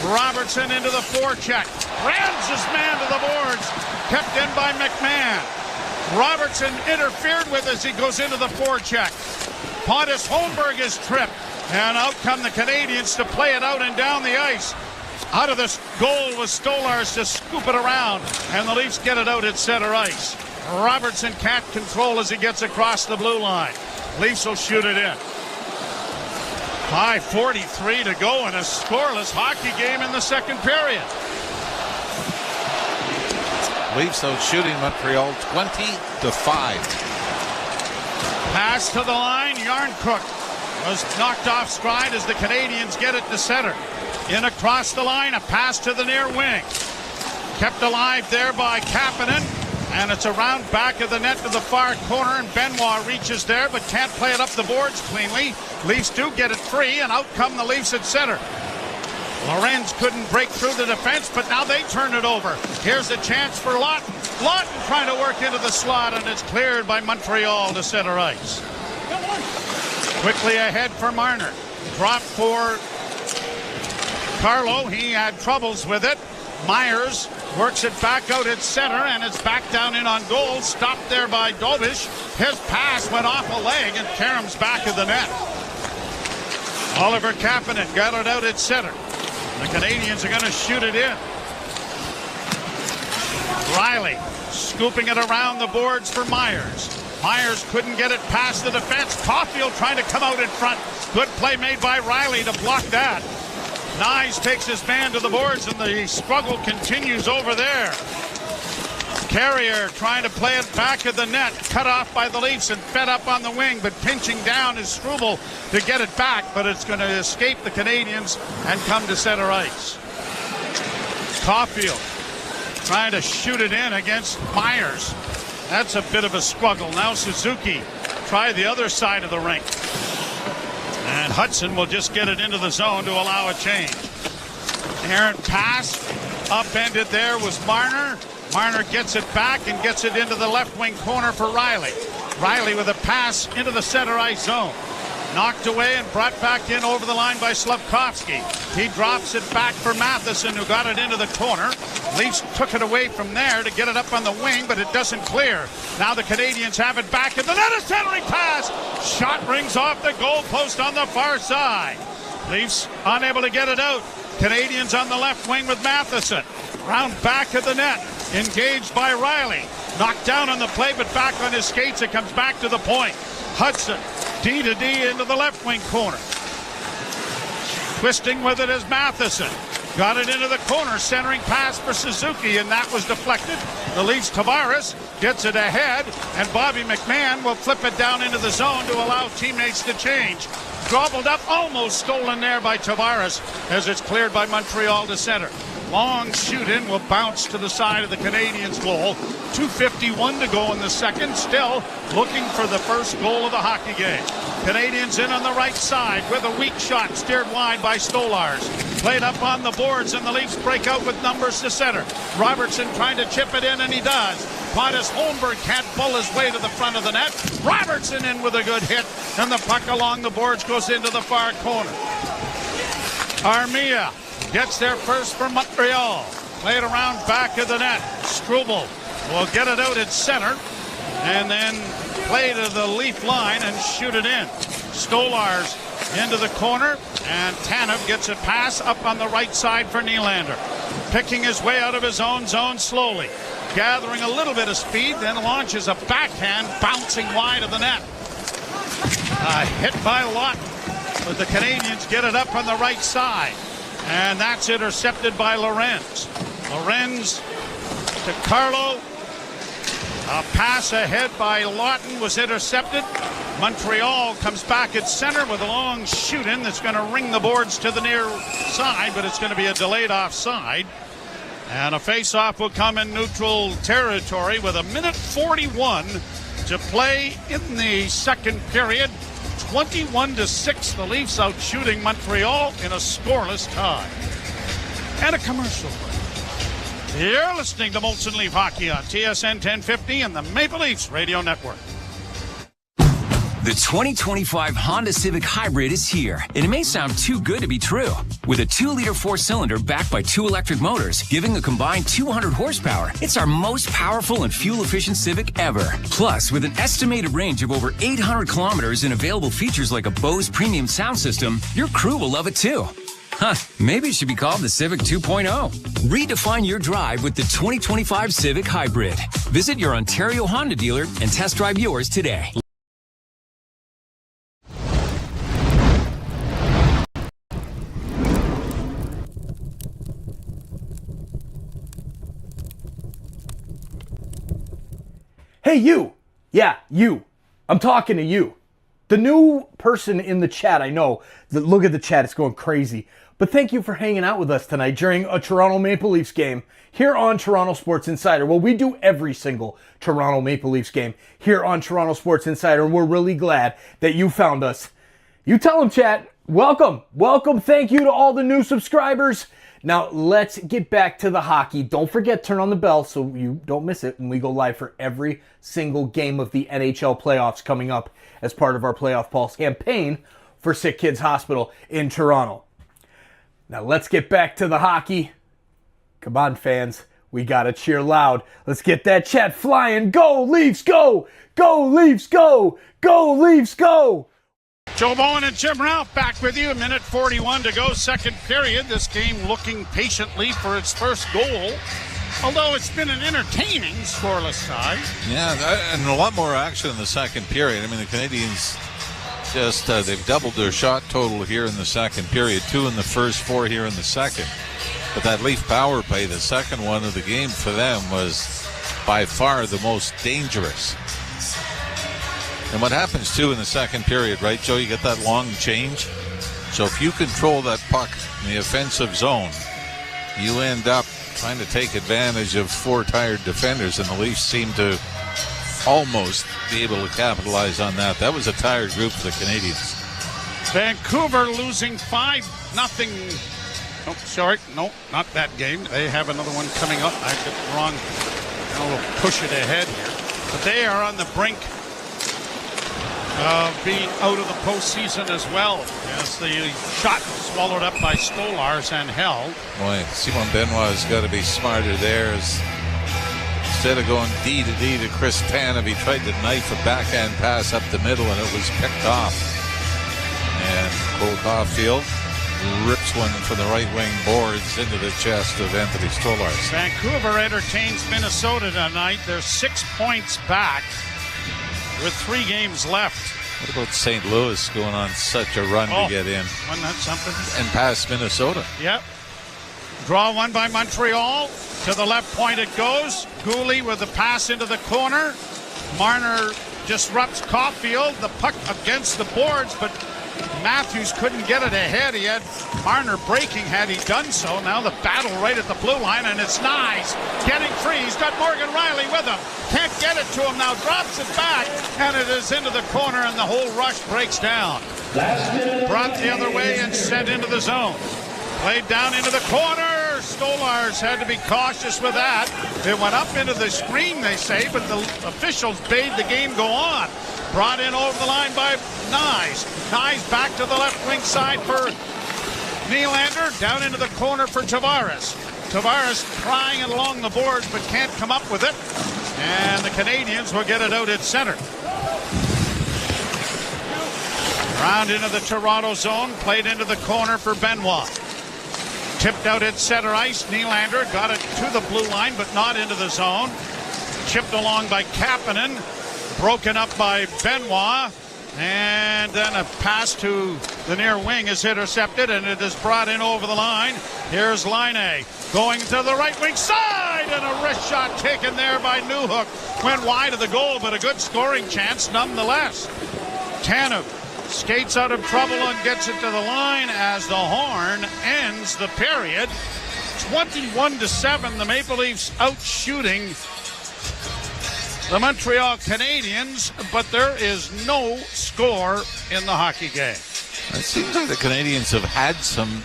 Robertson into the forecheck. Rams his man to the boards. Kept in by McMahon. Robertson interfered with as he goes into the forecheck. Pontus Holmberg is tripped. And out come the Canadiens to play it out and down the ice. Out of this goal was Stolars to scoop it around. And the Leafs get it out at center ice. Robertson can't control as he gets across the blue line. Leafs will shoot it in. 5:43 to go in a scoreless hockey game in the second period. Leafs out shooting Montreal 20-5. Pass to the line. Yarncrook was knocked off stride as the Canadiens get it to center. In across the line, a pass to the near wing. Kept alive there by Kapanen. And it's around back of the net to the far corner, and Benoit reaches there but can't play it up the boards cleanly. Leafs do get it free, and out come the Leafs at center. Lorenz couldn't break through the defense, but now they turn it over. Here's a chance for Lawton. Lawton trying to work into the slot, and it's cleared by Montreal to center ice. Quickly ahead for Marner. Drop for Carlo. He had troubles with it. Myers works it back out at center, and it's back down in on goal. Stopped there by Dobish. His pass went off a leg, and Karam's back of the net. Oliver Kapanen got it out at center. The Canadiens are going to shoot it in. Riley scooping it around the boards for Myers. Myers couldn't get it past the defense. Caulfield trying to come out in front. Good play made by Riley to block that. Nyes takes his man to the boards, and the struggle continues over there. Carrier trying to play it back of the net. Cut off by the Leafs and fed up on the wing, but pinching down is Struble to get it back, but it's going to escape the Canadiens and come to center ice. Caulfield trying to shoot it in against Myers. That's a bit of a struggle. Now Suzuki try the other side of the rink. And Hudson will just get it into the zone to allow a change. Errant pass. Upended there was Marner. Marner gets it back and gets it into the left wing corner for Riley. Riley with a pass into the center ice zone. Knocked away and brought back in over the line by Slavkovsky. He drops it back for Matheson, who got it into the corner. Leafs took it away from there to get it up on the wing, but it doesn't clear. Now the Canadiens have it back in the net. A centering pass. Shot rings off the goal post on the far side. Leafs unable to get it out. Canadiens on the left wing with Matheson. Round back of the net. Engaged by Riley. Knocked down on the play, but back on his skates. It comes back to the point. Hudson, D to D into the left wing corner. Twisting with it is Matheson. Got it into the corner, centering pass for Suzuki, and that was deflected. The Leafs Tavares gets it ahead, and Bobby McMahon will flip it down into the zone to allow teammates to change. Gobbled up, almost stolen there by Tavares as it's cleared by Montreal to center. Long shoot-in will bounce to the side of the Canadiens' goal. 2:51 to go in the second. Still looking for the first goal of the hockey game. Canadiens in on the right side with a weak shot steered wide by Stolars. Played up on the boards, and the Leafs break out with numbers to center. Robertson trying to chip it in, and he does. Pontus Holmberg can't pull his way to the front of the net. Robertson in with a good hit, and the puck along the boards goes into the far corner. Armia gets there first for Montreal. Played around back of the net. Struble will get it out at center and then play to the Leaf line and shoot it in. Stolars into the corner, and Tanev gets a pass up on the right side for Nylander. Picking his way out of his own zone slowly. Gathering a little bit of speed, then launches a backhand bouncing wide of the net. Hit by Lawton, but the Canadiens get it up on the right side. And that's intercepted by Lorenz. Lorenz to Carlo. A pass ahead by Lawton was intercepted. Montreal comes back at center with a long shoot-in that's going to ring the boards to the near side, but it's going to be a delayed offside. And a face-off will come in neutral territory with 1:41 to play in the second period. 21-6, the Leafs out shooting Montreal in a scoreless tie. And a commercial break. You're listening to Molson Leaf Hockey on TSN 1050 and the Maple Leafs Radio Network. The 2025 Honda Civic Hybrid is here, and it may sound too good to be true. With a 2-liter 4-cylinder backed by 2 electric motors, giving a combined 200 horsepower, it's our most powerful and fuel-efficient Civic ever. Plus, with an estimated range of over 800 kilometers and available features like a Bose premium sound system, your crew will love it too. Maybe it should be called the Civic 2.0. Redefine your drive with the 2025 Civic Hybrid. Visit your Ontario Honda dealer and test drive yours today. Hey, you. Yeah, you. I'm talking to you. The new person in the chat, I know. Look at the chat, it's going crazy. But thank you for hanging out with us tonight during a Toronto Maple Leafs game here on Toronto Sports Insider. Well, we do every single Toronto Maple Leafs game here on Toronto Sports Insider, and we're really glad that you found us. You tell them, chat. Welcome. Welcome. Thank you to all the new subscribers. Now, let's get back to the hockey. Don't forget, turn on the bell so you don't miss it when we go live for every single game of the NHL playoffs coming up as part of our Playoff Pulse campaign for SickKids Hospital in Toronto. Now, let's get back to the hockey. Come on, fans. We got to cheer loud. Let's get that chat flying. Go, Leafs, go! Go, Leafs, go! Go, Leafs, go! Joe Bowen and Jim Ralph back with you. 1:41 to go, second period. This game looking patiently for its first goal. Although it's been an entertaining scoreless tie. Yeah, and a lot more action in the second period. I mean, the Canadiens just, they've doubled their shot total here in the second period. 2 in the first, 4 here in the second. But that Leaf power play, the second one of the game for them, was by far the most dangerous. And what happens, too, in the second period, right, Joe? You get that long change. So if you control that puck in the offensive zone, you end up trying to take advantage of 4 tired defenders, and the Leafs seem to almost be able to capitalize on that. That was a tired group for the Canadiens. Vancouver losing 5-0. Oh, sorry. No, not that game. They have another one coming up. I got it wrong. I'll push it ahead here. But they are on the brink of being out of the postseason as well, as the shot swallowed up by Stolars and held. Boy, Simon Benoit has got to be smarter there. Instead of going D to D to Chris Tanev, he tried to knife a backhand pass up the middle, and it was picked off. And Cole Caulfield rips one from the right wing boards into the chest of Anthony Stolars. Vancouver entertains Minnesota tonight. They're 6 points back with 3 games left. What about St. Louis going on such a run to get in? Wasn't that something? And past Minnesota. Yep. Draw one by Montreal. To the left point it goes. Gooley with the pass into the corner. Marner disrupts Caulfield. The puck against the boards, but Matthews couldn't get it ahead. He had Marner breaking had he done so. Now the battle right at the blue line, and it's Nyes getting free. He's got Morgan Riley with him. Can't get it to him now. Drops it back, and it is into the corner, and the whole rush breaks down. Brought the other way and sent into the zone. Played down into the corner. Stolars had to be cautious with that. It went up into the screen, they say, but the officials bade the game go on. Brought in over the line by Nyes. Nyes back to the left wing side for Nylander. Down into the corner for Tavares. Tavares trying it along the boards but can't come up with it. And the Canadiens will get it out at center. Round into the Toronto zone. Played into the corner for Benoit. Tipped out at center ice. Nylander got it to the blue line but not into the zone. Chipped along by Kapanen. Broken up by Benoit, and then a pass to the near wing is intercepted, and it is brought in over the line. Here's Laine going to the right wing side, and a wrist shot taken there by Newhook. Went wide of the goal, but a good scoring chance nonetheless. Tanev skates out of trouble and gets it to the line as the horn ends the period. 21-7, the Maple Leafs out shooting the Montreal Canadiens, but there is no score in the hockey game. It seems like the Canadiens have had some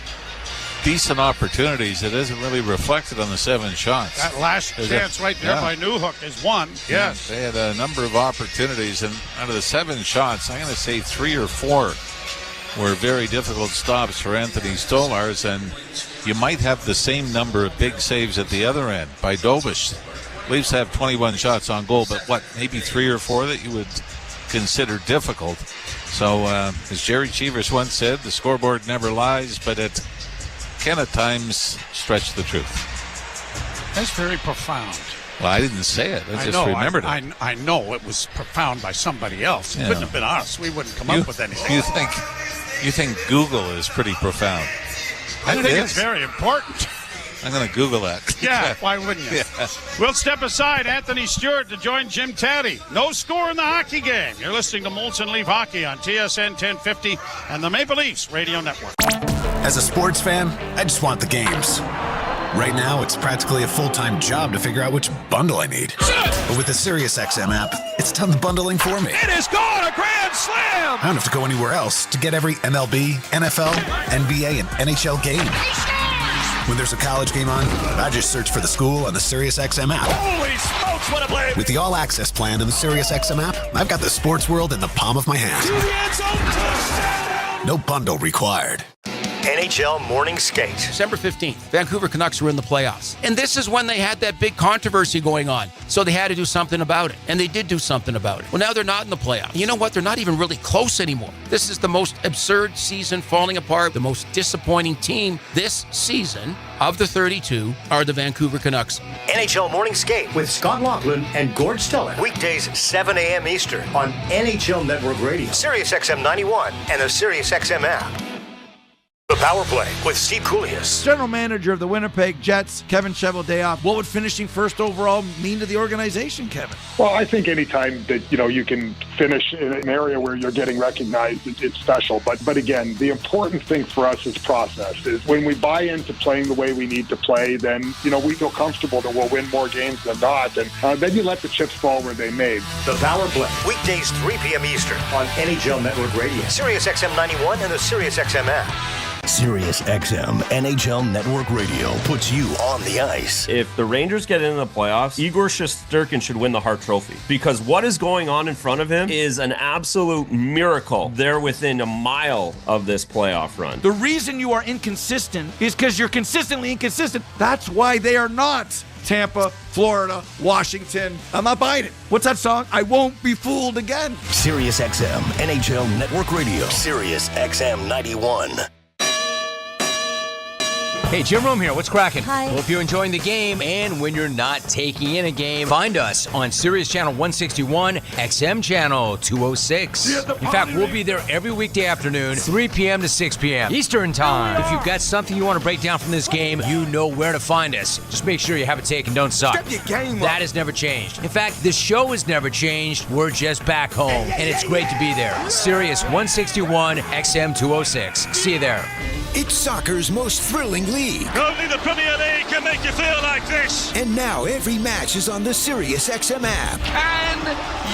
decent opportunities. It isn't really reflected on the 7 shots. That last chance right there by Newhook is one. Yes. They had a number of opportunities, and out of the 7 shots, I'm going to say 3 or 4 were very difficult stops for Anthony Stolars, and you might have the same number of big saves at the other end by Dobish. Leafs have 21 shots on goal, but maybe 3 or 4 that you would consider difficult. So, as Jerry Cheevers once said, the scoreboard never lies, but it can at times stretch the truth. That's very profound. Well, I didn't say it. I just remembered it. I know it was profound by somebody else. It couldn't have been us. We wouldn't come up with anything. You think Google is pretty profound? I think it's very important. I'm going to Google that. Yeah, why wouldn't you? Yeah. We'll step aside. Anthony Stewart to join Jim Taddy. No score in the hockey game. You're listening to Molson Leaf Hockey on TSN 1050 and the Maple Leafs Radio Network. As a sports fan, I just want the games. Right now, it's practically a full-time job to figure out which bundle I need. But with the SiriusXM app, it's done the bundling for me. It is gone! A grand slam! I don't have to go anywhere else to get every MLB, NFL, NBA, and NHL game. When there's a college game on, I just search for the school on the SiriusXM app. Holy smokes, what a play! With the all-access plan to the SiriusXM app, I've got the sports world in the palm of my hand. To the end zone, touchdown! No bundle required. NHL Morning Skate. December 15th, Vancouver Canucks were in the playoffs. And this is when they had that big controversy going on. So they had to do something about it. And they did do something about it. Well, now they're not in the playoffs. You know what? They're not even really close anymore. This is the most absurd season falling apart. The most disappointing team this season of the 32 are the Vancouver Canucks. NHL Morning Skate with Scott Laughlin and Gord Stellick. Weekdays 7 a.m. Eastern on NHL Network Radio, SiriusXM 91, and the SiriusXM app. The Power Play with Steve Koulias. General manager of the Winnipeg Jets, Kevin Cheveldayoff. What would finishing first overall mean to the organization, Kevin? Well, I think anytime that, you can finish in an area where you're getting recognized, it's special. But again, the important thing for us is process. Is when we buy into playing the way we need to play, then, we feel comfortable that we'll win more games than not. And then you let the chips fall where they may. The Power Play. Weekdays 3 p.m. Eastern on NHL Network Radio, SiriusXM 91, and the SiriusXM app. Sirius XM NHL Network Radio puts you on the ice. If the Rangers get into the playoffs, Igor Shesterkin should win the Hart Trophy, because what is going on in front of him is an absolute miracle. They're within a mile of this playoff run. The reason you are inconsistent is because you're consistently inconsistent. That's why they are not Tampa, Florida, Washington. I'm not buying it. What's that song? I won't be fooled again. Sirius XM NHL Network Radio. Sirius XM 91. Hey, Jim Rome here. What's cracking? Hi. Hope you're enjoying the game, and when you're not taking in a game, find us on Sirius Channel 161, XM Channel 206. In fact, we'll be there every weekday afternoon, 3 p.m. to 6 p.m. Eastern Time. If you've got something you want to break down from this game, you know where to find us. Just make sure you have a take and don't suck. Step your game up. That has never changed. In fact, the show has never changed. We're just back home, and it's great to be there. Sirius 161, XM 206. See you there. It's soccer's most thrilling league. Only the Premier League can make you feel like this. And now every match is on the Sirius XM app. Can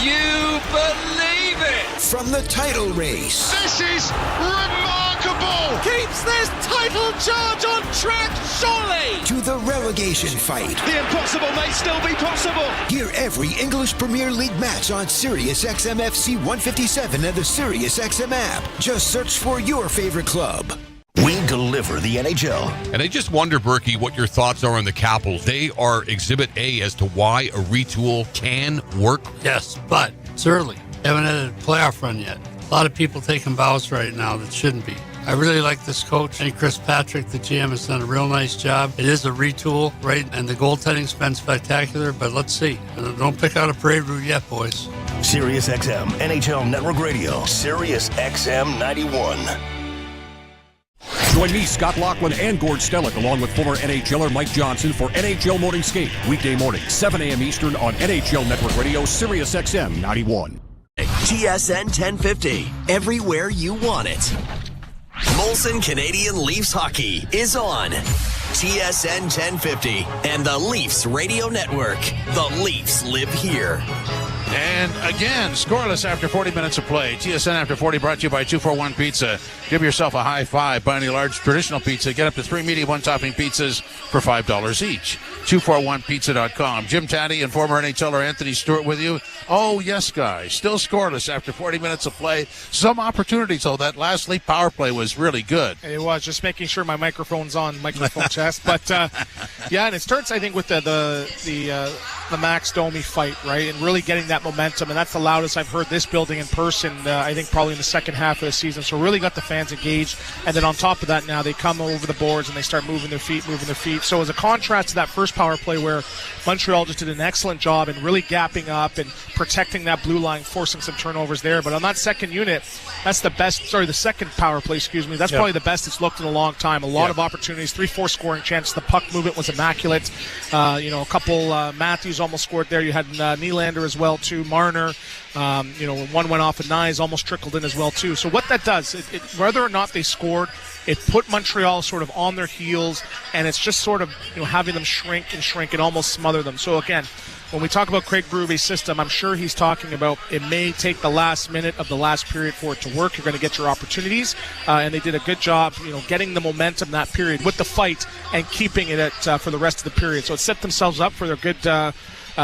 you believe it? From the title race. This is remarkable. Keeps this title charge on track, surely. To the relegation fight. The impossible may still be possible. Hear every English Premier League match on Sirius XM FC 157 and the Sirius XM app. Just search for your favorite club. We deliver the NHL. And I just wonder, Berkey, what your thoughts are on the Capitals. They are Exhibit A as to why a retool can work. Yes, but it's early. Haven't had a playoff run yet. A lot of people taking bows right now that shouldn't be. I really like this coach. I think Chris Patrick, the GM, has done a real nice job. It is a retool, right? And the goaltending's been spectacular, but let's see. Don't pick out a parade route yet, boys. Sirius XM NHL Network Radio. Sirius XM 91. Join me, Scott Laughlin, and Gord Stellick, along with former NHLer Mike Johnson for NHL Morning Skate. Weekday morning, 7 a.m. Eastern on NHL Network Radio, Sirius XM 91. TSN 1050, everywhere you want it. Molson Canadian Leafs Hockey is on TSN 1050 and the Leafs Radio Network. The Leafs live here. And again, scoreless after 40 minutes of play. TSN After 40 brought to you by 241 Pizza. Give yourself a high five. Buy any large traditional pizza. Get up to 3 medium one-topping pizzas for $5 each. 241pizza.com. Jim Taddy and former NHLer Anthony Stewart with you. Oh, yes, guys. Still scoreless after 40 minutes of play. Some opportunities, though. That last Leaf power play was really good. It was. Just making sure my microphone's on, microphone chest. But, yeah, and it starts, I think, with the Max Domi fight, right? And really getting that momentum. And that's the loudest I've heard this building in person, I think, probably in the second half of the season. So really got the fans engaged. And then on top of that now, they come over the boards and they start moving their feet. So as a contrast to that first power play where Montreal just did an excellent job and really gapping up and protecting that blue line, forcing some turnovers there. But on that second unit, that's the best, the second power play, that's probably the best it's looked in a long time. A lot of opportunities, 3-4 scoring chances. The puck movement was immaculate. A couple Matthews almost scored there. You had Nylander as well, too. Marner, one went off, and Nyes almost trickled in as well, too. So what that does, whether or not they scored, it put Montreal sort of on their heels, and it's just sort of having them shrink and almost smother them. So again, when we talk about Craig Berube's system, I'm sure he's talking about it may take the last minute of the last period for it to work. You're going to get your opportunities, and they did a good job, getting the momentum that period with the fight and keeping it at for the rest of the period. So it set themselves up for their good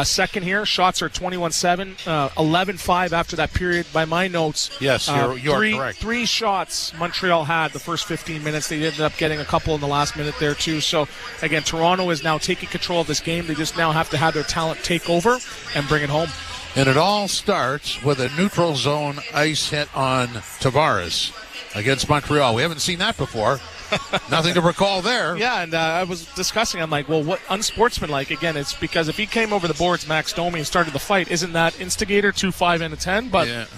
second here. Shots are 21-7, 11-5 after that period by my notes. Yes, you are correct. 3 shots Montreal had the first 15 minutes. They ended up getting a couple in the last minute there too. So again, Toronto is now taking control of this game. They just now have to have their talent take over and bring it home. And it all starts with a neutral zone ice hit on Tavares against Montreal. We haven't seen that before. Nothing to recall there. Yeah, and I was discussing, I'm like, well, what unsportsmanlike? Again, it's because if he came over the boards, Max Domi, and started the fight, isn't that instigator 2-5 and a 10? But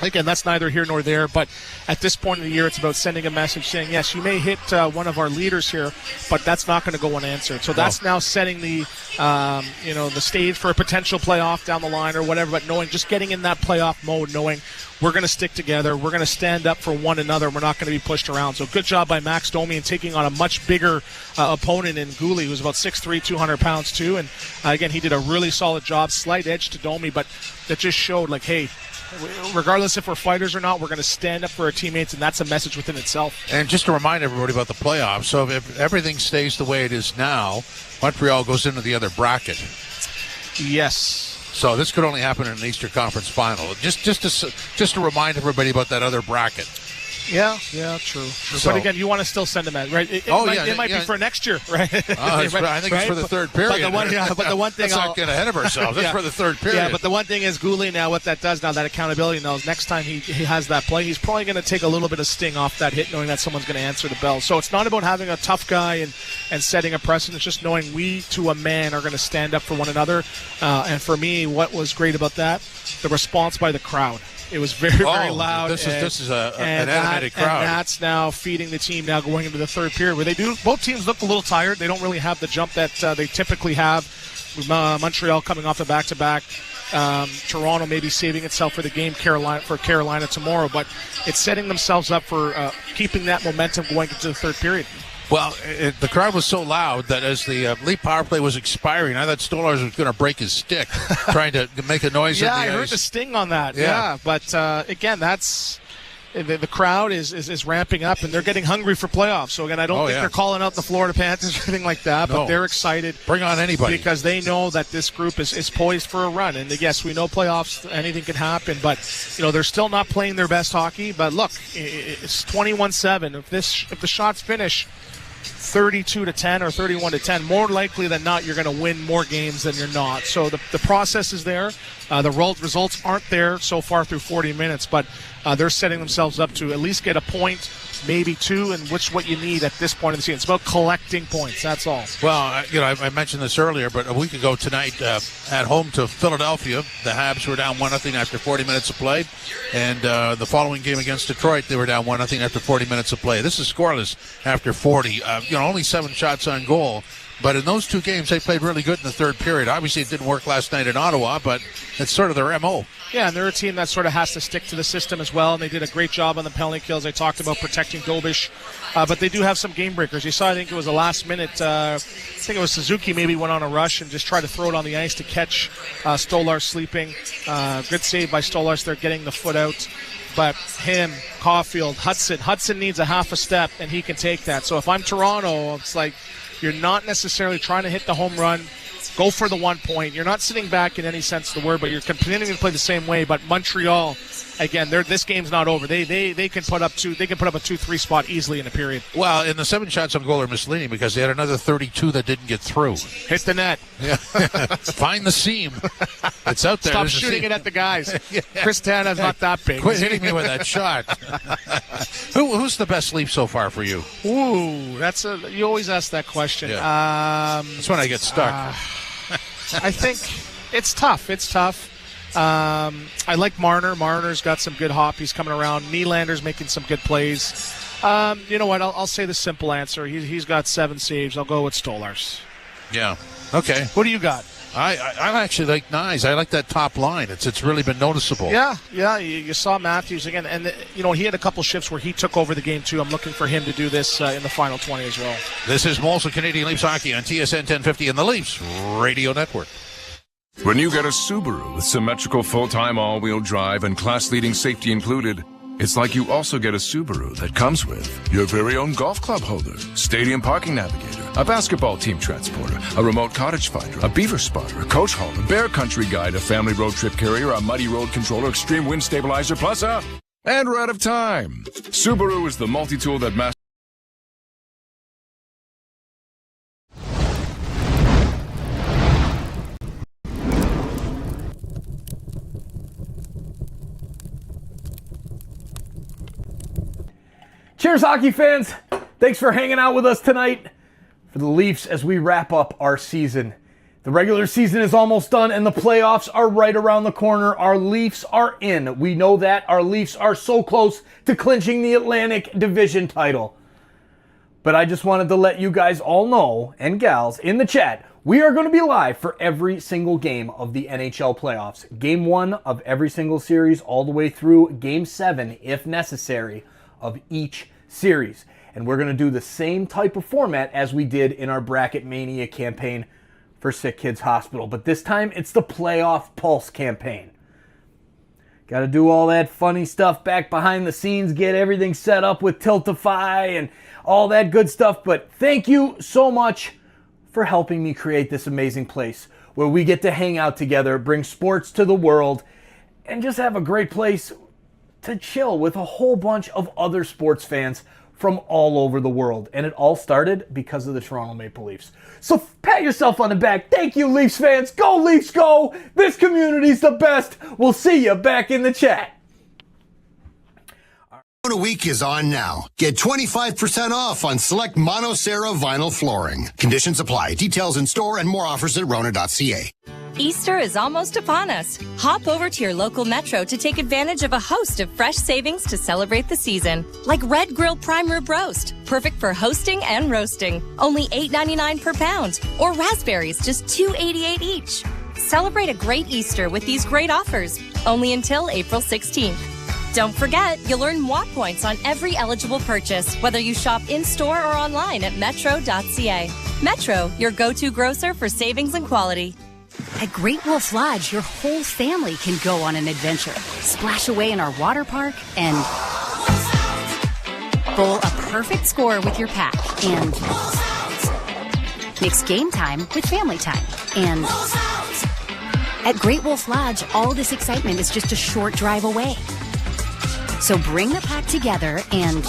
again, that's neither here nor there. But at this point in the year, it's about sending a message saying, yes, you may hit one of our leaders here, but that's not going to go unanswered. So that's now setting the the stage for a potential playoff down the line or whatever. But just getting in that playoff mode, knowing we're going to stick together, we're going to stand up for one another, we're not going to be pushed around. So good job by Max Domi and taking on a much bigger opponent in Goulet, who's about 6'3", 200 pounds too. And again, he did a really solid job, slight edge to Domi, but that just showed hey, regardless regardless if we're fighters or not, we're going to stand up for our teammates, and that's a message within itself. And just to remind everybody about the playoffs, so if everything stays the way it is now, Montreal goes into the other bracket. Yes. So this could only happen in an Eastern Conference final. Just to remind everybody about that other bracket. Yeah, true. So, but again, you want to still send them out, right? It might be for next year, right? I think it's for the third period. But the one thing, let's not get ahead of ourselves. It's for the third period. Yeah, but the one thing is Goulet now, what that does now, that accountability now, is next time he has that play, he's probably going to take a little bit of sting off that hit, knowing that someone's going to answer the bell. So it's not about having a tough guy and setting a precedent. It's just knowing we, to a man, are going to stand up for one another. And for me, what was great about that, the response by the crowd. It was very, very loud. This is an animated crowd. And that's now feeding the team now going into the third period, where both teams look a little tired. They don't really have the jump that they typically have. Montreal coming off a back-to-back. Toronto maybe saving itself for the game Carolina tomorrow, but it's setting themselves up for keeping that momentum going into the third period. Well, the crowd was so loud that as the Leaf power play was expiring, I thought Stolarz was going to break his stick trying to make a noise. Yeah, in the I heard ice. the sting on that. Yeah, but again, that's the crowd is ramping up, and they're getting hungry for playoffs. So again, I don't think they're calling out the Florida Panthers or anything like that, but they're excited. Bring on anybody, because they know that this group is poised for a run. And yes, we know playoffs, anything can happen, but they're still not playing their best hockey. But look, it's 21-7. If the shots finish 32-10 or 31-10, more likely than not, you're going to win more games than you're not. So the process is there. The results aren't there so far through 40 minutes, but they're setting themselves up to at least get a point, maybe two, and what you need at this point in the season. It's about collecting points. That's all. Well, I mentioned this earlier, but a week ago tonight, at home to Philadelphia, the Habs were down 1-0 after 40 minutes of play, and the following game against Detroit, they were down 1-0 after 40 minutes of play. This is scoreless after 40. Only 7 shots on goal. But in those two games, they played really good in the third period. Obviously, it didn't work last night in Ottawa, but it's sort of their MO. Yeah, and they're a team that sort of has to stick to the system as well, and they did a great job on the penalty kills. I talked about protecting Dobish, but they do have some game breakers. You saw, I think it was the last minute, I think it was Suzuki maybe went on a rush and just tried to throw it on the ice to catch Stolarz sleeping. Good save by Stolarz. They're getting the foot out. But him, Caulfield, Hudson needs a half a step, and he can take that. So if I'm Toronto, it's like you're not necessarily trying to hit the home run. Go for the 1 point. You're not sitting back in any sense of the word, but you're continuing to play the same way. But Montreal, again, this game's not over. They can put up two. They can put up a 2-3 spot easily in a period. Well, and the 7 shots on goal are misleading because they had another 32 that didn't get through. Hit the net. Yeah. Find the seam. It's out there. Stop shooting it at the guys. Yeah. Chris Tana's not that big. Quit hitting me with that shot. Who's the best Leaf so far for you? Ooh, you always ask that question. Yeah. That's when I get stuck. I think it's tough. I like Marner. Marner's got some good hop. He's coming around. Nylander's making some good plays. You know what? I'll say the simple answer. He's got 7 saves. I'll go with Stolarz. Yeah. Okay. What do you got? I actually like Nyes. I like that top line. It's really been noticeable. Yeah. You saw Matthews again, and he had a couple shifts where he took over the game too. I'm looking for him to do this in the final 20 as well. This is Molson Canadian Leafs Hockey on TSN 1050 and the Leafs Radio Network. When you get a Subaru with symmetrical full-time all-wheel drive and class-leading safety included, it's like you also get a Subaru that comes with your very own golf club holder, stadium parking navigator, a basketball team transporter, a remote cottage finder, a beaver spotter, a coach hauler, bear country guide, a family road trip carrier, a muddy road controller, extreme wind stabilizer, plus a... And we're out of time. Subaru is the multi-tool that masters... Cheers, hockey fans. Thanks for hanging out with us tonight for the Leafs as we wrap up our season. The regular season is almost done and the playoffs are right around the corner. Our Leafs are in. We know that. Our Leafs are so close to clinching the Atlantic Division title. But I just wanted to let you guys all know, and gals, in the chat, we are going to be live for every single game of the NHL playoffs. Game 1 of every single series all the way through Game 7, if necessary, of each series. And we're going to do the same type of format as we did in our Bracket Mania campaign for SickKids Hospital. But this time, it's the Playoff Pulse campaign. Got to do all that funny stuff back behind the scenes, get everything set up with Tiltify and all that good stuff. But thank you so much for helping me create this amazing place where we get to hang out together, bring sports to the world, and just have a great place to chill with a whole bunch of other sports fans from all over the world. And it all started because of the Toronto Maple Leafs. So pat yourself on the back. Thank you, Leafs fans. Go Leafs, go! This community's the best. We'll see you back in the chat. Rona Week is on now. Get 25% off on select Monocera vinyl flooring. Conditions apply. Details in store and more offers at Rona.ca. Easter is almost upon us. Hop over to your local Metro to take advantage of a host of fresh savings to celebrate the season. Like Red Grill Prime Rib Roast, perfect for hosting and roasting. Only $8.99 per pound. Or raspberries, just $2.88 each. Celebrate a great Easter with these great offers. Only until April 16th. Don't forget, you'll earn moi points on every eligible purchase, whether you shop in-store or online at metro.ca. Metro, your go-to grocer for savings and quality. At Great Wolf Lodge, your whole family can go on an adventure. Splash away in our water park and bowl a perfect score with your pack. And mix game time with family time. And at Great Wolf Lodge, all this excitement is just a short drive away. So bring the pack together and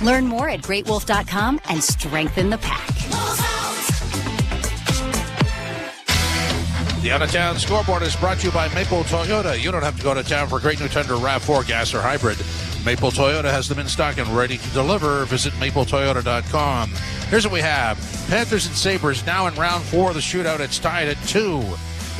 learn more at greatwolf.com and strengthen the pack. The out-of-town scoreboard is brought to you by Maple Toyota. You don't have to go to town for great new Tundra RAV4 gas or hybrid. Maple Toyota has them in stock and ready to deliver. Visit mapletoyota.com. Here's what we have. Panthers and Sabres now in round 4 of the shootout. It's tied at 2.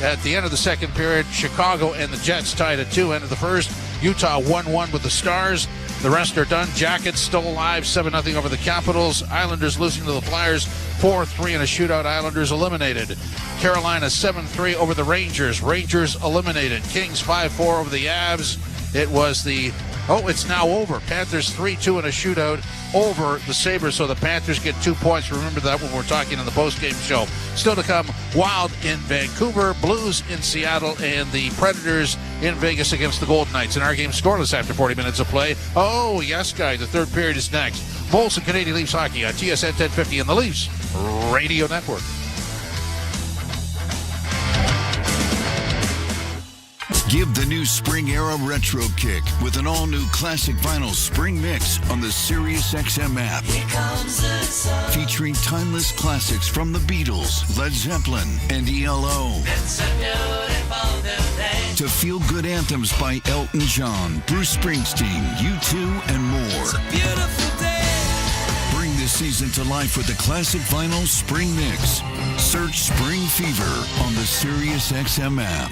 At the end of the second period, Chicago and the Jets tied at 2. End of the first, Utah 1-1 with the Stars. The rest are done. Jackets still alive, 7-0 over the Capitals. Islanders losing to the Flyers, 4-3 in a shootout. Islanders eliminated. Carolina 7-3 over the Rangers. Rangers eliminated. Kings 5-4 over the Avs. It was it's now over. Panthers 3-2 in a shootout over the Sabres, so the Panthers get 2 points. Remember that when we're talking in the postgame show. Still to come, Wild in Vancouver, Blues in Seattle, and the Predators in Vegas against the Golden Knights. And our game scoreless after 40 minutes of play. Oh, yes, guys, the third period is next. Molson Canadian Leafs Hockey on TSN 1050 and the Leafs Radio Network. Give the new spring era retro kick with an all-new classic vinyl spring mix on the SiriusXM app. Here comes the sun. Featuring timeless classics from the Beatles, Led Zeppelin, and ELO. It's a beautiful new day. To feel-good anthems by Elton John, Bruce Springsteen, U2, and more. It's a beautiful day. Bring this season to life with the classic vinyl spring mix. Search Spring Fever on the SiriusXM app.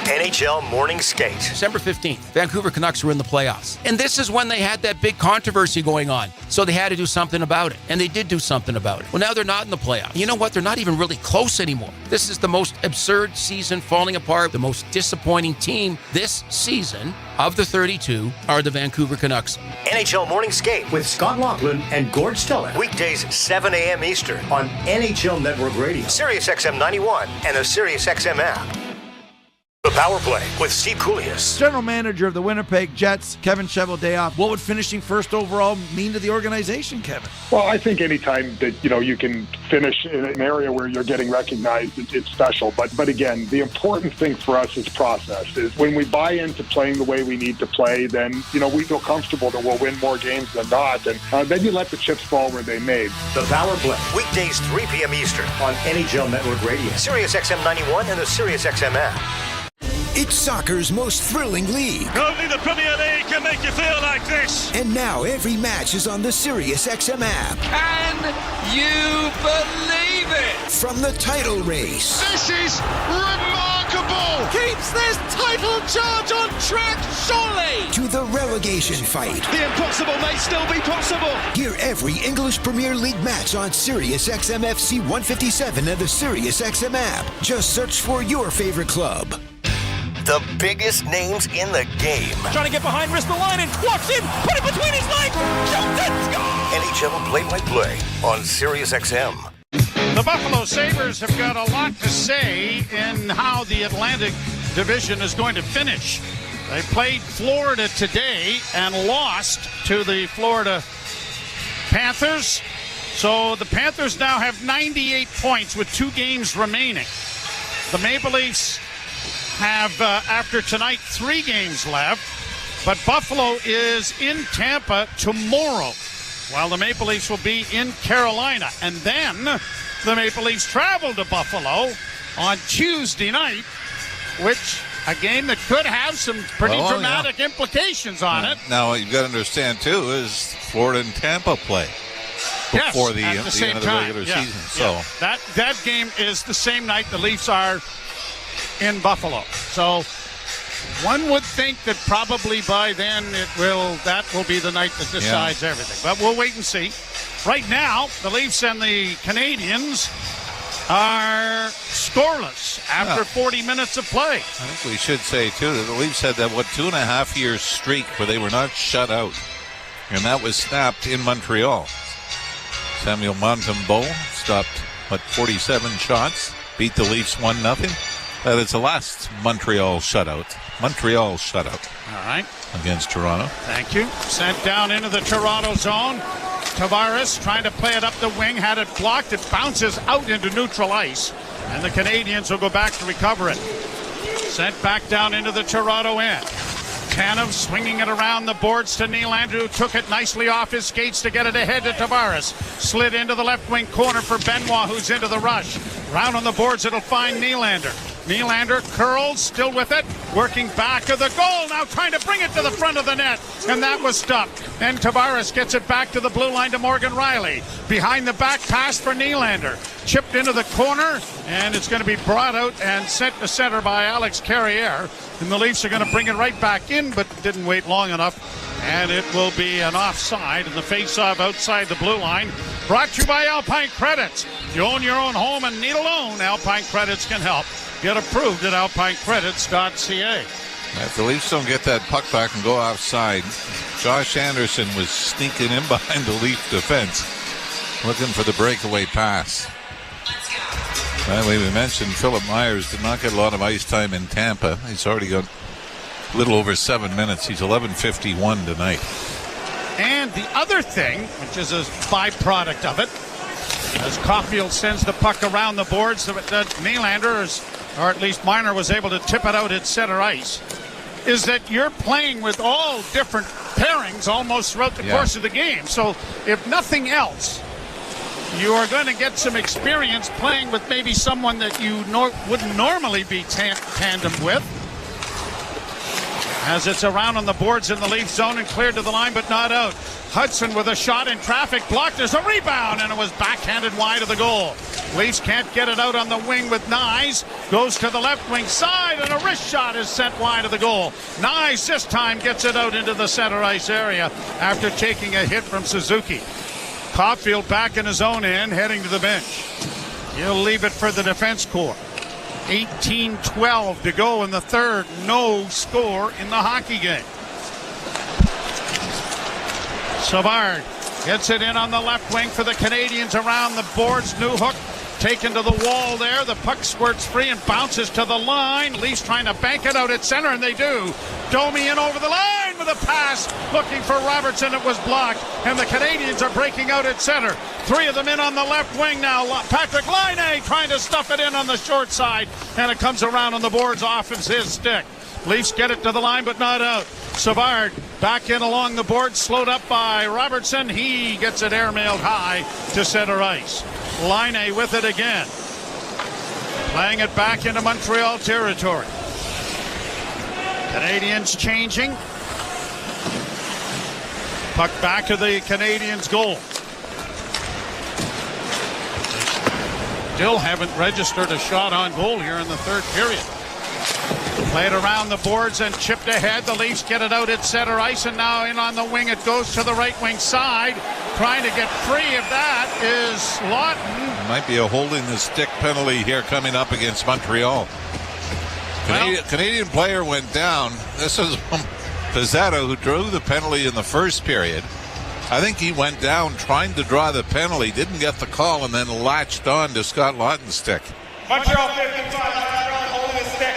NHL Morning Skate. December 15th, Vancouver Canucks were in the playoffs. And this is when they had that big controversy going on. So they had to do something about it. And they did do something about it. Well, now they're not in the playoffs. You know what? They're not even really close anymore. This is the most absurd season falling apart. The most disappointing team this season of the 32 are the Vancouver Canucks. NHL Morning Skate with Scott Laughlin and Gord Stellick. Weekdays 7 a.m. Eastern on NHL Network Radio, SiriusXM 91, and the SiriusXM app. The Power Play with Steve Koulias. General manager of the Winnipeg Jets, Kevin Cheveldayoff. What would finishing first overall mean to the organization, Kevin? Well, I think anytime that, you can finish in an area where you're getting recognized, it's special. But again, the important thing for us is process. Is when we buy into playing the way we need to play, then, we feel comfortable that we'll win more games than not. And then you let the chips fall where they may. The Power Play. Weekdays 3 p.m. Eastern on NHL Network Radio, SiriusXM 91, and the SiriusXM app. It's soccer's most thrilling league. Only the Premier League can make you feel like this. And now every match is on the SiriusXM app. Can you believe it? From the title race. This is remarkable. Keeps this title charge on track, surely. To the relegation fight. The impossible may still be possible. Hear every English Premier League match on SiriusXM FC 157 and the SiriusXM app. Just search for your favorite club. The biggest names in the game. Trying to get behind Ristolainen, walks in, put it between his legs, shoots it, score! NHL play-by-play on SiriusXM. The Buffalo Sabres have got a lot to say in how the Atlantic division is going to finish. They played Florida today and lost to the Florida Panthers. So the Panthers now have 98 points with 2 games remaining. The Maple Leafs have, after tonight, 3 games left. But Buffalo is in Tampa tomorrow, while the Maple Leafs will be in Carolina. And then the Maple Leafs travel to Buffalo on Tuesday night, which a game that could have some pretty dramatic implications on it. Now, you've got to understand, too, is Florida and Tampa play before the end of the regular season. So that game is the same night the Leafs are in Buffalo. So one would think that probably by then that will be the night that decides everything. But we'll wait and see. Right now, the Leafs and the Canadiens are scoreless after 40 minutes of play. I think we should say, too, that the Leafs had that, 2.5-year streak where they were not shut out. And that was snapped in Montreal. Samuel Montembeault stopped, 47 shots, beat the Leafs 1-0. That is the last Montreal shutout. All right. Against Toronto. Thank you. Sent down into the Toronto zone. Tavares trying to play it up the wing, had it blocked. It bounces out into neutral ice, and the Canadiens will go back to recover it. Sent back down into the Toronto end. Tanev swinging it around the boards to Nylander, who took it nicely off his skates to get it ahead to Tavares. Slid into the left wing corner for Benoit, who's into the rush. Round on the boards, it'll find Nylander. Nylander curls, still with it, working back of the goal, now trying to bring it to the front of the net, and that was stopped. And Tavares gets it back to the blue line to Morgan Riley. Behind the back pass for Nylander. Chipped into the corner, and it's going to be brought out and sent to center by Alex Carrier. And the Leafs are going to bring it right back in, but didn't wait long enough. And it will be an offside, and the face-off outside the blue line. Brought to you by Alpine Credits. If you own your own home and need a loan, Alpine Credits can help. Get approved at alpinecredits.ca. If the Leafs don't get that puck back and go offside, Josh Anderson was sneaking in behind the Leaf defense, looking for the breakaway pass. By the way, we mentioned Philip Myers did not get a lot of ice time in Tampa. He's already got a little over 7 minutes. He's 11:51 tonight. And the other thing, which is a byproduct of it, as Caulfield sends the puck around the boards, that Nylander, or at least Marner, was able to tip it out at center ice, is that you're playing with all different pairings almost throughout the course of the game. So if nothing else, you are going to get some experience playing with maybe someone that you wouldn't normally be tandem with. As it's around on the boards in the Leaf zone and cleared to the line, but not out. Hudson with a shot in traffic, blocked. There's a rebound, and it was backhanded wide of the goal. Leafs can't get it out on the wing with Nyes. Goes to the left wing side, and a wrist shot is sent wide of the goal. Nyes this time gets it out into the center ice area after taking a hit from Suzuki. Caulfield back in his own end, heading to the bench. He'll leave it for the defense corps. 18-12 to go in the third. No score in the hockey game. Savard gets it in on the left wing for the Canadiens around the boards. Newhook taken to the wall there. The puck squirts free and bounces to the line. Leafs trying to bank it out at center, and they do. Domi in over the line with a pass, looking for Robertson. It was blocked, and the Canadiens are breaking out at center. 3 of them in on the left wing now. Patrick Laine trying to stuff it in on the short side, and it comes around on the boards off of his stick. Leafs get it to the line, but not out. Savard back in along the board, slowed up by Robertson. He gets it airmailed high to center ice. Laine with it again. Playing it back into Montreal territory. Canadiens changing. Puck back to the Canadiens' goal. Still haven't registered a shot on goal here in the third period. Played around the boards and chipped ahead. The Leafs get it out at center ice, and now in on the wing. It goes to the right wing side. Trying to get free of that is Lawton. There might be a holding the stick penalty here coming up against Montreal. Canadian player went down. This is Pizzetto, who drew the penalty in the first period. I think he went down trying to draw the penalty, didn't get the call, and then latched on to Scott Lawton's stick. Montreal 55, holding the stick.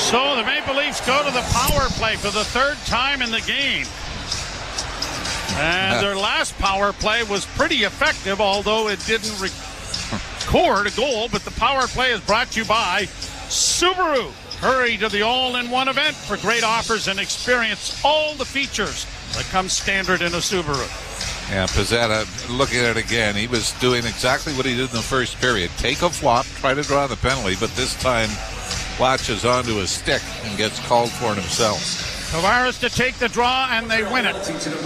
So the Maple Leafs go to the power play for the third time in the game. And their last power play was pretty effective, although it didn't record a goal. But the power play is brought to you by Subaru. Hurry to the all-in-one event for great offers and experience all the features that come standard in a Subaru. Yeah, Pizzetta, looking at it again, he was doing exactly what he did in the first period. Take a flop, try to draw the penalty, but this time latches onto a stick and gets called for it himself. Tavares to take the draw, and they win it.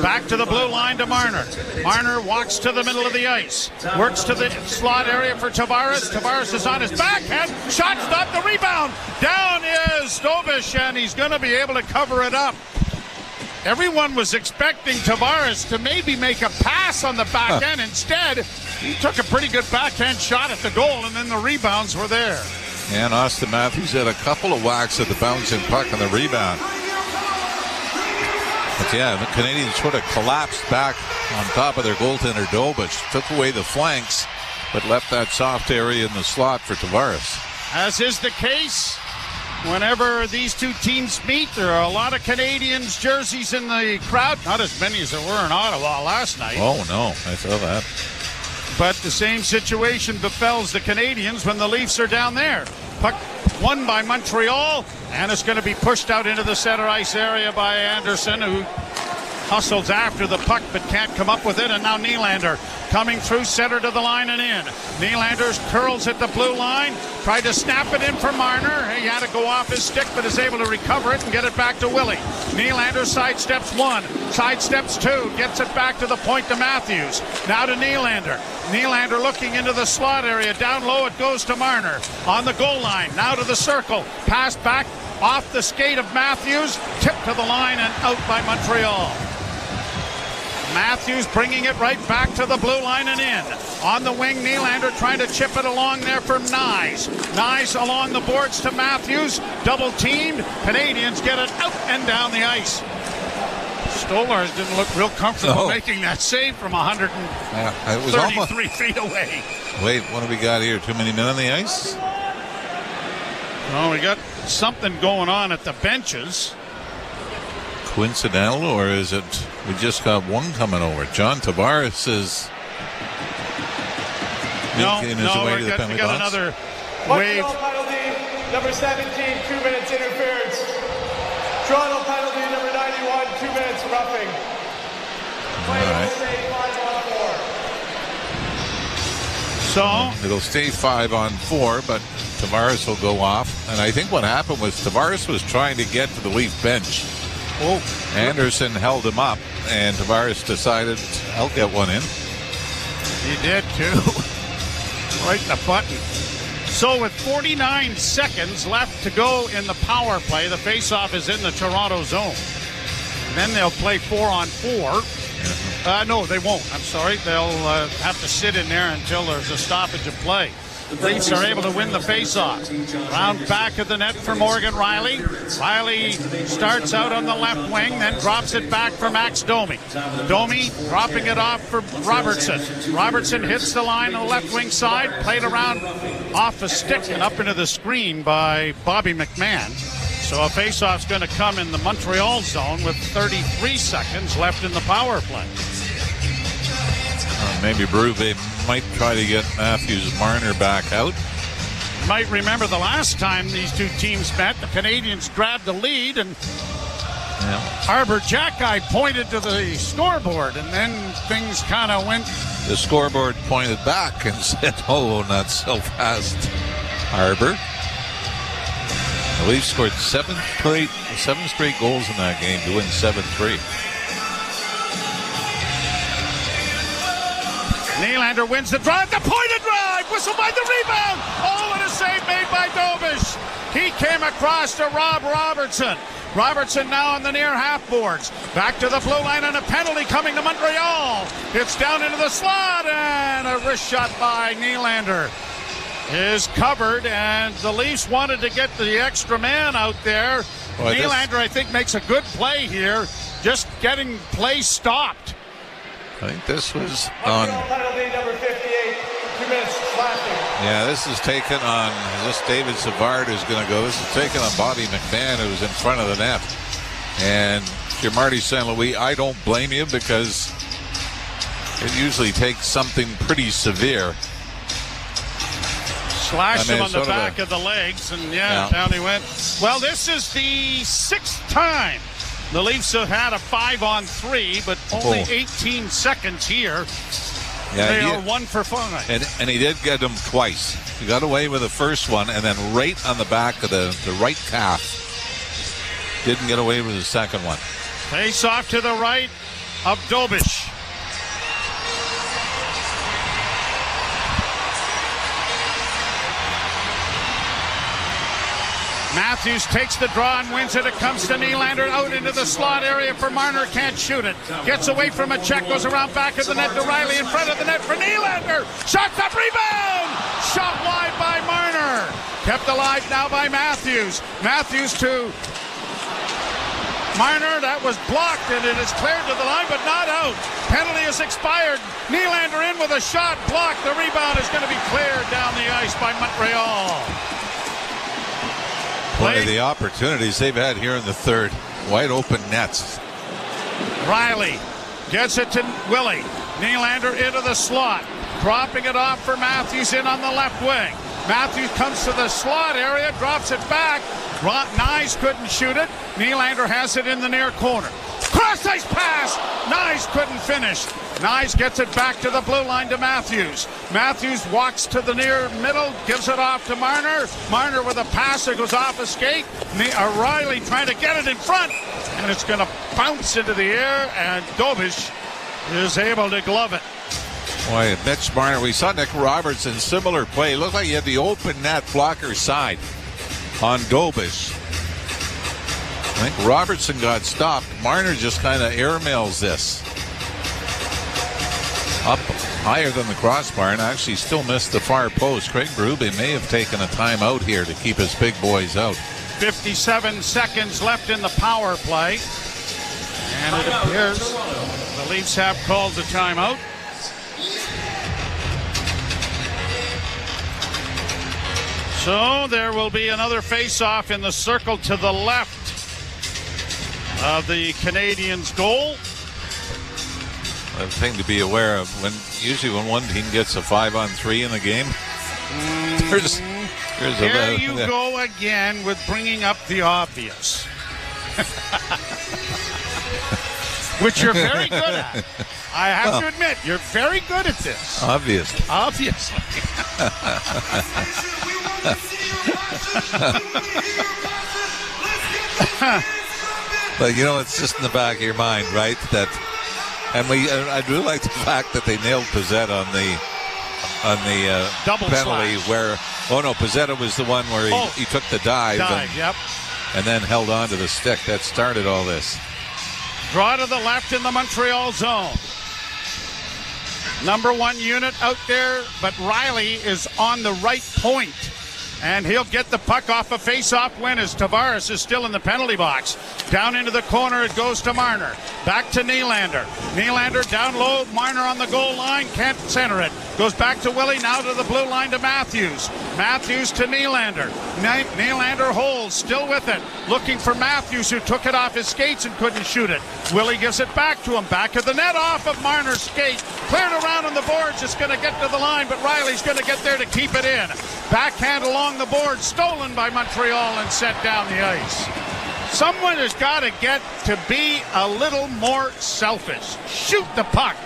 Back to the blue line to Marner. Marner walks to the middle of the ice. Works to the slot area for Tavares. Tavares is on his backhand. Shot stopped, the rebound. Down is Stobish, and he's going to be able to cover it up. Everyone was expecting Tavares to maybe make a pass on the back end. Instead, he took a pretty good backhand shot at the goal, and then the rebounds were there. And Austin Matthews had a couple of whacks at the bouncing puck on the rebound. But yeah, the Canadiens sort of collapsed back on top of their goaltender Dobich, took away the flanks, but left that soft area in the slot for Tavares. As is the case whenever these two teams meet, there are a lot of Canadiens jerseys in the crowd. Not as many as there were in Ottawa last night. Oh, no, I saw that. But the same situation befalls the Canadiens when the Leafs are down there. Puck won by Montreal, and it's going to be pushed out into the center ice area by Anderson, who hustles after the puck but can't come up with it. And now Nylander coming through center to the line and in. Nylander curls at the blue line, tried to snap it in for Marner. He had to go off his stick, but is able to recover it and get it back to Willie. Nylander sidesteps one, sidesteps two, gets it back to the point to Matthews. Now to Nylander. Nylander looking into the slot area. Down low it goes to Marner. On the goal line, now to the circle. Pass back off the skate of Matthews. Tip to the line and out by Montreal. Matthews bringing it right back to the blue line and in. On the wing, Nylander trying to chip it along there for Nyes. Nyes along the boards to Matthews. Double teamed. Canadiens get it out and down the ice. Stolarz didn't look real comfortable making that save from 133 feet away. Wait, what do we got here? Too many men on the ice? Well, we got something going on at the benches. Coincidental, or is it we just got one coming over? John Tavares is making his way to the penalty box. We got another wave. Montreal penalty, number 17, 2 minutes interference. Toronto penalty, number 91, 2 minutes roughing. So it'll stay 5-on-4, but Tavares will go off. And I think what happened was Tavares was trying to get to the Leaf bench. Oh, Anderson held him up, and Tavares decided, I'll get one in. He did, too. Right in the button. So with 49 seconds left to go in the power play, the faceoff is in the Toronto zone. And then they'll play 4-on-4. No, they won't. I'm sorry. They'll have to sit in there until there's a stoppage of play. The Leafs are able to win the faceoff. Round back of the net for Morgan Rielly. Rielly starts out on the left wing, then drops it back for Max Domi. Domi dropping it off for Robertson. Robertson hits the line on the left wing side, played around off a stick and up into the screen by Bobby McMahon. So a faceoff's going to come in the Montreal zone with 33 seconds left in the power play. Maybe Berube might try to get Matthews Marner back out. You might remember the last time these two teams met, the Canadiens grabbed the lead and Arbor Jackeye pointed to the scoreboard, and then things kind of went. The scoreboard pointed back and said, oh, not so fast, Arbor. The Leafs scored seven straight goals in that game to win 7-3. Nylander wins the drive, the pointed drive, whistle by the rebound. Oh, and a save made by Dobish. He came across to Rob Robertson. Robertson now on the near half boards. Back to the blue line and a penalty coming to Montreal. It's down into the slot and a wrist shot by Nylander is covered, and the Leafs wanted to get the extra man out there. Boy, Nylander, I think, makes a good play here, just getting play stopped. I think this was on. Penalty number 58, 2 2 minutes, slashing. Yeah, this is taken on, is this David Savard who's going to go? This is taken on Bobby McMahon, who's in front of the net. And if you're Marty St. Louis, I don't blame you, because it usually takes something pretty severe. Slashed him on the back of the legs, and down he went. Well, this is the 6th time the Leafs have had a 5-on-3, but only 18 seconds here. Yeah, they are 1 for 5. And he did get them twice. He got away with the first one, and then right on the back of the right calf. Didn't get away with the second one. Face off to the right of Dobish. Matthews takes the draw and wins it. It comes to Nylander out into the slot area for Marner. Can't shoot it. Gets away from a check. Goes around back of the net to Riley in front of the net for Nylander. Shot up, rebound! Shot wide by Marner. Kept alive now by Matthews. Matthews to Marner. That was blocked, and it is cleared to the line, but not out. Penalty is expired. Nylander in with a shot. Blocked. The rebound is going to be cleared down the ice by Montreal. Boy, the opportunities they've had here in the third. Wide open nets. Riley gets it to Willie. Nylander into the slot. Dropping it off for Matthews in on the left wing. Matthews comes to the slot area, drops it back. Nyes couldn't shoot it. Nylander has it in the near corner. Cross-ice pass! Nyes couldn't finish. Nyes gets it back to the blue line to Matthews. Matthews walks to the near middle, gives it off to Marner. Marner with a pass that goes off a skate. Riley trying to get it in front, and it's going to bounce into the air, and Dobish is able to glove it. Boy, Mitch Marner, we saw Nick Robertson, similar play. It looked like he had the open net blocker side on Dobish. I think Robertson got stopped. Marner just kind of airmails this. Up higher than the crossbar, and actually still missed the far post. Craig Berube may have taken a timeout here to keep his big boys out. 57 seconds left in the power play. And it appears the Leafs have called the timeout. So there will be another face-off in the circle to the left of the Canadiens' goal. A thing to be aware of, usually when one team gets a 5-on-3 in the game, there's Here you go again with bringing up the obvious. Which you're very good at. I have to admit, you're very good at this. Obviously. But you know, it's just in the back of your mind, right? And I do like the fact that they nailed Pizzetta on the double penalty slash. where Pizzetta was the one where he took the dive and then held on to the stick. That started all this. Draw to the left in the Montreal zone. Number 1 unit out there, but Riley is on the right point. And he'll get the puck off a face-off win as Tavares is still in the penalty box. Down into the corner, it goes to Marner. Back to Nylander. Nylander down low, Marner on the goal line, can't center it. Goes back to Willie, now to the blue line to Matthews. Matthews to Nylander. Nylander holds, still with it. Looking for Matthews, who took it off his skates and couldn't shoot it. Willie gives it back to him. Back of the net, off of Marner's skate. Cleared around on the boards, it's going to get to the line, but Riley's going to get there to keep it in. Backhand along the board, stolen by Montreal and set down the ice. Someone has got to get to be a little more selfish. Shoot the puck.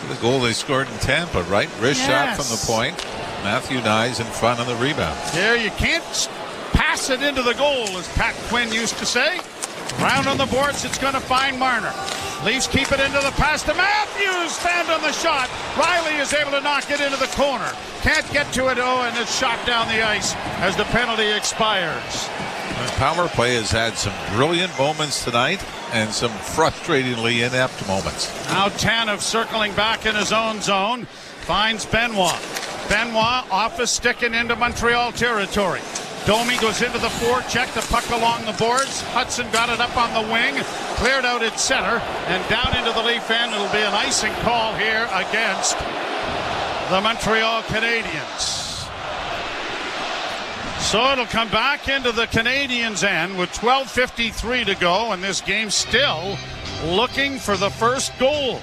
The goal they scored in Tampa, right? Wrist shot from the point. Matthew Nyes in front of the rebound. There, you can't pass it into the goal, as Pat Quinn used to say. Round on the boards, it's going to find Marner. Leafs keep it into the pass to Matthews. Stand on the shot. Riley is able to knock it into the corner. Can't get to it, and it's shot down the ice as the penalty expires. The power play has had some brilliant moments tonight and some frustratingly inept moments. Now Tanev circling back in his own zone. Finds Benoit. Benoit off a stick and into Montreal territory. Domi goes into the forecheck, the puck along the boards. Hudson got it up on the wing, cleared out at center, and down into the Leaf end. It'll be an icing call here against the Montreal Canadiens. So it'll come back into the Canadiens' end with 12:53 to go, and this game still looking for the first goal.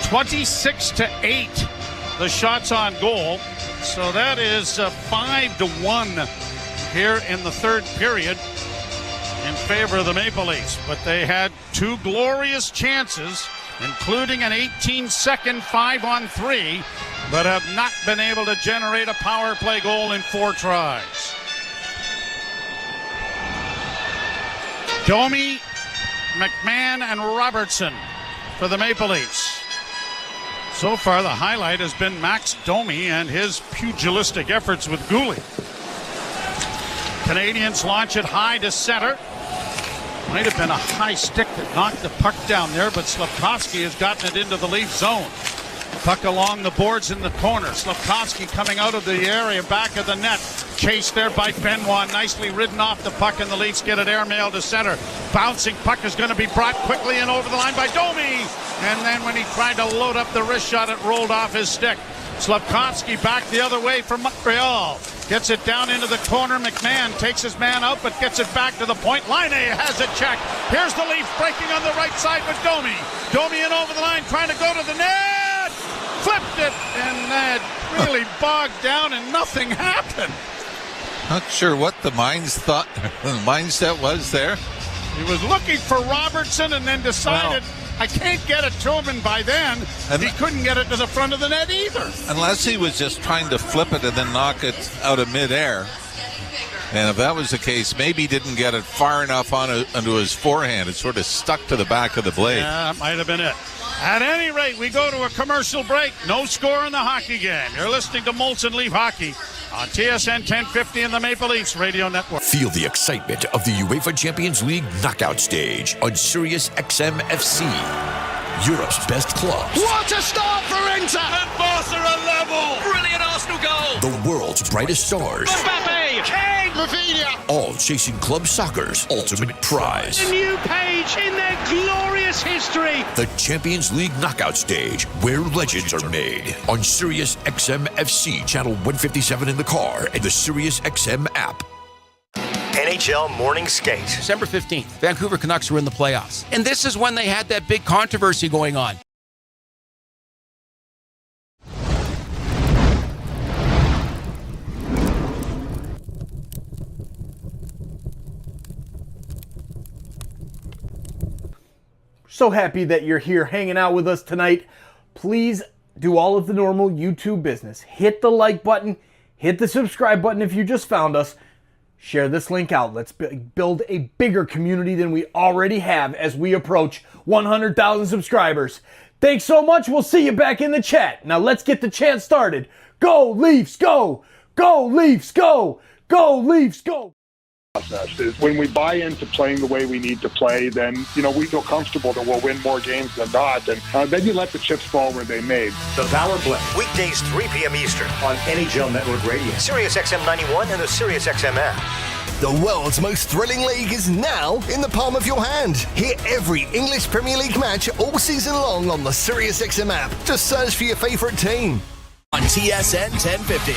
26-8, the shots on goal. So that is 5-1 here in the third period in favor of the Maple Leafs. But they had two glorious chances, including an 18-second 5-on-3, but have not been able to generate a power play goal in 4 tries. Domi, McMahon, and Robertson for the Maple Leafs. So far, the highlight has been Max Domi and his pugilistic efforts with Gouli. Canadians launch it high to center. Might have been a high stick that knocked the puck down there, but Slafkovsky has gotten it into the Leaf zone. Puck along the boards in the corner. Slafkovsky coming out of the area, back of the net. Chased there by Benoit. Nicely ridden off the puck, and the Leafs get it airmail to center. Bouncing puck is going to be brought quickly and over the line by Domi. And then when he tried to load up the wrist shot, it rolled off his stick. Slafkovsky back the other way from Montreal. Gets it down into the corner. McMahon takes his man out, but gets it back to the point. Laine has a check. Here's the Leafs breaking on the right side with Domi. Domi in over the line, trying to go to the net. Flipped it, and that really bogged down, and nothing happened. Not sure what the mindset was there. He was looking for Robertson and then decided, I can't get it to him, and by then, he couldn't get it to the front of the net either. Unless he was just trying to flip it and then knock it out of midair. And if that was the case, maybe he didn't get it far enough onto his forehand. It sort of stuck to the back of the blade. Yeah, that might have been it. At any rate, we go to a commercial break. No score in the hockey game. You're listening to Molson Leaf Hockey on TSN 1050 and the Maple Leafs Radio Network. Feel the excitement of the UEFA Champions League knockout stage on Sirius XM FC. Europe's best clubs. What a start for Inter! And Barca are level! Brilliant Arsenal goal! The world's brightest stars. Mbappe! Kane! Rafinha! All chasing club soccer's ultimate prize. A new page in their glorious history. The Champions League knockout stage, where legends are made. On Sirius XM FC, channel 157 in the car, and the Sirius XM app. NHL Morning Skate. December 15th, Vancouver Canucks were in the playoffs. And this is when they had that big controversy going on. So happy that you're here hanging out with us tonight. Please do all of the normal YouTube business. Hit the like button, hit the subscribe button if you just found us. Share this link out. Let's build a bigger community than we already have as we approach 100,000 subscribers. Thanks so much. We'll see you back in the chat. Now let's get the chant started. Go Leafs, go! Go Leafs, go! Go Leafs, go! Process is when we buy into playing the way we need to play, then we feel comfortable that we'll win more games than not, and then you let the chips fall where they may. The Power Play, weekdays 3 p.m. Eastern on NHL Network Radio, Sirius XM 91, and the Sirius XM app. The world's most thrilling league is now in the palm of your hand. Hear every English Premier League match all season long on the Sirius XM app. Just search for your favourite team. On TSN 1050.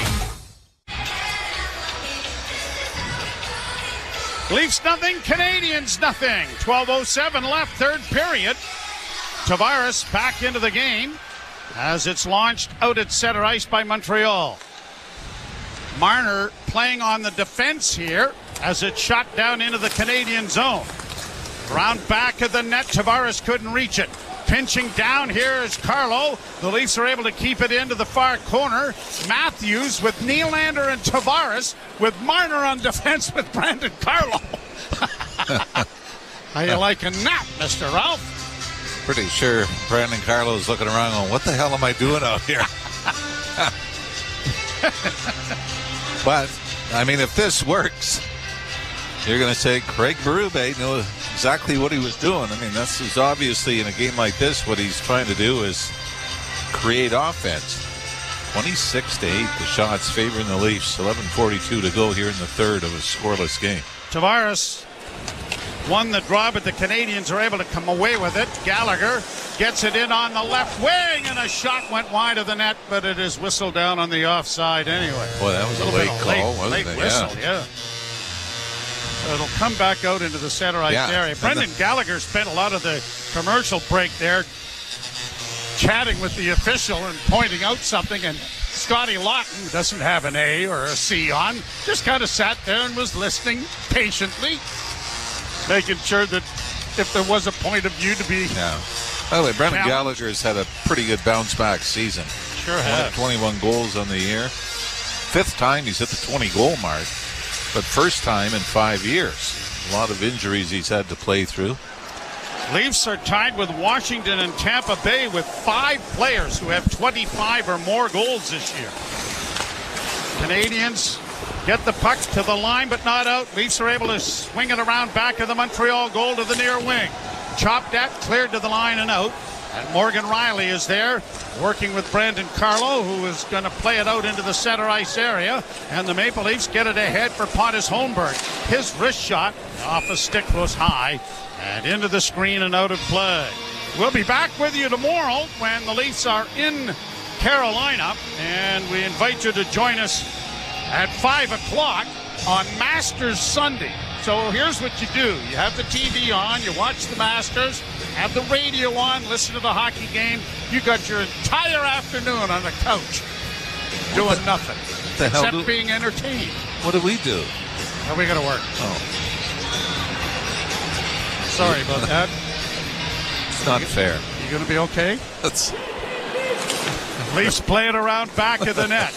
Leafs nothing, Canadians nothing. 12:07 left, third period. Tavares back into the game as it's launched out at center ice by Montreal. Marner playing on the defense here as it's shot down into the Canadian zone. Round back of the net, Tavares couldn't reach it. Pinching down here is Carlo. The Leafs are able to keep it into the far corner. Matthews with Nylander and Tavares with Marner on defense with Brandon Carlo. How you liking that, Mr. Ralph? Pretty sure Brandon Carlo's looking around going, what the hell am I doing out here? But, I mean, if this works, you're going to say Craig Berube knew exactly what he was doing. I mean, this is obviously in a game like this, what he's trying to do is create offense. 26-8, the shots favoring the Leafs. 11:42 to go here in the third of a scoreless game. Tavares won the draw, but the Canadians are able to come away with it. Gallagher gets it in on the left wing, and a shot went wide of the net, but it is whistled down on the offside anyway. Boy, that was a late call, wasn't it? Whistle, yeah. So it'll come back out into the center ice area. Brendan Gallagher spent a lot of the commercial break there chatting with the official and pointing out something, and Scotty Lawton, who doesn't have an A or a C on, just kind of sat there and was listening patiently, making sure that if there was a point of view to be... Yeah. By the way, Brendan Gallagher's had a pretty good bounce-back season. Sure has. 21 goals on the year. 5th time he's hit the 20-goal mark, but first time in 5 years. A lot of injuries he's had to play through. Leafs are tied with Washington and Tampa Bay with 5 players who have 25 or more goals this year. Canadiens get the puck to the line, but not out. Leafs are able to swing it around back of the Montreal goal to the near wing. Chopped at, cleared to the line and out. And Morgan Riley is there, working with Brandon Carlo, who is going to play it out into the center ice area. And the Maple Leafs get it ahead for Pontus Holmberg. His wrist shot off a stick was high and into the screen and out of play. We'll be back with you tomorrow when the Leafs are in Carolina, and we invite you to join us at 5 o'clock on Masters Sunday. So here's what you do. You have the TV on, you watch the Masters, have the radio on, listen to the hockey game. You got your entire afternoon on the couch doing nothing except being entertained. What do we do? Well, we got to work. Oh. Sorry about that. It's not fair. You going to be okay? That's... Leafs play it around back of the net.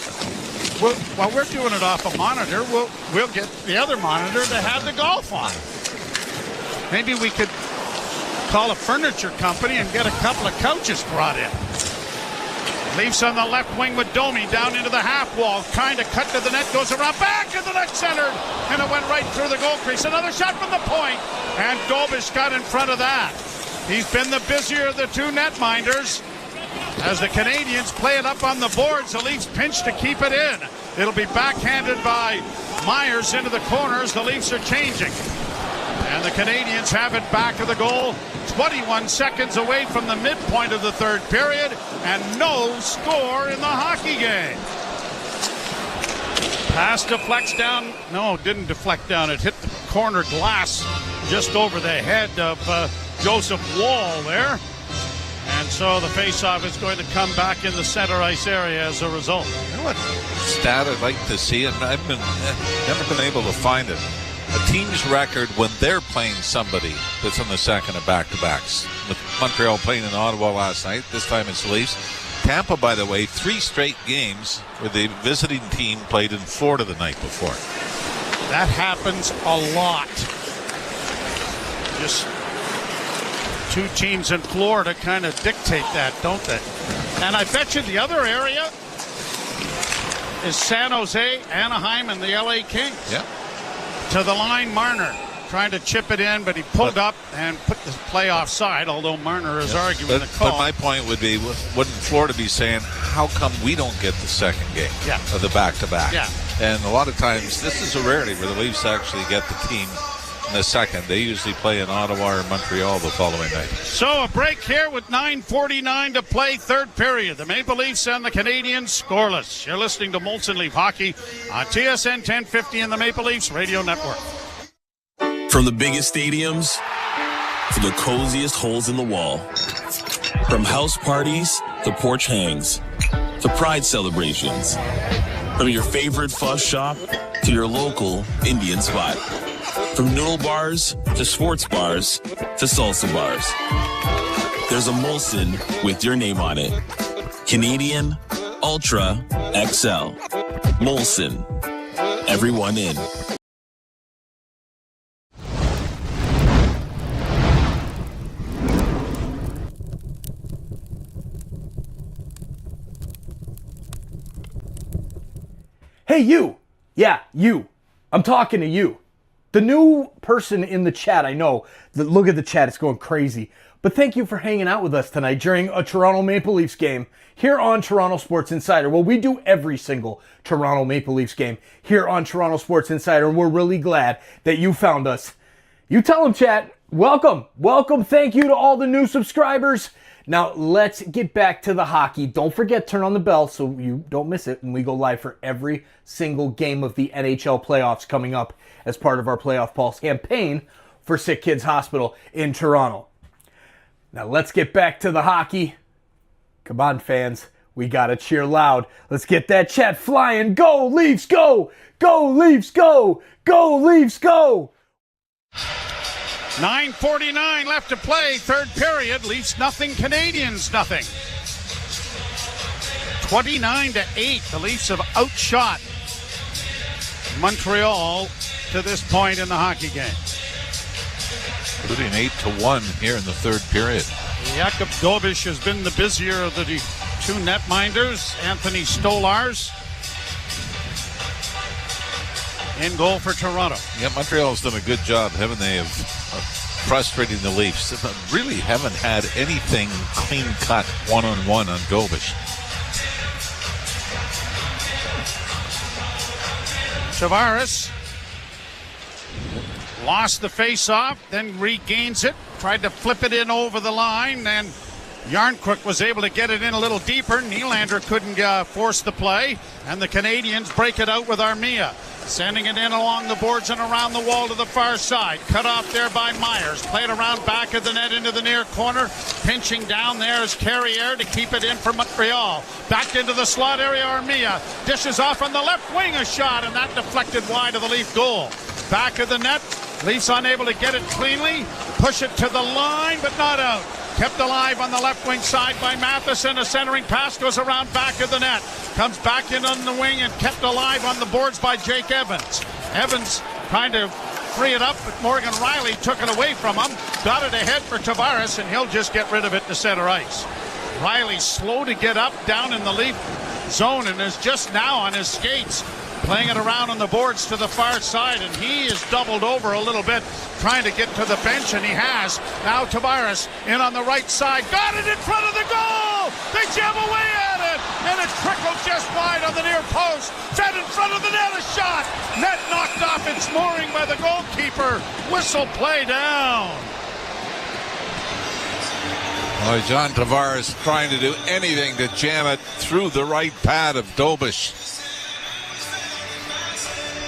While we're doing it off a monitor, we'll get the other monitor to have the golf on. Maybe we could call a furniture company and get a couple of couches brought in. Leafs on the left wing with Domi down into the half wall, trying to cut to the net, goes around back of the net centered, and it went right through the goal crease. Another shot from the point, and Dobish got in front of that. He's been the busier of the two netminders. As the Canadiens play it up on the boards, the Leafs pinch to keep it in. It'll be backhanded by Myers into the corners. The Leafs are changing. And the Canadiens have it back of the goal. 21 seconds away from the midpoint of the third period. And no score in the hockey game. Pass deflects down. No, it didn't deflect down. It hit the corner glass just over the head of Joseph Wall there. And so the faceoff is going to come back in the center ice area as a result. You know what stat I'd like to see, and I've never been able to find it. A team's record when they're playing somebody that's on the second of back-to-backs. With Montreal playing in Ottawa last night, this time it's Leafs. Tampa, by the way, 3 straight games where the visiting team played in Florida the night before. That happens a lot. Just two teams in Florida kind of dictate that, don't they? And I bet you the other area is San Jose, Anaheim, and the LA Kings. Yeah. To the line, Marner trying to chip it in, but he pulled up and put the play offside, although Marner is arguing the call. But my point would be, wouldn't Florida be saying, how come we don't get the second game of the back-to-back? Yeah. And a lot of times, this is a rarity where the Leafs actually get the team in the second. They usually play in Ottawa or Montreal the following night. So a break here with 9:49 to play, third period. The Maple Leafs and the Canadiens scoreless. You're listening to Molson Leaf Hockey on TSN 1050 and the Maple Leafs Radio Network. From the biggest stadiums to the coziest holes in the wall. From house parties to porch hangs to pride celebrations. From your favorite fuzz shop to your local Indian spot. From noodle bars to sports bars to salsa bars. There's a Molson with your name on it. Canadian Ultra XL. Molson. Everyone in. Hey, you. Yeah, you. I'm talking to you. The new person in the chat, I know. Look at the chat, it's going crazy. But thank you for hanging out with us tonight during a Toronto Maple Leafs game here on Toronto Sports Insider. Well, we do every single Toronto Maple Leafs game here on Toronto Sports Insider, and we're really glad that you found us. You tell them, chat. Welcome. Welcome. Thank you to all the new subscribers. Now, let's get back to the hockey. Don't forget, turn on the bell so you don't miss it when we go live for every single game of the NHL playoffs coming up as part of our Playoff Pulse campaign for SickKids Hospital in Toronto. Now, let's get back to the hockey. Come on, fans. We got to cheer loud. Let's get that chat flying. Go, Leafs, go! Go, Leafs, go! Go, Leafs, go! 9:49 left to play, third period. Leafs nothing, Canadiens nothing. 29-8. The Leafs have outshot Montreal to this point in the hockey game. Including 8-1 here in the third period. Jakub Dobiš has been the busier of the two netminders. Anthony Stolarz in goal for Toronto. Yeah, Montreal's done a good job, haven't they, of frustrating the Leafs. They really haven't had anything clean-cut one-on-one on Dobiš. Tavares lost the face-off, then regains it, tried to flip it in over the line, and Yarncrook was able to get it in a little deeper. Nylander couldn't force the play, and the Canadiens break it out with Armia. Sending it in along the boards and around the wall to the far side. Cut off there by Myers. Played around back of the net into the near corner. Pinching down there is Carrier to keep it in for Montreal. Back into the slot area, Armia. Dishes off on the left wing a shot, and that deflected wide of the Leaf goal. Back of the net. Leafs unable to get it cleanly. Push it to the line, but not out. Kept alive on the left wing side by Matheson. A centering pass goes around back of the net. Comes back in on the wing and kept alive on the boards by Jake Evans. Evans trying to free it up, but Morgan Riley took it away from him. Got it ahead for Tavares, and he'll just get rid of it to center ice. Riley slow to get up down in the Leaf zone and is just now on his skates. Playing it around on the boards to the far side, and he is doubled over a little bit, trying to get to the bench, and he has. Now Tavares in on the right side. Got it in front of the goal! They jam away at it! And it trickled just wide on the near post. Fed in front of the net, a shot! Net knocked off its mooring by the goalkeeper. Whistle play down. Oh, John Tavares trying to do anything to jam it through the right pad of Dobiš.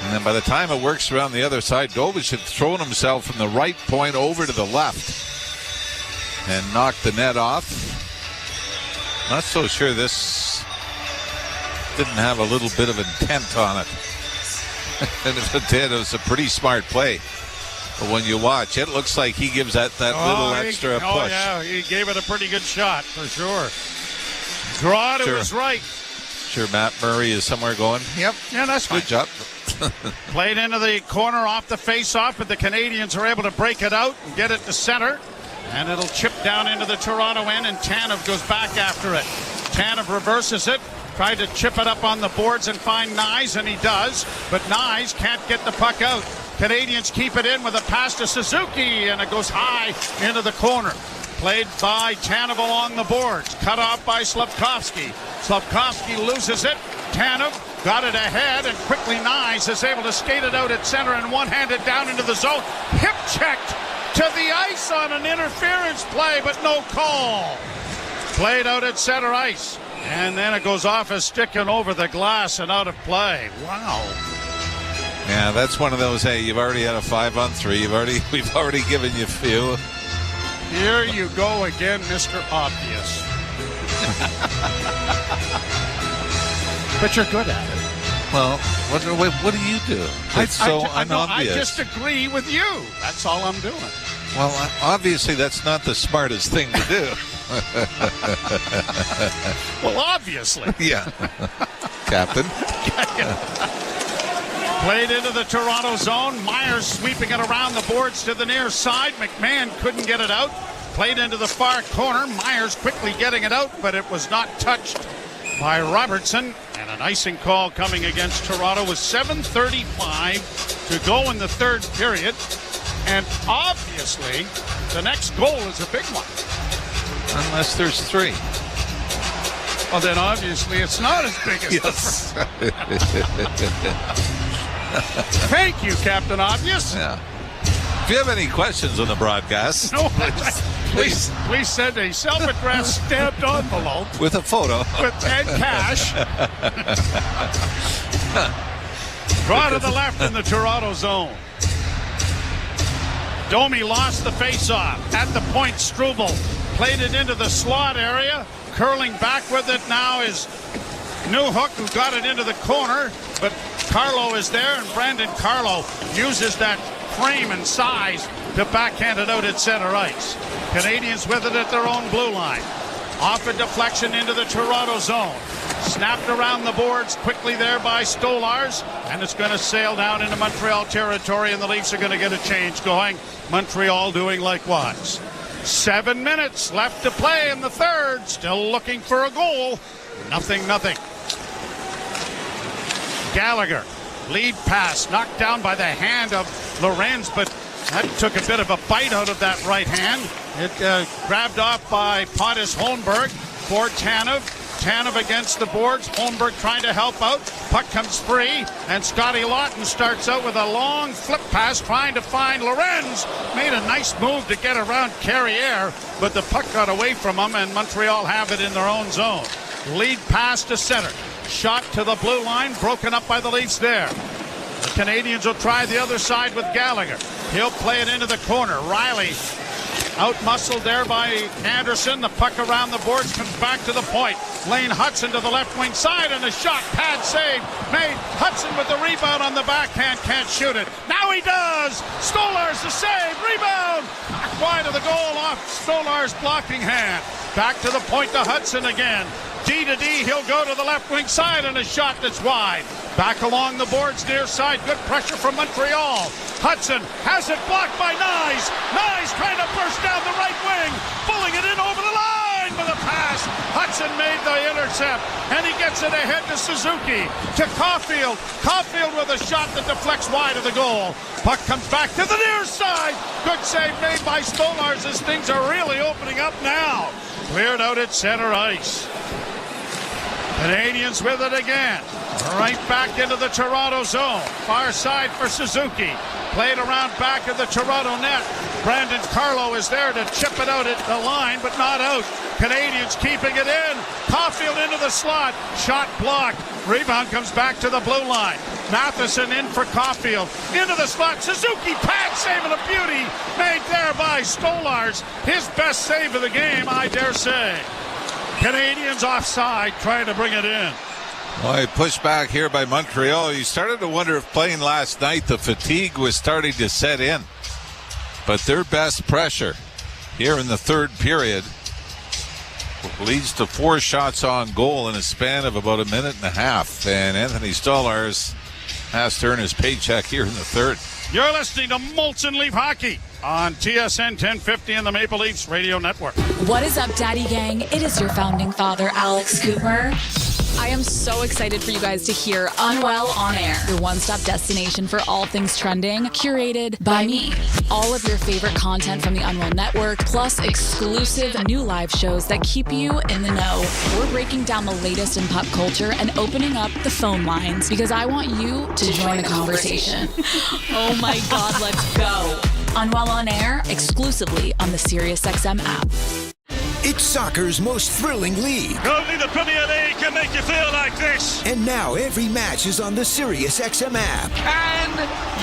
And then by the time it works around the other side, Dobiš had thrown himself from the right point over to the left and knocked the net off. Not so sure this didn't have a little bit of intent on it. And if it did, it was a pretty smart play. But when you watch, it looks like he gives that little extra push. Oh, yeah, he gave it a pretty good shot, for sure. Draw to his right. Sure, Matt Murray is somewhere going, yep, yeah, that's good job. Played into the corner off the face-off, but the Canadiens are able to break it out and get it to center. And it'll chip down into the Toronto end, and Tanev goes back after it. Tanev reverses it, tried to chip it up on the boards and find Nyes, and he does. But Nyes can't get the puck out. Canadiens keep it in with a pass to Suzuki, and it goes high into the corner. Played by Tanev along the boards. Cut off by Slafkovsky. Slafkovsky loses it. Tanev got it ahead, and quickly Nyes is able to skate it out at center and one-handed down into the zone. Hip checked to the ice on an interference play, but no call. Played out at center ice. And then it goes off a stick and over the glass and out of play. Wow. Yeah, that's one of those, hey, you've already had a 5-on-3. We've already given you a few. Here you go again, Mr. Obvious. But you're good at it. Well, what do you do? It's so unobvious. I just agree with you. That's all I'm doing. Well, obviously that's not the smartest thing to do. Well, obviously. Yeah. Captain. Played into the Toronto zone. Myers sweeping it around the boards to the near side. McMahon couldn't get it out. Played into the far corner. Myers quickly getting it out, but it was not touched by Robertson. And an icing call coming against Toronto with 7:35 to go in the third period. And obviously, the next goal is a big one. Unless there's 3. Well, then obviously it's not as big as yes. Thank you, Captain Obvious. Yeah. you have any questions on the broadcast, No, please send a self-addressed stamped envelope with a photo with 10 cash. Draw to the left in the Toronto zone. Domi lost the face-off. At the point, Struble played it into the slot area. Curling back with it now is Newhook, who got it into the corner, but Carlo is there, and Brandon Carlo uses that frame and size to backhand it out at center ice. Canadians with it at their own blue line. Off a deflection into the Toronto zone. Snapped around the boards quickly there by Stolars, and it's going to sail down into Montreal territory, and the Leafs are going to get a change going. Montreal doing likewise. 7 minutes left to play in the third. Still looking for a goal. Nothing. Gallagher, lead pass, knocked down by the hand of Lorenz, but that took a bit of a bite out of that right hand. It grabbed off by Pontus Holmberg for Tanev. Tanev against the boards. Holmberg trying to help out. Puck comes free, and Scotty Lawton starts out with a long flip pass trying to find Lorenz. Made a nice move to get around Carrier, but the puck got away from him, and Montreal have it in their own zone. Lead pass to center. Shot to the blue line, broken up by the Leafs there. The Canadians will try the other side with Gallagher. He'll play it into the corner. Riley out-muscled there by Anderson. The puck around the boards comes back to the point. Lane Hudson to the left wing side, and a shot. Pad save made. Hudson with the rebound on the backhand. Can't shoot it. Now he does. Stolars the save. Rebound. Back wide of the goal off Stolars' blocking hand. Back to the point to Hudson again. D to D, he'll go to the left wing side, and a shot that's wide. Back along the boards near side. Good pressure from Montreal. Hudson has it blocked by Nyes. Nyes trying to burst down the right wing. Pulling it in over the line with a pass. Hudson made the intercept, and he gets it ahead to Suzuki. To Caulfield. Caulfield with a shot that deflects wide of the goal. Puck comes back to the near side. Good save made by Stolars as things are really opening up now. Cleared out at center ice. Canadians with it again. Right back into the Toronto zone. Far side for Suzuki. Played around back of the Toronto net. Brandon Carlo is there to chip it out at the line, but not out. Canadians keeping it in. Caulfield into the slot. Shot blocked. Rebound comes back to the blue line. Matheson in for Caulfield. Into the slot. Suzuki pad save and a beauty. Made there by Stolars. His best save of the game, I dare say. Canadians offside, trying to bring it in. Boy, pushed back here by Montreal. You started to wonder if playing last night, the fatigue was starting to set in. But their best pressure here in the third period leads to 4 shots on goal in a span of about a minute and a half. And Anthony Stolars has to earn his paycheck here in the third. You're listening to Molson Leaf Hockey on TSN 1050 and the Maple Leafs Radio Network. What is up, Daddy Gang? It is your founding father, Alex Cooper. I am so excited for you guys to hear Unwell on Air, your one-stop destination for all things trending, curated by me. All of your favorite content from the Unwell Network, plus exclusive new live shows that keep you in the know. We're breaking down the latest in pop culture and opening up the phone lines because I want you to join the conversation. Oh my God, let's go. Unwell on Air, exclusively on the SiriusXM app. It's soccer's most thrilling league. Only the Premier League can make you feel like this. And now every match is on the SiriusXM app. Can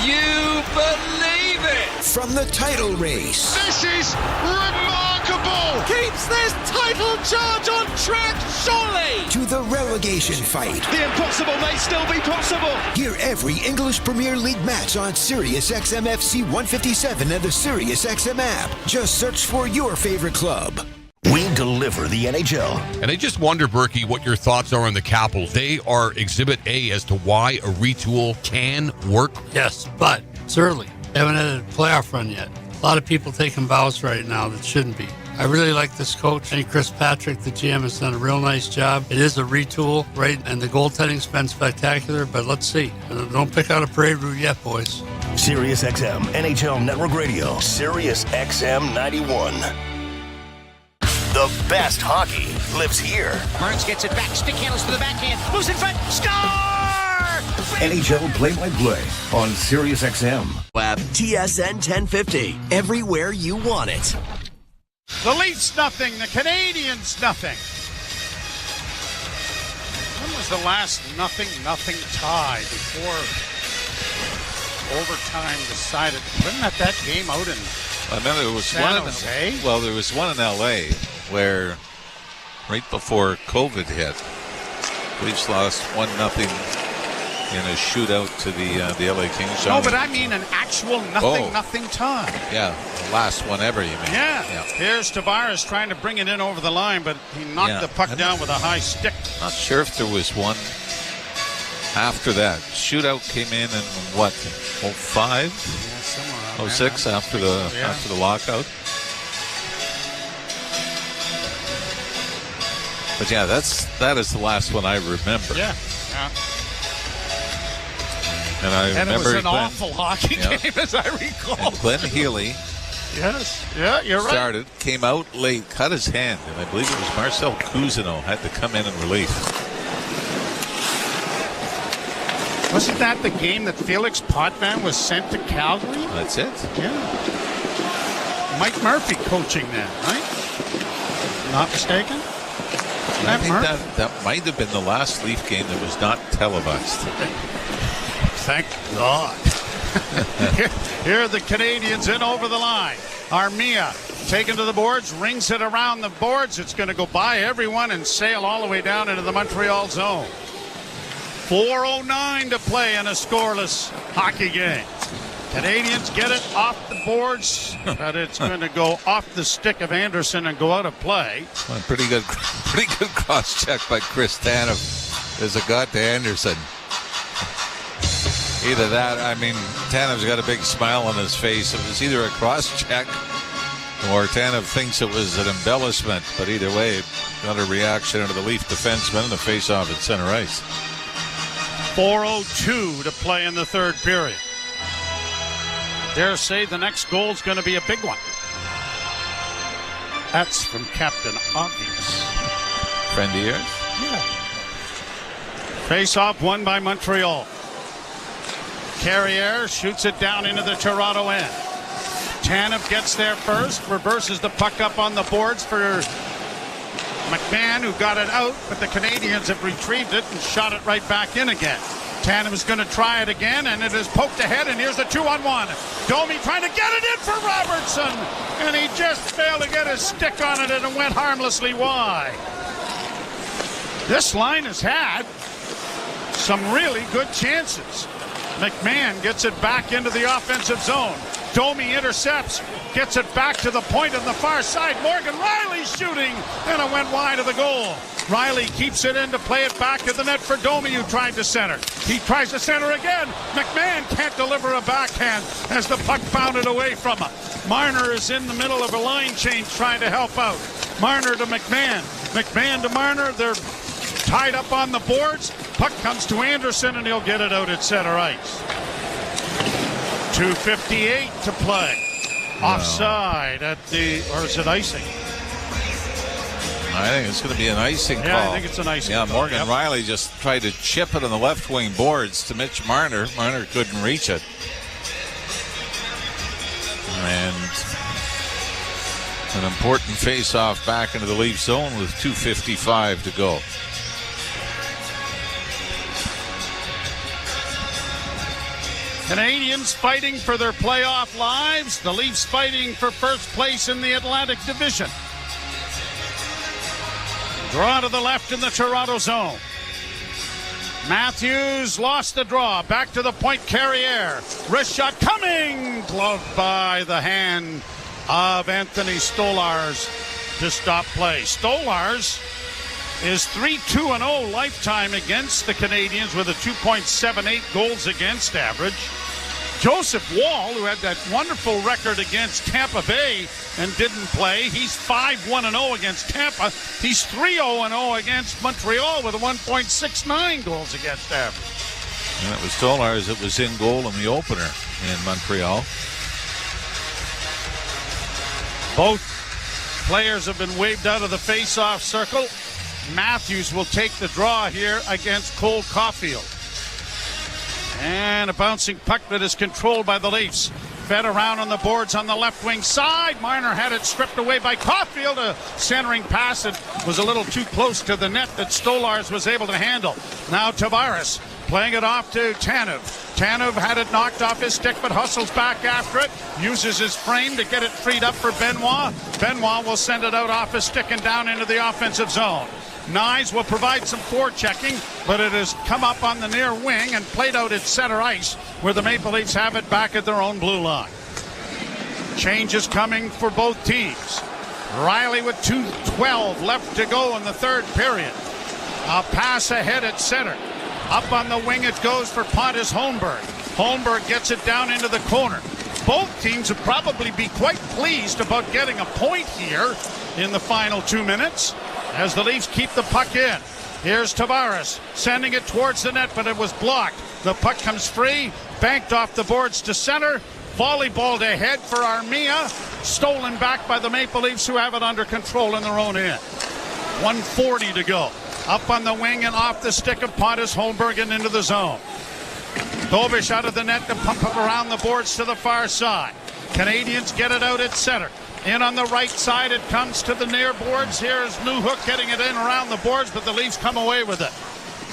you believe it? From the title race. This is remarkable. Keeps this title charge on track, surely. To the relegation fight. The impossible may still be possible. Hear every English Premier League match on SiriusXM FC 157 and the SiriusXM app. Just search for your favorite club. We deliver the NHL. And I just wonder, Berkey, what your thoughts are on the Capitals. They are Exhibit A as to why a retool can work. Yes, but it's early. They haven't had a playoff run yet. A lot of people taking vows right now that shouldn't be. I really like this coach. I think Chris Patrick, the GM, has done a real nice job. It is a retool, right? And the goaltending's been spectacular, but let's see. Don't pick out a parade route yet, boys. SiriusXM, NHL Network Radio, SiriusXM 91. The best hockey lives here. Burns gets it back. Stick handles to the backhand. Moves in front. Score! NHL play-by-play on SiriusXM. TSN 1050. Everywhere you want it. The Leafs nothing, the Canadiens nothing. When was the last nothing tie before overtime decided? Wasn't that game out in there was San Jose? There was one in L.A. where right before COVID hit, Leafs lost 1-0 in a shootout to the LA Kings. No, but I mean an actual nothing tie. Yeah, the last one ever, you mean. Yeah. Here's Tavares trying to bring it in over the line, but he knocked the puck down with a high stick. Not sure if there was one after that. Shootout came in 05? Yeah, somewhere 06 after the lockout. But yeah, that is the last one I remember. Yeah. And it was an awful hockey game, as I recall. And Glenn Healy, yes, you're right. Came out late, cut his hand, and I believe it was Marcel Cousineau had to come in and relief. Wasn't that the game that Felix Potvin was sent to Calgary? That's it. Yeah. Mike Murphy coaching then, right? Not mistaken? I think that might have been the last Leaf game that was not televised. Thank God. Here are the Canadiens in over the line. Armia taken to the boards, rings it around the boards. It's going to go by everyone and sail all the way down into the Montreal zone. 4:09 to play in a scoreless hockey game. Canadiens get it off the boards, but it's going to go off the stick of Anderson and go out of play. Well, pretty good cross check by Chris Tanev. There's a gut to Anderson. Either that, Tanev's got a big smile on his face. It was either a cross-check or Tanev thinks it was an embellishment. But either way, it got a reaction out of the Leaf defenseman in the face-off at center ice. 4:02 to play in the third period. Dare say the next goal's going to be a big one. That's from Captain Obvious. Friend of yours? Yeah. Face-off won by Montreal. Carrier shoots it down into the Toronto end. Tanev gets there first, reverses the puck up on the boards for McMahon, who got it out, but the Canadiens have retrieved it and shot it right back in again. Tanev is going to try it again, and it is poked ahead, and here's the 2-on-1. Domi trying to get it in for Robertson, and he just failed to get his stick on it, and it went harmlessly wide. This line has had some really good chances. McMahon gets it back into the offensive zone. Domi intercepts, gets it back to the point on the far side. Morgan Riley shooting, and it went wide of the goal. Riley keeps it in to play it back to the net for Domi, who tried to center. He tries to center again. McMahon can't deliver a backhand as the puck bounded away from him. Marner is in the middle of a line change trying to help out. Marner to McMahon. McMahon to Marner. They're tied up on the boards. Puck comes to Anderson, and he'll get it out at center ice. 2:58 to play. Offside or is it icing? I think it's going to be an icing call. Yeah, I think it's an icing call. Yeah, Morgan Riley just tried to chip it on the left wing boards to Mitch Marner. Marner couldn't reach it. And an important face-off back into the Leaf zone with 2:55 to go. Canadiens fighting for their playoff lives. The Leafs fighting for first place in the Atlantic Division. Draw to the left in the Toronto zone. Matthews lost the draw. Back to the point, Carrier. Wrist shot coming. Gloved by the hand of Anthony Stolarz to stop play. Stolarz is 3-2-0 lifetime against the Canadiens with a 2.78 goals against average. Joseph Wall, who had that wonderful record against Tampa Bay and didn't play, he's 5-1-0 against Tampa. He's 3-0-0 against Montreal with a 1.69 goals against average. And it was Stolarz that was in goal in the opener in Montreal. Both players have been waved out of the face-off circle. Matthews will take the draw here against Cole Caulfield. And a bouncing puck that is controlled by the Leafs. Fed around on the boards on the left wing side. Marner had it stripped away by Caulfield. A centering pass that was a little too close to the net that Stolarz was able to handle. Now Tavares playing it off to Tanev. Tanev had it knocked off his stick but hustles back after it. Uses his frame to get it freed up for Benoit. Benoit will send it out off his stick and down into the offensive zone. Nyes will provide some forechecking, but it has come up on the near wing and played out at center ice, where the Maple Leafs have it back at their own blue line. Changes coming for both teams. Riley with 2:12 left to go in the third period. A pass ahead at center. Up on the wing it goes for Pontus Holmberg. Holmberg gets it down into the corner. Both teams would probably be quite pleased about getting a point here in the final 2 minutes as the Leafs keep the puck in. Here's Tavares sending it towards the net, but it was blocked. The puck comes free, banked off the boards to center. Volleyballed ahead for Armia. Stolen back by the Maple Leafs, who have it under control in their own end. 1:40 to go. Up on the wing and off the stick of Pontus Holmberg and into the zone. Dobish out of the net to pump it around the boards to the far side. Canadians get it out at center. In on the right side, it comes to the near boards. Here's Newhook getting it in around the boards, but the Leafs come away with it.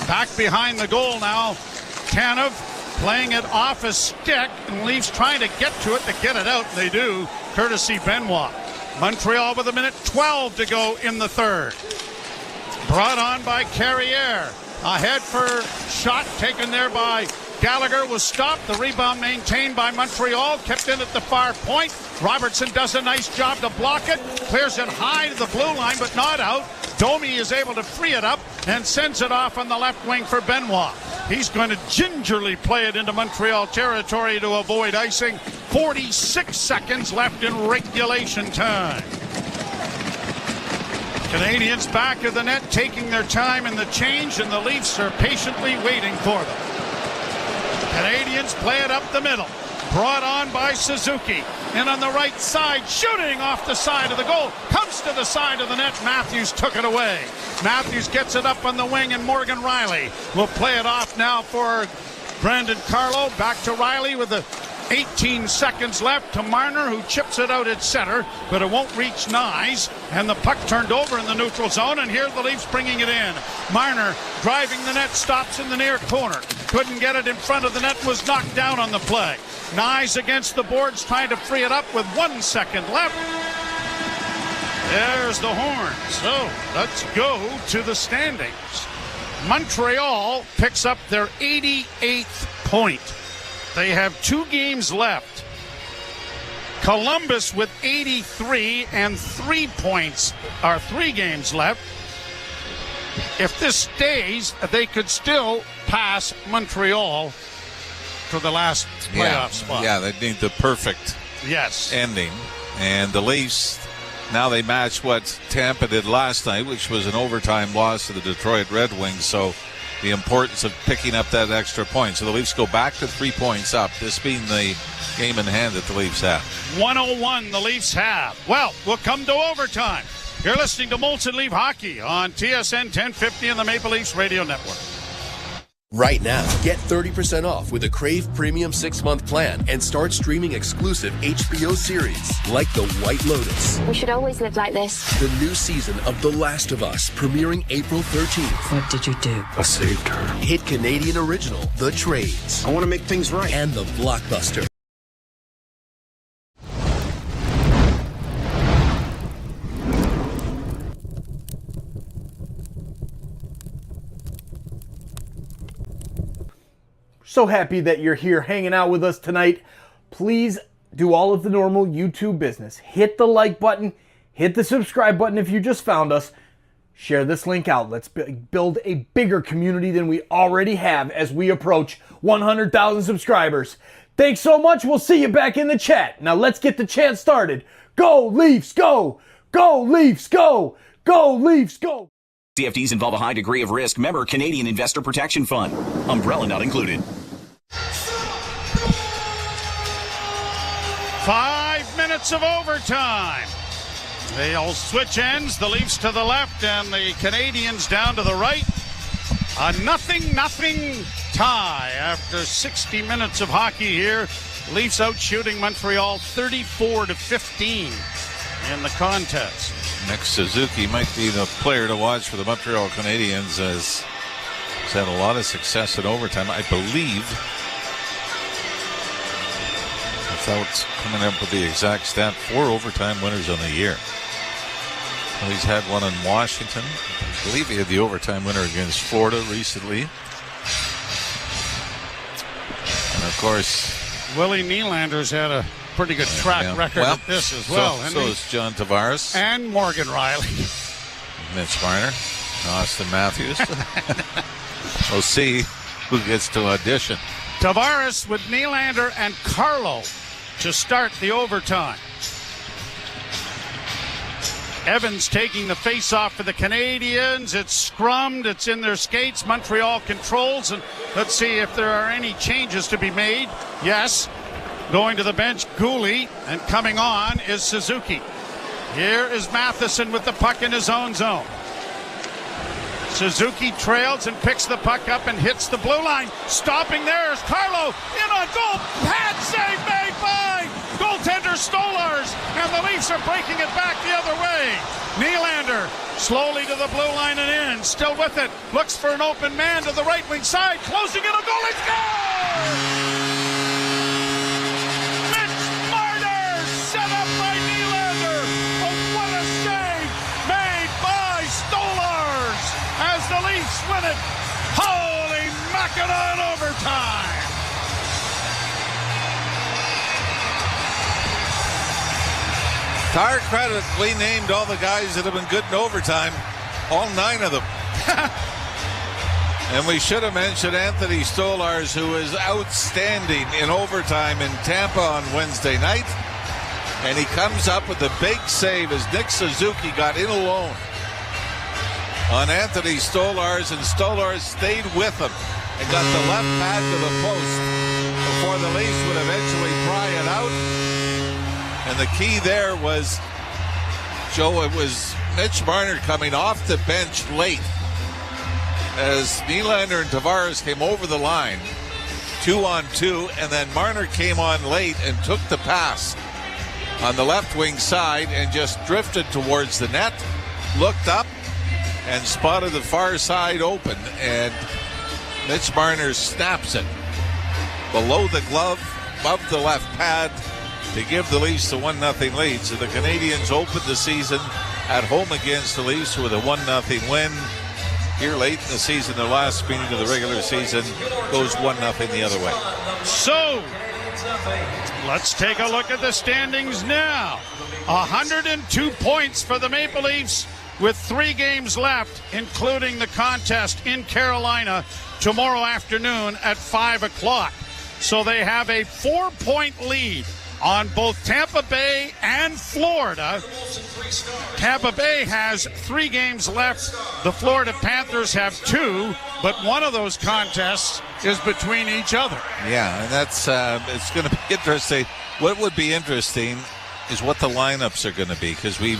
Back behind the goal now. Tanev playing it off a stick, and Leafs trying to get to it to get it out. And they do, courtesy Benoit. Montreal with 1:12 to go in the third. Brought on by Carrier. Ahead for shot taken there by Gallagher, was stopped. The rebound maintained by Montreal. Kept in at the far point. Robertson does a nice job to block it. Clears it high to the blue line, but not out. Domi is able to free it up and sends it off on the left wing for Benoit. He's going to gingerly play it into Montreal territory to avoid icing. 46 seconds left in regulation time. Canadians back of the net taking their time in the change, and the Leafs are patiently waiting for them. Canadians play it up the middle. Brought on by Suzuki. And on the right side, shooting off the side of the goal. Comes to the side of the net. Matthews took it away. Matthews gets it up on the wing, and Morgan Riley will play it off now for Brandon Carlo. Back to Riley with the 18 seconds left to Marner, who chips it out at center, but it won't reach Nyes, and the puck turned over in the neutral zone, and here's the Leafs bringing it in. Marner driving the net, stops in the near corner. Couldn't get it in front of the net, was knocked down on the play. Nyes against the boards, trying to free it up with 1 second left. There's the horn. So let's go to the standings. Montreal picks up their 88th point. They have 2 games left. Columbus with 83 and 3 points, are 3 games left. If this stays, they could still pass Montreal for the last playoff spot. Yeah, they need the perfect ending. And the Leafs, now they match what Tampa did last night, which was an overtime loss to the Detroit Red Wings. So the importance of picking up that extra point. So the Leafs go back to 3 points up, this being the game in hand that the Leafs have. 101 the Leafs have. Well, we'll come to overtime. You're listening to Molson Leaf Hockey on TSN 1050 and the Maple Leafs Radio Network. Right now, get 30% off with a Crave Premium 6-month plan and start streaming exclusive HBO series like The White Lotus. We should always live like this. The new season of The Last of Us, premiering April 13th. What did you do? I saved her. Hit Canadian original, The Trades. I want to make things right. And the blockbuster. So happy that you're here hanging out with us tonight. Please do all of the normal YouTube business. Hit the like button, hit the subscribe button if you just found us. Share this link out. Let's build a bigger community than we already have as we approach 100,000 subscribers. Thanks so much. We'll see you back in the chat. Now let's get the chat started. Go Leafs, go! Go Leafs, go! Go Leafs, go! CFDs involve a high degree of risk. Member Canadian Investor Protection Fund. Umbrella not included. 5 minutes of overtime. They'll switch ends. The Leafs to the left and the Canadians down to the right. A 0-0 tie after 60 minutes of hockey here. Leafs out shooting Montreal 34-15 in the contest. Nick Suzuki might be the player to watch for the Montreal Canadiens, as he's had a lot of success in overtime. I believe, without coming up with the exact stat, 4 overtime winners on the year. Well, he's had one in Washington. I believe he had the overtime winner against Florida recently. And of course, Willie Nylander's had a pretty good track record at this as well. So is John Tavares. And Morgan Riley. Mitch Marner. Austin Matthews. We'll see who gets to audition. Tavares with Nylander and Carlo to start the overtime. Evans taking the face-off for the Canadiens. It's scrummed. It's in their skates. Montreal controls. And let's see if there are any changes to be made. Yes. Going to the bench, Gooley. And coming on is Suzuki. Here is Matheson with the puck in his own zone. Suzuki trails and picks the puck up and hits the blue line. Stopping there is Carlo. In on goal. Pad save made by goaltender Stolars. And the Leafs are breaking it back the other way. Nylander slowly to the blue line and in. Still with it. Looks for an open man to the right wing side. Closing in a goal. It's goal! Mitch Marner set up by Nylander. Oh, what a save made by Stolars as the Leafs win it. Holy mackerel in overtime. To our credit, we named all the guys that have been good in overtime, all 9 of them. And we should have mentioned Anthony Stolars, who is outstanding in overtime in Tampa on Wednesday night. And he comes up with a big save as Nick Suzuki got in alone on Anthony Stolars, and Stolars stayed with him and got the left pad to the post before the Leafs would eventually pry it out. And the key there was, Joe, it was Mitch Marner coming off the bench late as Nylander and Tavares came over the line, 2-on-2, and then Marner came on late and took the pass on the left wing side and just drifted towards the net, looked up, and spotted the far side open. And Mitch Marner snaps it below the glove, above the left pad, to give the Leafs the 1-0 lead. So the Canadiens opened the season at home against the Leafs with a 1-0 win. Here late in the season, the last meeting of the regular season, goes 1-0 the other way. So, let's take a look at the standings now. 102 points for the Maple Leafs with 3 games left, including the contest in Carolina tomorrow afternoon at 5 o'clock. So they have a 4-point lead on both Tampa Bay and Florida. Tampa Bay has 3 games left. The Florida Panthers have 2, but one of those contests is between each other. Yeah, and that's it's going to be interesting. What would be interesting is what the lineups are going to be, because we've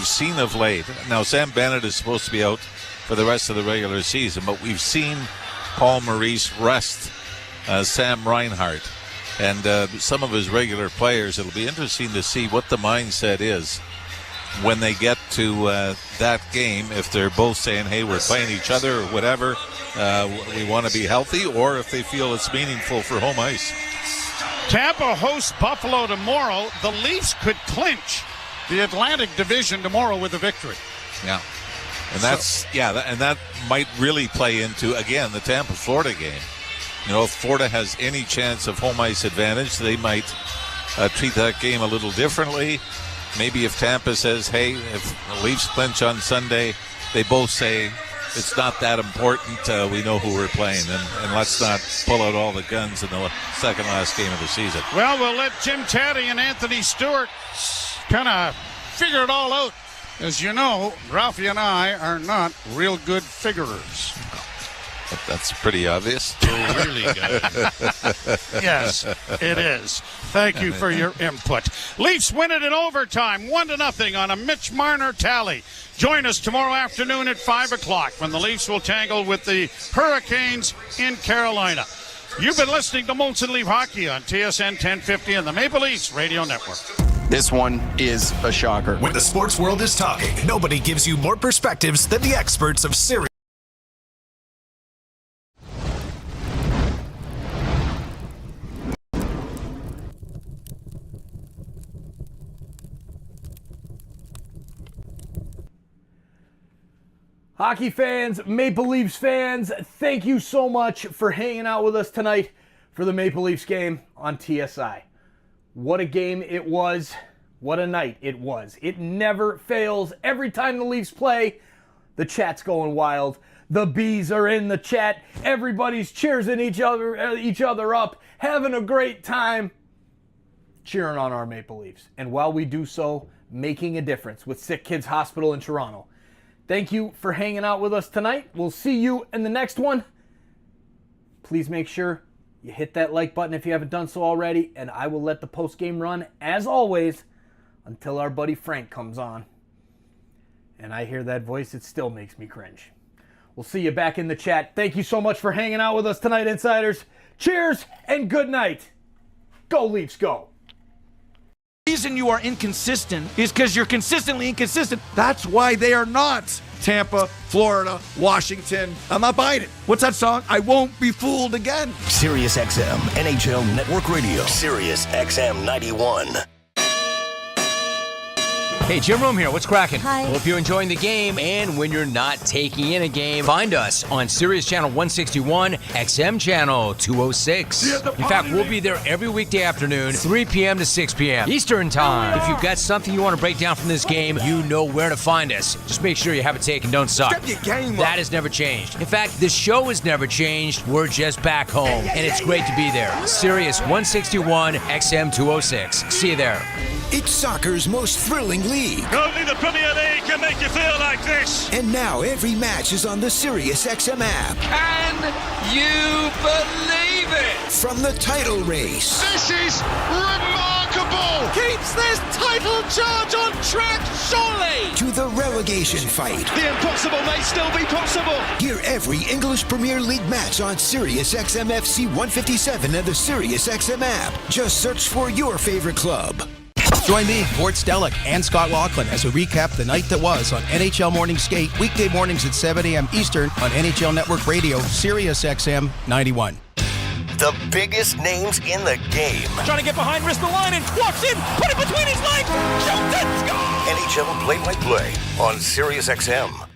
seen of late. Now, Sam Bennett is supposed to be out for the rest of the regular season, but we've seen Paul Maurice rest Sam Reinhart and some of his regular players. It'll be interesting to see what the mindset is when they get to that game, if they're both saying, hey, we're playing each other or whatever, we want to be healthy, or if they feel it's meaningful for home ice. Tampa hosts Buffalo tomorrow. The Leafs could clinch the Atlantic Division tomorrow with a victory. Yeah. And that's, and that might really play into, again, the Tampa-Florida game. You know, if Florida has any chance of home ice advantage, they might treat that game a little differently. Maybe if Tampa says, hey, if the Leafs clinch on Sunday, they both say it's not that important. We know who we're playing, and let's not pull out all the guns in the second last game of the season. Well, we'll let Jim Taddy and Anthony Stewart kind of figure it all out. As you know, Ralphie and I are not real good figurers. That's pretty obvious. Really good. Yes, it is. Thank you for your input. Leafs win it in overtime, 1-0 on a Mitch Marner tally. Join us tomorrow afternoon at 5 o'clock when the Leafs will tangle with the Hurricanes in Carolina. You've been listening to Molson Leaf Hockey on TSN 1050 and the Maple Leafs Radio Network. This one is a shocker. When the sports world is talking, nobody gives you more perspectives than the experts of Sirius. Hockey fans, Maple Leafs fans, thank you so much for hanging out with us tonight for the Maple Leafs game on TSI. What a game it was. What a night it was. It never fails. Every time the Leafs play, the chat's going wild. The bees are in the chat. Everybody's cheering each other up, having a great time, cheering on our Maple Leafs. And while we do so, making a difference with SickKids Hospital in Toronto. Thank you for hanging out with us tonight. We'll see you in the next one. Please make sure you hit that like button if you haven't done so already, and I will let the post-game run, as always, until our buddy Frank comes on. And I hear that voice, it still makes me cringe. We'll see you back in the chat. Thank you so much for hanging out with us tonight, Insiders. Cheers and good night. Go Leafs, go. The reason you are inconsistent is because you're consistently inconsistent. That's why they are not Tampa, Florida, Washington. I'm not buying it. What's that song? I won't be fooled again. Sirius XM, NHL Network Radio. Sirius XM 91. Hey, Jim Rome here. What's cracking? Hi. Hope you're enjoying the game. And when you're not taking in a game, find us on Sirius Channel 161, XM Channel 206. In fact, we'll be there every weekday afternoon, 3 p.m. to 6 p.m. Eastern Time. If you've got something you want to break down from this game, you know where to find us. Just make sure you have a take and don't suck. Step your game up. That has never changed. In fact, the show has never changed. We're just back home. And it's great to be there. Sirius 161, XM 206. See you there. It's soccer's most thrilling league. Only the Premier League can make you feel like this. And now every match is on the Sirius XM app. Can you believe it? From the title race. This is remarkable. Keeps this title charge on track, surely. To the relegation fight. The impossible may still be possible. Hear every English Premier League match on Sirius XM FC 157 and the Sirius XM app. Just search for your favorite club. Join me, Gord Stellick, and Scott Laughlin as we recap the night that was on NHL Morning Skate, weekday mornings at 7 a.m. Eastern on NHL Network Radio, Sirius XM 91. The biggest names in the game. Trying to get behind Ristolainen, walks in, put it between his legs, shoots it, score! NHL play-by-play on Sirius XM.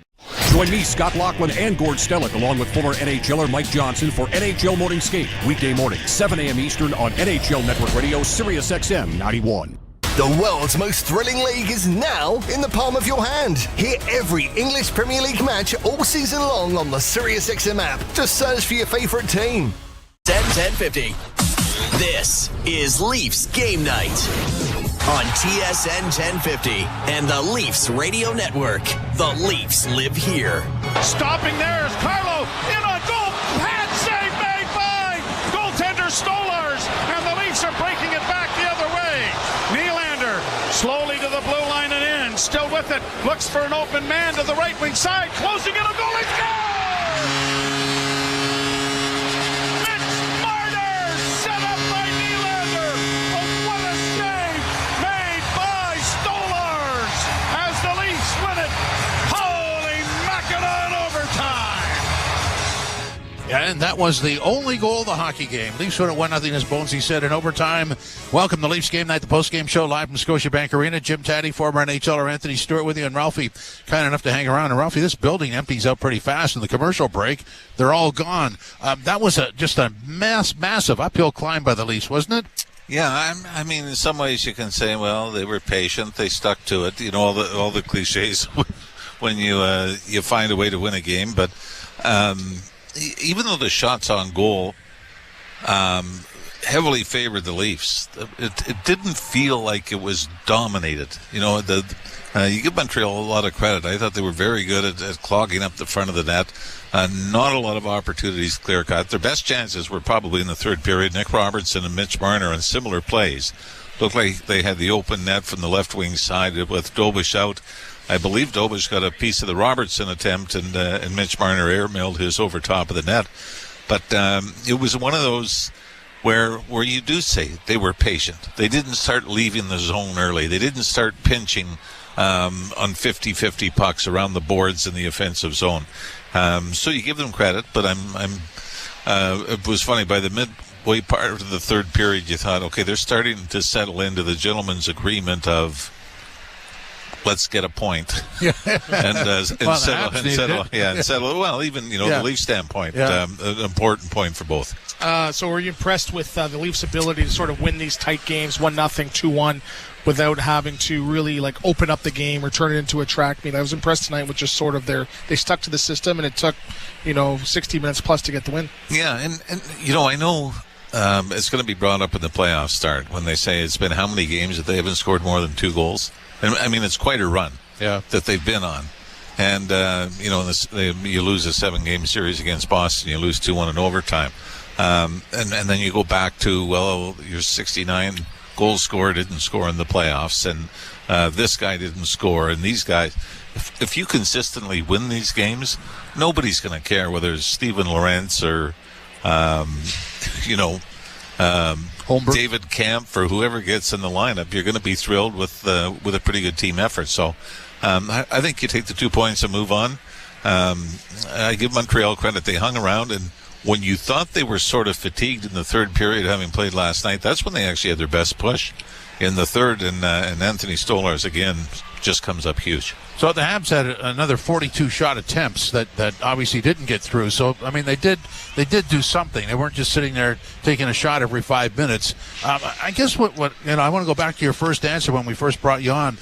Join me, Scott Laughlin, and Gord Stellick, along with former NHLer Mike Johnson for NHL Morning Skate, weekday morning, 7 a.m. Eastern on NHL Network Radio, Sirius XM 91. The world's most thrilling league is now in the palm of your hand. Hear every English Premier League match all season long on the SiriusXM app. Just search for your favorite team. 10-10-50. This is Leafs Game Night on TSN 1050 and the Leafs Radio Network. The Leafs live here. Stopping there is Carlo in on goal. Pad save made by goaltender Stolars, and the Leafs are breaking it back the other way. Nylander slowly to the blue line and in, still with it, looks for an open man to the right wing side, closing in a goal and score! Mitch Marner set up by Nylander. Oh, what a save made by Stolars as the Leafs win it. Holy Mackinac in overtime! Yeah, and that was the only goal of the hockey game. Leafs win at 1-0, as Bonesy said, in overtime. Welcome to Leafs Game Night, the post-game show live from Scotiabank Arena. Jim Taddy, former NHLer Anthony Stewart with you, and Ralphie, kind enough to hang around. And Ralphie, this building empties out pretty fast in the commercial break. They're all gone. That was just a massive uphill climb by the Leafs, wasn't it? Yeah, I mean, in some ways you can say, well, they were patient, they stuck to it. You know, all the cliches when you find a way to win a game, but. Even though the shots on goal heavily favored the Leafs. It didn't feel like it was dominated. You know, you give Montreal a lot of credit. I thought they were very good at clogging up the front of the net. Not a lot of opportunities clear-cut. Their best chances were probably in the third period. Nick Robertson and Mitch Marner on similar plays. Looked like they had the open net from the left wing side with Dobish out. I believe Dobish got a piece of the Robertson attempt, and Mitch Marner airmailed his over top of the net. But it was one of those where you do say they were patient. They didn't start leaving the zone early. They didn't start pinching on 50-50 pucks around the boards in the offensive zone. So you give them credit, but it was funny, by the midway part of the third period, you thought, okay, they're starting to settle into the gentleman's agreement of let's get a point and settle. Well, even the Leafs standpoint, an important point for both. So were you impressed with the Leafs' ability to sort of win these tight games, 1-0, 2-1, without having to really open up the game or turn it into a track meet? I was impressed tonight with just sort of they stuck to the system, and it took 60 minutes plus to get the win. Yeah, and I know it's going to be brought up in the playoff start when they say it's been how many games that they haven't scored more than 2 goals. And I mean, it's quite a run that they've been on. And, you lose a 7-game series against Boston. You lose 2-1 in overtime. And then you go back to, your 69 goal scorer didn't score in the playoffs. And this guy didn't score. And these guys, if you consistently win these games, nobody's going to care whether it's Steven Lorentz or, David Kampf or whoever gets in the lineup. You're going to be thrilled with a pretty good team effort. So I think you take the 2 points and move on. I give Montreal credit. They hung around, and when you thought they were sort of fatigued in the third period, having played last night, that's when they actually had their best push in the third, and Anthony Stolarz again just comes up huge. So the Habs had another 42 shot attempts that obviously didn't get through. So I mean, they did do something. They weren't just sitting there taking a shot every 5 minutes. I guess what I want to go back to your first answer when we first brought you on.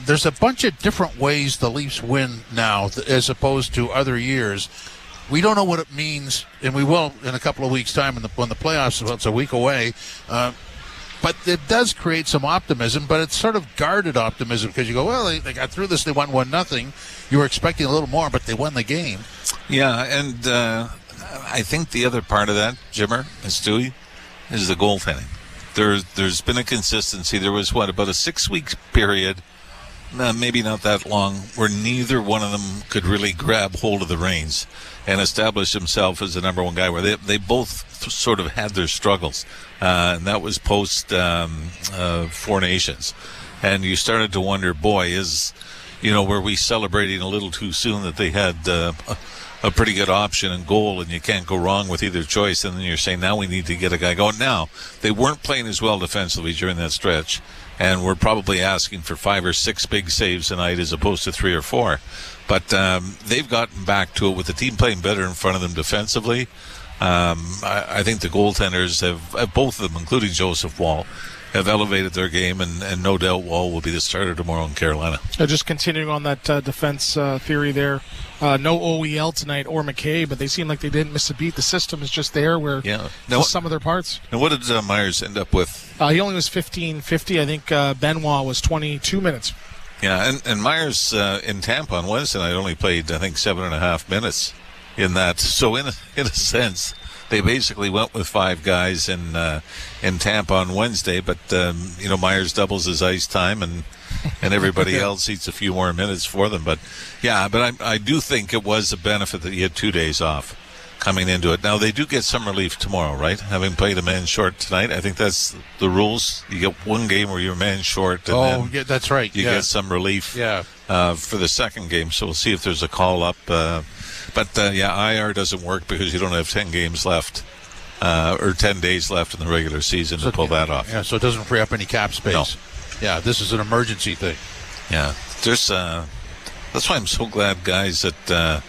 There's a bunch of different ways the Leafs win now as opposed to other years. We don't know what it means, and we will in a couple of weeks' time when the playoffs. It's a week away. But it does create some optimism, but it's sort of guarded optimism because you go, well, they got through this, they won 1-0. You were expecting a little more, but they won the game. Yeah, and I think the other part of that, Jimmer and Stewie, is the goaltending. There's been a consistency. There was, about a 6-week period, maybe not that long, where neither one of them could really grab hold of the reins and establish himself as the number one guy, where they both sort of had their struggles. And that was post 4 Nations. And you started to wonder, were we celebrating a little too soon that they had a pretty good option and goal, and you can't go wrong with either choice? And then you're saying, now we need to get a guy going. Now, they weren't playing as well defensively during that stretch, and we're probably asking for 5 or 6 big saves tonight as opposed to 3 or 4. But they've gotten back to it with the team playing better in front of them defensively. I think the goaltenders have both of them, including Joseph Wall, have elevated their game, and no doubt Wall will be the starter tomorrow in Carolina. Just continuing on that defense theory there, no OEL tonight or McKay, but they seem like they didn't miss a beat. The system is just there where some of their parts. And what did Myers end up with? He only was 15-50. I think Benoit was 22 minutes. Yeah, and Myers in Tampa on Wednesday night only played, I think, 7.5 minutes in that. So in a sense, they basically went with 5 guys in Tampa on Wednesday, but Myers doubles his ice time, and everybody else eats a few more minutes for them. But I do think it was a benefit that he had 2 days off coming into it. Now they do get some relief tomorrow, right? Having played a man short tonight, I think that's the rules. You get 1 game where you're man short, and then that's right. You get some relief for the second game. So we'll see if there's a call up. But IR doesn't work because you don't have 10 games left or 10 days left in the regular season to pull that off. Yeah, so it doesn't free up any cap space. No. Yeah, this is an emergency thing. Yeah, that's why I'm so glad guys that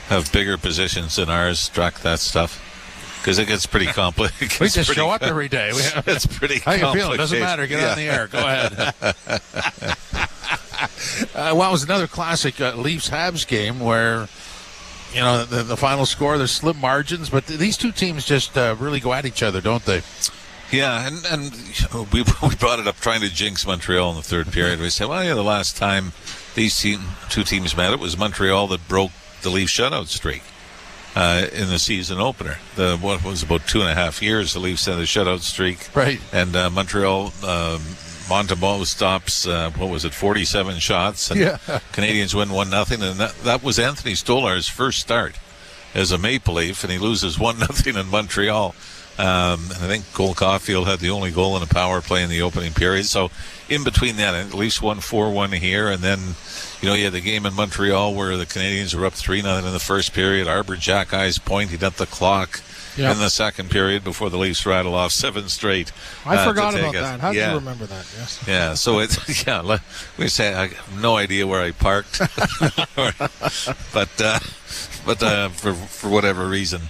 have bigger positions than ours track that stuff, because it gets pretty complicated. We just show up every day. It's pretty How complicated. you feeling? Doesn't matter. Get on the air. Go ahead. It was another classic Leafs-Habs game where, the final score, there's slim margins, but these two teams just really go at each other, don't they? Yeah, and we brought it up trying to jinx Montreal in the third period. We said, well, yeah, the last time these two teams met, it was Montreal that broke the Leafs shutout streak in the season opener. What was about 2.5 years, the Leafs had a shutout streak. Right. And Montreal, Montembeault stops, 47 shots. And Canadians win 1-0. And that was Anthony Stolar's first start as a Maple Leaf, and he loses 1-0 in Montreal. And I think Cole Caulfield had the only goal in a power play in the opening period. So in between that, at least 4-1 here, and then you had the game in Montreal where the Canadians were up 3-0 in the first period. Arbor Jackeyes pointed at the clock in the second period before the Leafs rattle off 7 straight. I forgot about that. How do you remember that? Yes. Yeah. So we say I have no idea where I parked, but for whatever reason.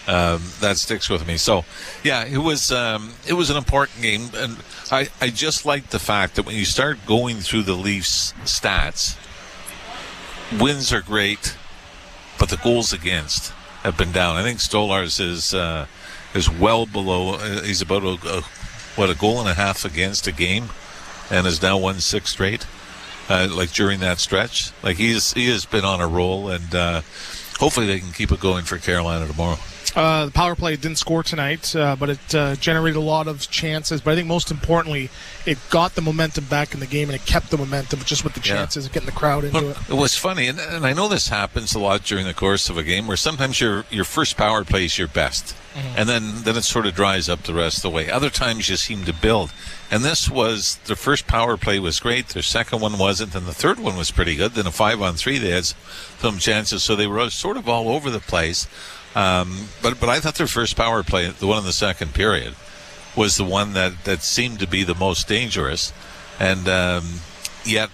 That sticks with me. So, it was an important game, and I just like the fact that when you start going through the Leafs stats, wins are great, but the goals against have been down. I think Stolar's is well below. He's about a goal and a half against a game, and has now won 6 straight. During that stretch, he has been on a roll, and hopefully they can keep it going for Carolina tomorrow. The power play didn't score tonight, but it generated a lot of chances. But I think most importantly, it got the momentum back in the game, and it kept the momentum just with the chances of getting the crowd into it. It was funny, and I know this happens a lot during the course of a game, where sometimes your first power play is your best, and then it sort of dries up the rest of the way. Other times you seem to build. And this was, the first power play was great, their second one wasn't, and the third one was pretty good. Then a 5-on-3, they had some chances, so they were sort of all over the place. But I thought their first power play, the one in the second period, was the one that seemed to be the most dangerous. And yet,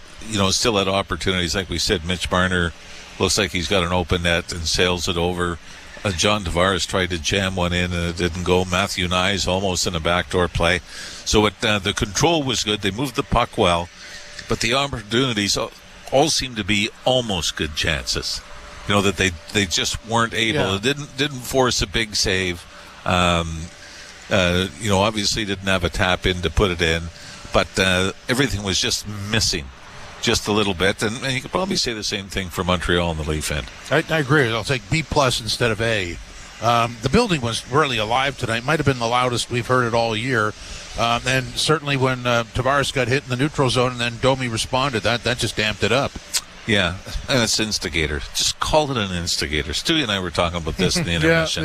still had opportunities. Like we said, Mitch Marner looks like he's got an open net and sails it over. John Tavares tried to jam one in and it didn't go. Matthew Nyes almost in a backdoor play. So the control was good. They moved the puck well. But the opportunities all seemed to be almost good chances. That they just weren't able. It didn't force a big save. Obviously didn't have a tap in to put it in, but everything was just missing, just a little bit. And you could probably say the same thing for Montreal on the Leaf end. I agree. I'll take B+ instead of A. The building was really alive tonight. Might have been the loudest we've heard it all year. And certainly when Tavares got hit in the neutral zone and then Domi responded, that just damped it up. Yeah, and it's instigator. Just call it an instigator. Stewie and I were talking about this in the intermission.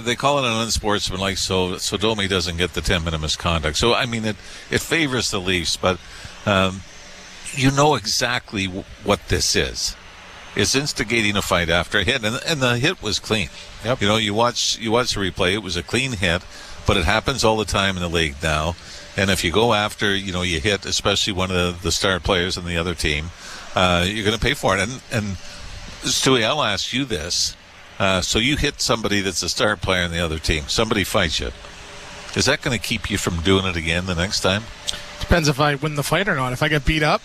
They call it an unsportsmanlike, so Domi doesn't get the 10-minute misconduct. So, I mean, it favors the Leafs, but you know exactly what this is. It's instigating a fight after a hit, and the hit was clean. Yep. You watch the replay, it was a clean hit, but it happens all the time in the league now. And if you go after, you hit, especially one of the star players in the other team, you're going to pay for it. And Stewie, I'll ask you this. So you hit somebody that's a star player in the other team. Somebody fights you. Is that going to keep you from doing it again the next time? Depends if I win the fight or not. If I get beat up.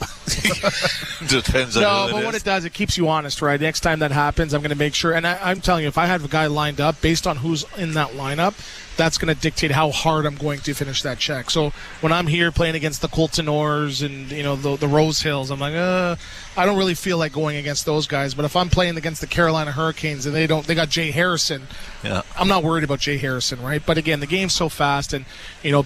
Depends on No, but what it does, it keeps you honest, right? Next time that happens, I'm going to make sure. And I'm telling you, if I have a guy lined up, based on who's in that lineup, that's going to dictate how hard I'm going to finish that check. So when I'm here playing against the Colton Orrs and the Rose Hills, I'm like, I don't really feel like going against those guys. But if I'm playing against the Carolina Hurricanes and they got Jay Harrison, I'm not worried about Jay Harrison, right? But again, the game's so fast, and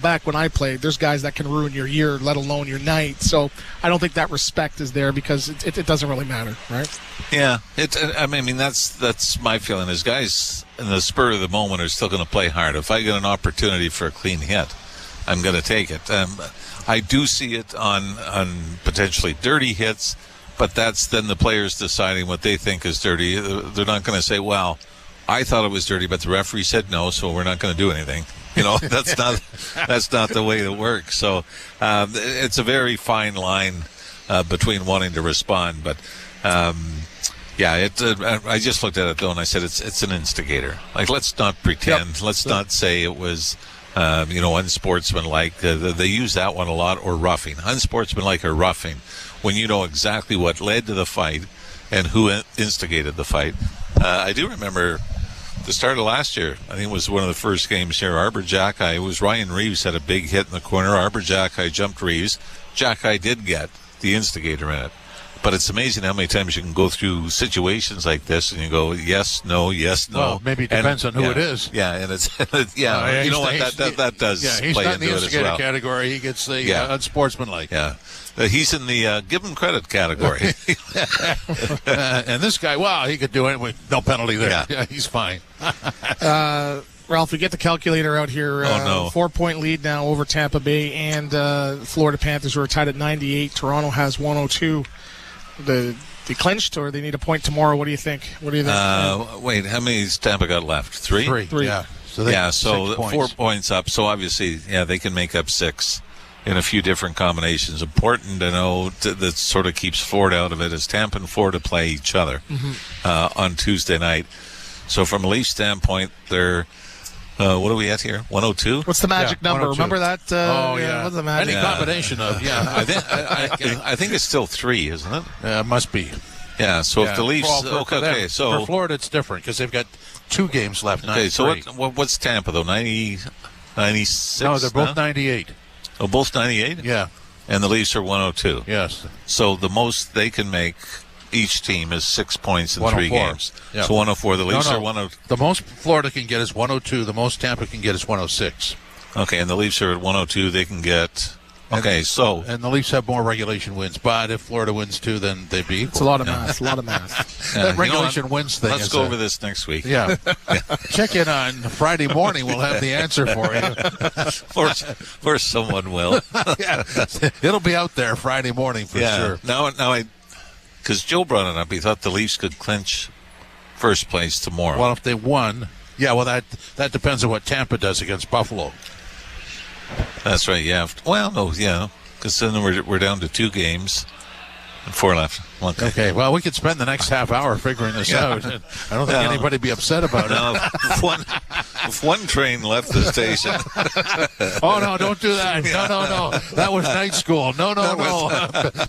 back when I played, there's guys that can ruin your year, let alone your night. So I don't think that respect is there because it doesn't really matter, right? Yeah, that's my feeling. Is guys in the spur of the moment are still going to play hard. If I get an opportunity for a clean hit, I'm going to take it. I do see it on potentially dirty hits, but that's then the players deciding what they think is dirty. They're not going to say, well, I thought it was dirty, but the referee said no, so we're not going to do anything. That's not the way it works. So it's a very fine line between wanting to respond, but I just looked at it though, and I said it's an instigator. Like, let's not pretend. Yep. Let's not say it was unsportsmanlike. They use that one a lot, or roughing. Unsportsmanlike or roughing, when you know exactly what led to the fight and who instigated the fight. I do remember the start of last year, I think it was one of the first games here. Arbor Jacki, it was Ryan Reeves had a big hit in the corner. Arbor Jacki jumped Reeves. Jacki did get the instigator in it. But it's amazing how many times you can go through situations like this and you go, yes, no, yes, no. Well, maybe it depends on who it is. Yeah, and it's you know what, that does he's play not into in the it as instigator well. category. He gets the unsportsmanlike. Yeah. He's in the give him credit category. And this guy, wow, he could do it with no penalty there. Yeah, he's fine. Ralph, we get the calculator out here. 4-point lead now over Tampa Bay and Florida Panthers, who are tied at 98. Toronto has 102. They clinched, or they need a point tomorrow. What do you think? Wait, how many has Tampa got left? Three? Three. Yeah. So 4 points up. So obviously, they can make up 6 in a few different combinations. Important to know that sort of keeps Florida out of it is Tampa and Florida play each other on Tuesday night. So from a Leafs standpoint, they're what are we at here? 102? What's the magic number? 102. Remember that? What's the magic? Any combination of, I think it's still 3, isn't it? It must be. Yeah, so if the Leafs... So for Florida, it's different because they've got 2 games left. Okay, so what's Tampa, though? 96? No, they're both 98. Oh, both 98? Yeah. And the Leafs are 102? Yes. So the most they can make... Each team is 6 points in 3 games. Yeah. So 104. The Leafs are 102. The most Florida can get is 102. The most Tampa can get is 106. Okay, and the Leafs are at 102. They can get... Okay, so... And the Leafs have more regulation wins. But if Florida wins 2, then they'd be equal. It's a lot of math. A lot of math. That regulation wins thing. Let's go over this next week. Yeah. Check in on Friday morning. We'll have the answer for you. or someone will. It'll be out there Friday morning for sure. Now because Joe brought it up, he thought the Leafs could clinch first place tomorrow. Well, if they won, that depends on what Tampa does against Buffalo. That's right, yeah. Well, no, yeah, because then we're down to 2 games and 4 left. Okay, well, we could spend the next half hour figuring this out. I don't think anybody would be upset about it. If one train left the station. Oh, no, don't do that. No. That was night school. No.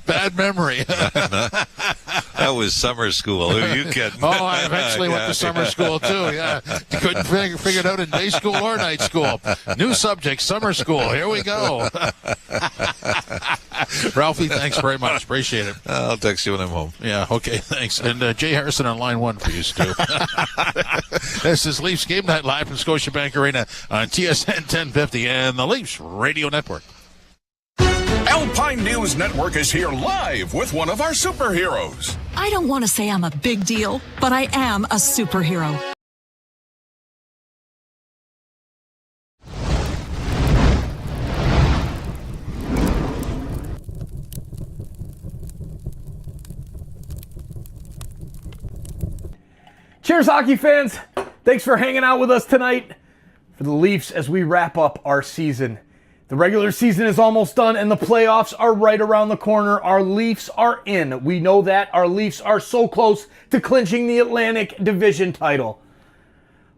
Bad memory. That was summer school. Who are you kidding? Oh, I eventually went to summer school, too. Yeah. Couldn't figure it out in day school or night school. New subject, summer school. Here we go. Ralphie, thanks very much. Appreciate it. I'll text you when I'm home. Yeah, okay, thanks. And Jay Harrison on line 1 for you, Stu. This is Leafs Game Night live from Scotiabank Arena on TSN 1050 and the Leafs Radio Network. Alpine News Network is here live with one of our superheroes. I don't want to say I'm a big deal, but I am a superhero. Cheers, hockey fans. Thanks for hanging out with us tonight for the Leafs as we wrap up our season. The regular season is almost done and the playoffs are right around the corner. Our Leafs are in. We know that. Our Leafs are so close to clinching the Atlantic Division title.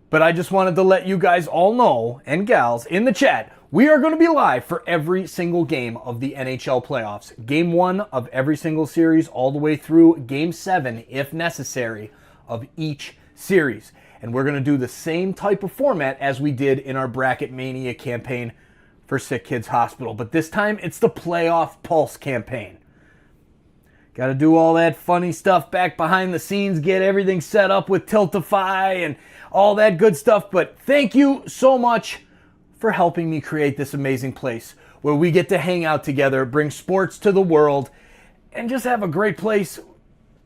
But I just wanted to let you guys all know, and gals in the chat, we are going to be live for every single game of the NHL playoffs. Game 1 of every single series all the way through Game 7, if necessary, of each series. And we're going to do the same type of format as we did in our Bracket Mania campaign for SickKids Hospital. But this time, it's the Playoff Pulse campaign. Got to do all that funny stuff back behind the scenes, get everything set up with Tiltify and all that good stuff. But thank you so much for helping me create this amazing place where we get to hang out together, bring sports to the world, and just have a great place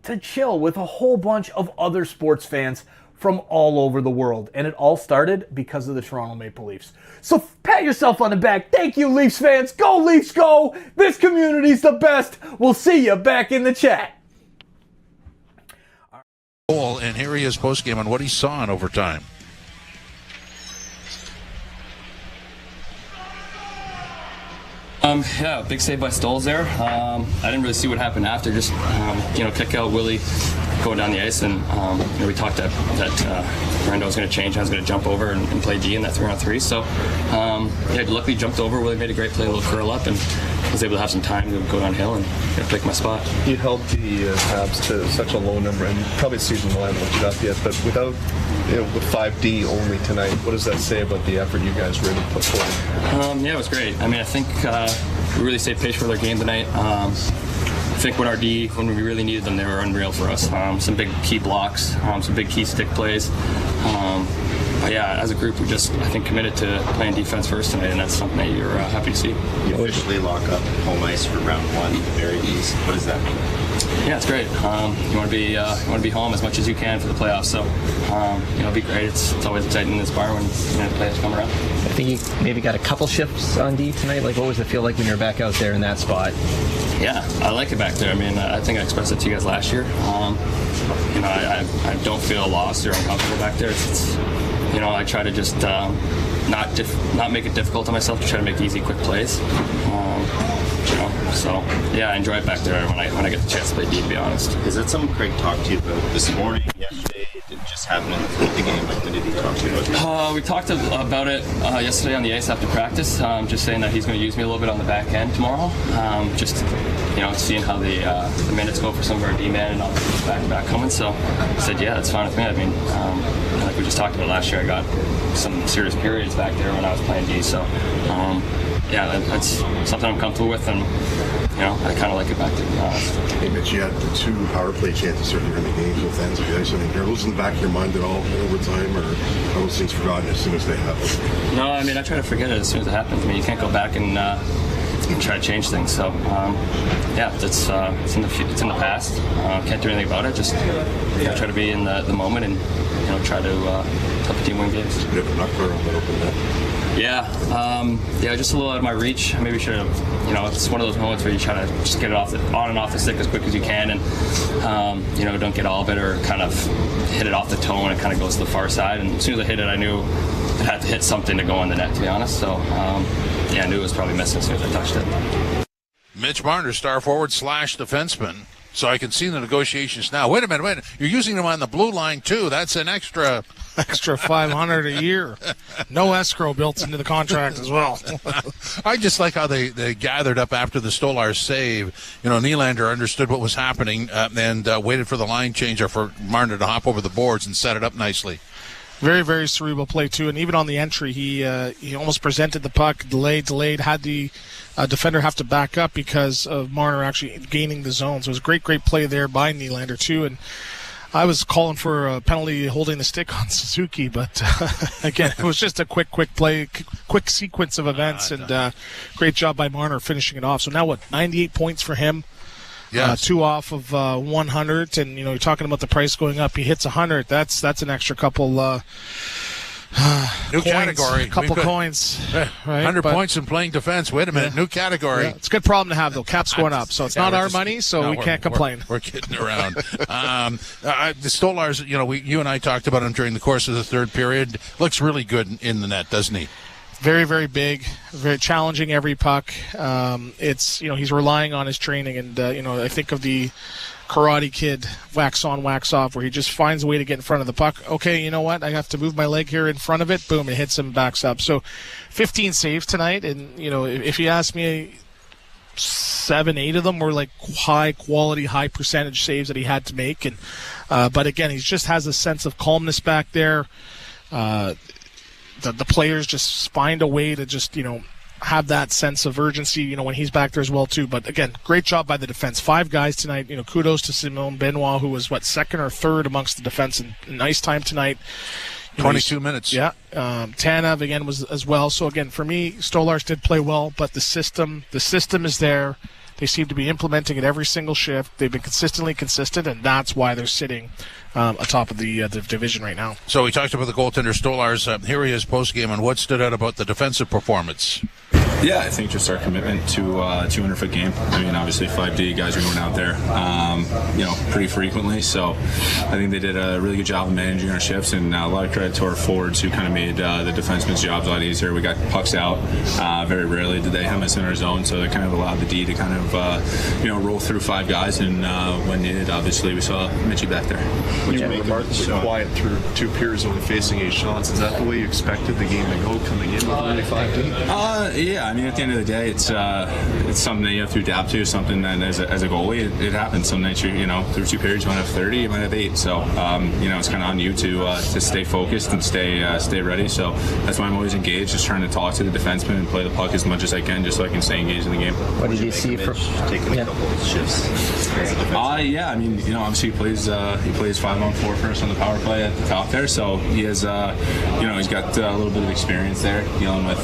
to chill with a whole bunch of other sports fans from all over the world. And it all started because of the Toronto Maple Leafs. So pat yourself on the back. Thank you, Leafs fans. Go Leafs, go! This community's the best. We'll see you back in the chat. And here he is postgame on what he saw in overtime. Yeah, big save by Stoles there. I didn't really see what happened after. Just kick out Willie going down the ice, and we talked that Brando was going to change. I was going to jump over and play D in that 3-on-3. So luckily jumped over. Willie made a great play, a little curl up, and was able to have some time to go downhill and pick my spot. You held the Habs to such a low number, and probably season one, I haven't looked it up yet, but without with 5D only tonight, what does that say about the effort you guys really put forward? Yeah, it was great. I mean, I think we really stayed patient with our game tonight. I think when our D, when we really needed them, they were unreal for us. Some big key blocks, some big key stick plays. But yeah, as a group, we just, I think, committed to playing defense first tonight, and that's something that you're happy to see. You officially lock up home ice for round one, very easy. What does that mean? Yeah, it's great. You want to be home as much as you can for the playoffs. So, it'll be great. It's always exciting in this bar when the playoffs come around. I think you maybe got a couple shifts on D tonight. Like, what was it feel like when you were back out there in that spot? Yeah, I like it back there. I mean, I think I expressed it to you guys last year. I don't feel lost or uncomfortable back there. It's I try to just not make it difficult on myself, to try to make easy, quick plays. So yeah, I enjoy it back there when I get the chance to play D, to be honest. Is that something Craig talked to you about this morning, yesterday? Did it just happen in the game? Like, what did he talk to you about? We talked about it yesterday on the ice after practice. Just saying that he's going to use me a little bit on the back end tomorrow. Just seeing how the minutes go for some of our D-men and all the back coming. So I said, yeah, that's fine with me. I mean, like we just talked about last year, I got some serious periods back there when I was playing D. So yeah, that's something I'm comfortable with, and I kind of like it back there, to be honest. Hey, Mitch, you had the 2 power play chances earlier in the game, both ends of the ice. I think are those in the back of your mind at all over time, or are those things forgotten as soon as they happen? No, I mean, I try to forget it as soon as it happens. I mean, you can't go back and try to change things. So, yeah, it's in the past. Can't do anything about it. Just try to be in the moment and try to help the team win games. You have a knuckler on that open net. Yeah, just a little out of my reach. Maybe should have, it's one of those moments where you try to just get it on and off the stick as quick as you can, and don't get all of it or kind of hit it off the toe and it kind of goes to the far side. And as soon as I hit it, I knew it had to hit something to go on the net, to be honest. So yeah, I knew it was probably missing as soon as I touched it. Mitch Marner, star forward / defenseman. So I can see the negotiations now. Wait a minute. You're using them on the blue line, too. That's an extra $500 a year. No escrow built into the contract as well. I just like how they gathered up after the Stolarz save. Nylander understood what was happening and waited for the line change or for Marner to hop over the boards and set it up nicely. Very, very cerebral play, too. And even on the entry, he almost presented the puck, delayed, had the defender have to back up because of Marner actually gaining the zone. So it was a great play there by Nylander, too. And I was calling for a penalty holding the stick on Suzuki, but again, it was just a quick play, quick sequence of events, and great job by Marner finishing it off. So now 98 points for him. Yeah, 2 off of 100, and you're talking about the price going up. He hits 100. That's an extra couple. New coins, category. Couple coins. Right? 100 points in playing defense. Wait a minute, new category. Yeah, it's a good problem to have, though. Cap's going up, so it's not our money, so we can't complain. We're kidding around. The Stolarz, you and I talked about him during the course of the third period. Looks really good in the net, doesn't he? Very, very big, very challenging every puck. It's he's relying on his training, and I think of the Karate Kid, wax on, wax off, where he just finds a way to get in front of the puck. Okay, you know what? I have to move my leg here in front of it. Boom, it hits him, backs up. So 15 saves tonight, and if you ask me, 7-8 of them were like high quality, high percentage saves that he had to make. And but again, he just has a sense of calmness back there. The players just find a way to just, have that sense of urgency, when he's back there as well, too. But, again, great job by the defense. 5 guys tonight. Kudos to Simone Benoit, who was, second or third amongst the defense in ice time tonight. 22 minutes. Yeah. Tanev, again, was as well. So, again, for me, Stolarz did play well, but the system is there. They seem to be implementing it every single shift. They've been consistently consistent, and that's why they're sitting atop of the division right now. So we talked about the goaltender Stolarz. Here he is post-game on what stood out about the defensive performance. Yeah, I think just our commitment to 200-foot game. I mean, obviously 5D guys are going out there, pretty frequently. So I think they did a really good job of managing our shifts, and a lot of credit to our forwards who kind of made the defensemen's jobs a lot easier. We got pucks out. Very rarely did they have us in our zone, so that kind of allowed the D to kind of roll through 5 guys. And when needed, obviously we saw Mitchie back there. You were remarkably quiet through 2 periods, only facing 8 shots. Is that the way you expected the game to go coming in with only 5D? Yeah. I mean, at the end of the day, it's something that you have to adapt to. Something that as a goalie, it happens. Some nights through 2 periods, you might have 30, you might have 8. So it's kind of on you to stay focused and stay ready. So that's why I'm always engaged, just trying to talk to the defenseman and play the puck as much as I can, just so I can stay engaged in the game. What did you see for taking a couple of shifts? Yeah, I mean, obviously he plays 5-on-4 for us on the power play at the top there, so he has he's got a little bit of experience there dealing with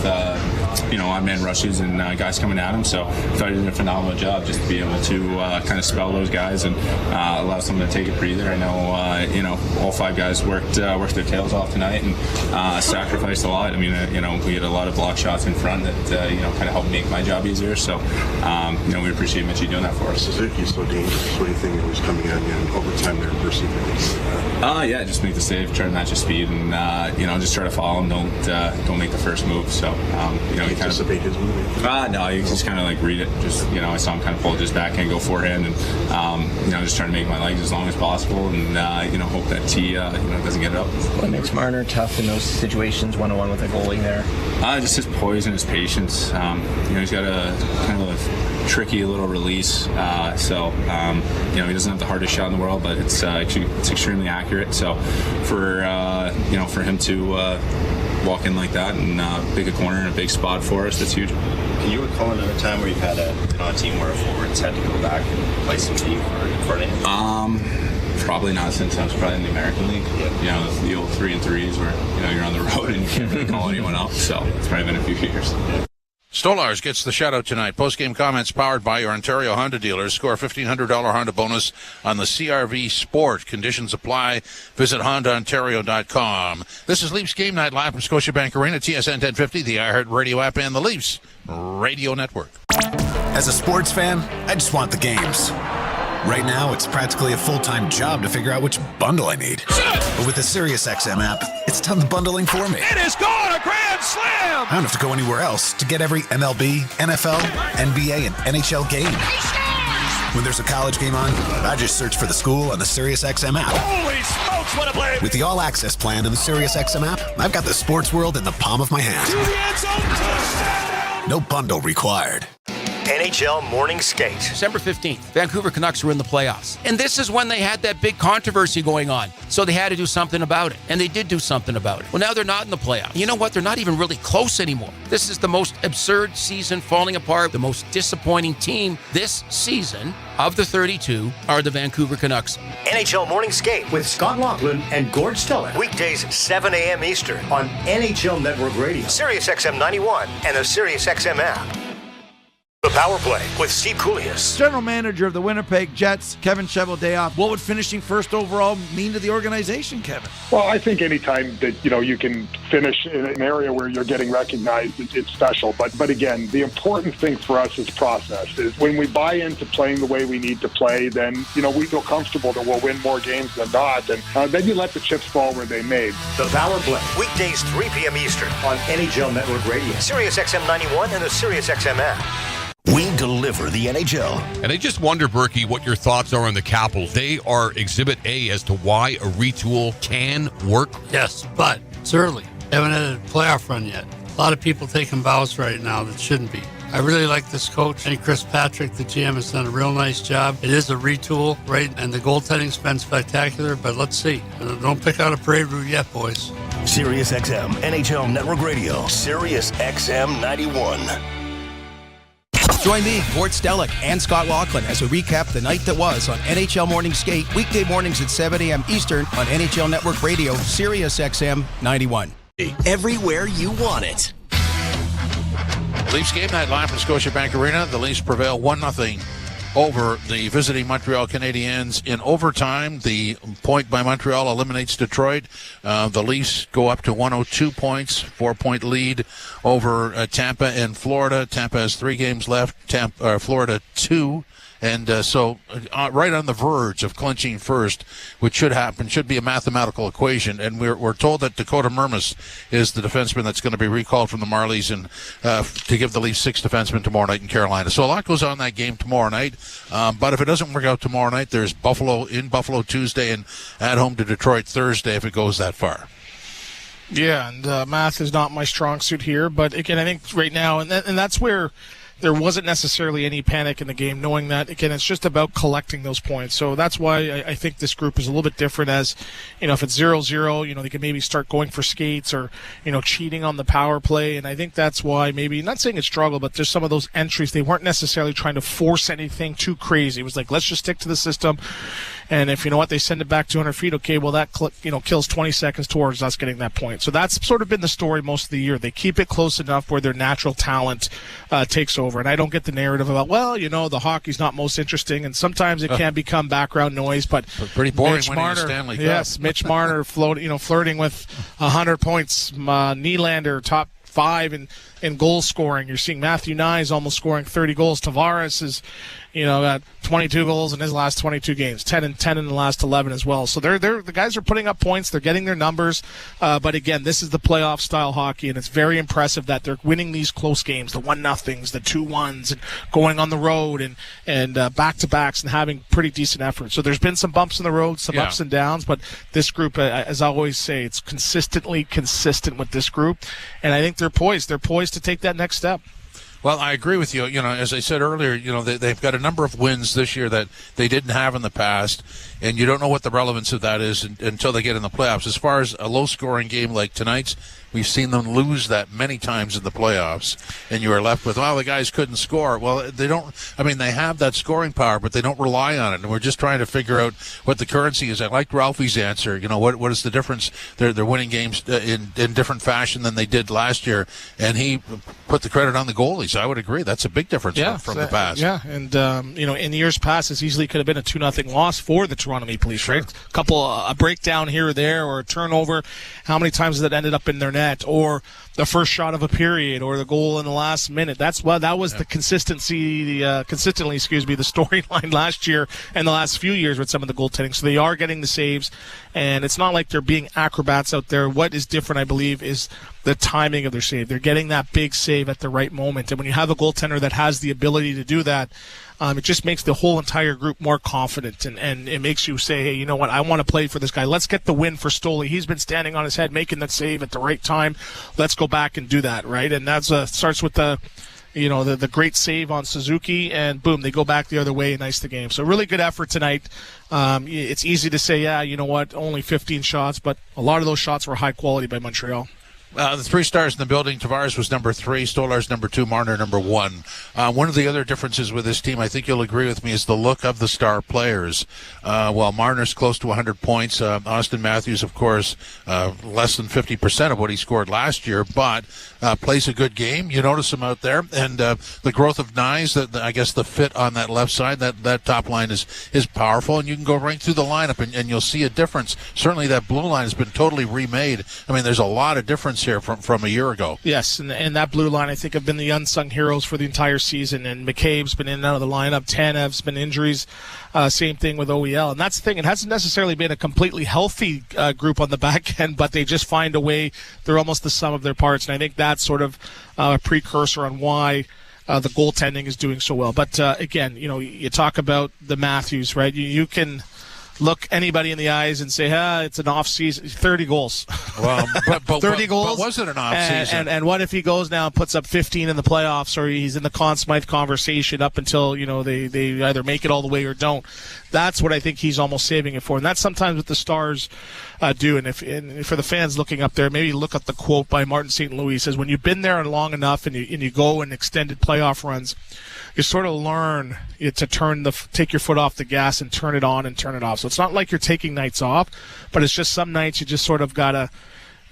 odd-man rushes and guys coming at him. So I thought he did a phenomenal job just to be able to kind of spell those guys and allow someone to take a breather. I know all 5 guys worked their tails off tonight and sacrificed a lot. I mean, we had a lot of block shots in front that kind of helped make my job easier. So we appreciate Mitchie doing that for us. He's so dangerous. What do you think he was coming at you in overtime there versus? Yeah, just make the save, try to match his speed, and just try to follow him. Don't make the first move. So he kind of anticipate his move. No, you just kind of read it. Just I saw him kind of pull just backhand, go forehand, and just trying to make my legs as long as possible, and hope that he doesn't get it up. What makes Marner tough in those situations, 1-on-1 with a goalie there? Just his poise and his patience. He's got a kind of a tricky little release, so he doesn't have the hardest shot in the world, but it's extremely accurate. So for him to walk in like that and pick a corner in a big spot for us, that's huge. Can you recall another time where you've had a team where a forward's had to go back and play some deep for an inning? Probably not since I was probably in the American League. The old 3-3s where you're on the road and you can't really call anyone up. So it's probably been a few years. Stolars gets the shout-out tonight. Post-game comments powered by your Ontario Honda dealers. Score a $1,500 Honda bonus on the CRV Sport. Conditions apply. Visit HondaOntario.com. This is Leafs Game Night live from Scotiabank Arena, TSN 1050, the iHeart Radio app, and the Leafs Radio Network. As a sports fan, I just want the games. Right now, it's practically a full-time job to figure out which bundle I need. But with the SiriusXM app, it's done the bundling for me. It is gone, a grand slam! I don't have to go anywhere else to get every MLB, NFL, NBA, and NHL game. When there's a college game on, I just search for the school on the SiriusXM app. Holy smokes, what a play! With the all-access plan to the SiriusXM app, I've got the sports world in the palm of my hand. To the end zone, touchdown! No bundle required. NHL Morning Skate. December 15th, Vancouver Canucks were in the playoffs. And this is when they had that big controversy going on. So they had to do something about it. And they did do something about it. Well, now they're not in the playoffs. You know what? They're not even really close anymore. This is the most absurd season falling apart. The most disappointing team this season of the 32 are the Vancouver Canucks. NHL Morning Skate with Scott Laughlin and Gord Stellick. Weekdays 7 a.m. Eastern on NHL Network Radio, Sirius XM 91, and the Sirius XM app. The Power Play with Steve Koulias. General manager of the Winnipeg Jets, Kevin Cheveldayoff. What would finishing first overall mean to the organization, Kevin? Well, I think anytime that you can finish in an area where you're getting recognized, it's special. But again, the important thing for us is process. Is when we buy into playing the way we need to play, then we feel comfortable that we'll win more games than not, and then you let the chips fall where they may. The Power Play weekdays 3 p.m. Eastern on NHL Network Radio, Sirius XM 91, and the Sirius XM app. We deliver the NHL. And I just wonder, Berkey, what your thoughts are on the Capitals. They are Exhibit A as to why a retool can work. Yes, but it's early. Haven't had a playoff run yet. A lot of people taking bows right now that shouldn't be. I really like this coach. I think Chris Patrick, the GM, has done a real nice job. It is a retool, right? And the goaltending's been spectacular, but let's see. Don't pick out a parade route yet, boys. Sirius XM, NHL Network Radio, Sirius XM 91. Join me, Gord Stellick, and Scott Laughlin as we recap the night that was on NHL Morning Skate, weekday mornings at 7 a.m. Eastern on NHL Network Radio, Sirius XM 91. Everywhere you want it. Leafs Game Night live from Scotiabank Arena. The Leafs prevail 1-0 over the visiting Montreal Canadiens in overtime. The point by Montreal eliminates Detroit. The Leafs go up to 102 points, 4-point lead over Tampa and Florida. Tampa has 3 games left, Florida 2. And so right on the verge of clinching first, which should happen, should be a mathematical equation. And we're told that Dakota Mermis is the defenseman that's going to be recalled from the Marlies and to give the Leafs 6 defensemen tomorrow night in Carolina. So a lot goes on in that game tomorrow night. But if it doesn't work out tomorrow night, there's Buffalo Tuesday and at home to Detroit Thursday if it goes that far. Yeah, and math is not my strong suit here. But again, I think right now, and that's where there wasn't necessarily any panic in the game, knowing that, again, it's just about collecting those points. So that's why I think this group is a little bit different as, if it's 0-0, they can maybe start going for skates or, cheating on the power play. And I think that's why maybe, not saying it's struggle, but there's some of those entries, they weren't necessarily trying to force anything too crazy. It was like, let's just stick to the system. And if, they send it back 200 feet, okay, well, that, kills 20 seconds towards us getting that point. So that's sort of been the story most of the year. They keep it close enough where their natural talent takes over. And I don't get the narrative about, the hockey's not most interesting, and sometimes it can become background noise. But pretty boring Mitch winning Marner, the Stanley Cup. Yes, Mitch Marner flirting with 100 points. Nylander top 5 in goal scoring. You're seeing Matthew Nyes almost scoring 30 goals. Tavares is, got 22 goals in his last 22 games, 10 and 10 in the last 11 as well. So the guys are putting up points. They're getting their numbers. But again, this is the playoff style hockey, and it's very impressive that they're winning these close games, the 1-0s, the 2-1s, and going on the road and back-to-backs and having pretty decent effort. So there's been some bumps in the road, some ups and downs, but this group, as I always say, it's consistently consistent with this group, and I think they're poised. They're poised to take that next step. Well, I agree with you. As I said earlier, they've got a number of wins this year that they didn't have in the past, and you don't know what the relevance of that is until they get in the playoffs. As far as a low-scoring game like tonight's, we've seen them lose that many times in the playoffs, and you are left with, the guys couldn't score. Well, they don't. They have that scoring power, but they don't rely on it, and we're just trying to figure out what the currency is. I liked Ralphie's answer. What is the difference? They're winning games in different fashion than they did last year, and he put the credit on the goalies. I would agree. That's a big difference from the past. Yeah, and, in years past, this easily could have been a 2-0 loss for the Toronto Maple Leafs, right? A breakdown here or there, or a turnover. How many times has that ended up in their net, or the first shot of a period, or the goal in the last minute? That was the consistently, the storyline last year and the last few years with some of the goaltending. So they are getting the saves, and it's not like they're being acrobats out there. What is different, I believe, is the timing of their save. They're getting that big save at the right moment, and when you have a goaltender that has the ability to do that, it just makes the whole entire group more confident, and it makes you say, hey, you know what, I want to play for this guy. Let's get the win for Stoli. He's been standing on his head, making that save at the right time. Let's go back and do that, right? And that starts with the great save on Suzuki, and boom, they go back the other way and ice the game. So really good effort tonight. It's easy to say, only 15 shots, but a lot of those shots were high quality by Montreal. The 3 stars in the building, Tavares was number 3, Stolar's number 2, Marner number 1. One of the other differences with this team, I think you'll agree with me, is the look of the star players. While Marner's close to 100 points, Austin Matthews, of course, less than 50% of what he scored last year, but plays a good game. You notice him out there, and the growth of Nyes, I guess the fit on that left side, that top line is powerful, and you can go right through the lineup, and you'll see a difference. Certainly that blue line has been totally remade. There's a lot of difference here from a year ago. Yes, and that blue line, I think, have been the unsung heroes for the entire season, and McCabe's been in and out of the lineup. Tanev's been injuries. Same thing with OEL, and that's the thing. It hasn't necessarily been a completely healthy group on the back end, but they just find a way. They're almost the sum of their parts, and I think that's sort of a precursor on why the goaltending is doing so well. But again, you talk about the Matthews, right? You can look anybody in the eyes and say, it's an off season. 30 goals. Well, but 30 goals. But was it an off season? And what if he goes now and puts up 15 in the playoffs, or he's in the Conn Smythe conversation up until they either make it all the way or don't? That's what I think he's almost saving it for, and that's sometimes what the Stars do. And for the fans looking up there, maybe look at the quote by Martin St. Louis. He says, when you've been there long enough and you go in extended playoff runs, you sort of learn to take your foot off the gas and turn it on and turn it off. So it's not like you're taking nights off, but it's just some nights you just sort of gotta,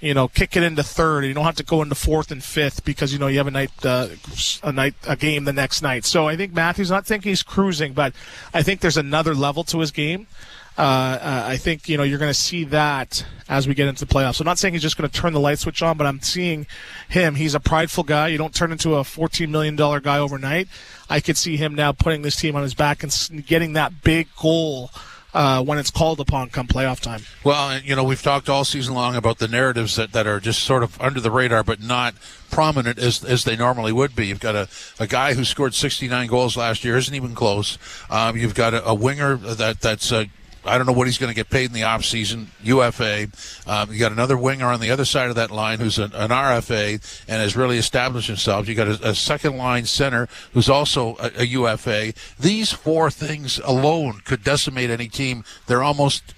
kick it into third. You don't have to go into fourth and fifth because you have a game the next night. So I think Matthews, not thinking he's cruising, but I think there's another level to his game. I think you're going to see that as we get into the playoffs. So I'm not saying he's just going to turn the light switch on, but I'm seeing him. He's a prideful guy. You don't turn into a $14 million guy overnight. I could see him now putting this team on his back and getting that big goal when it's called upon come playoff time. Well, we've talked all season long about the narratives that are just sort of under the radar but not prominent as they normally would be. You've got a guy who scored 69 goals last year, isn't even close. You've got a winger that's I don't know what he's going to get paid in the offseason, UFA. You got another winger on the other side of that line who's an RFA and has really established himself. You got a second-line center who's also a UFA. These four things alone could decimate any team. They're almost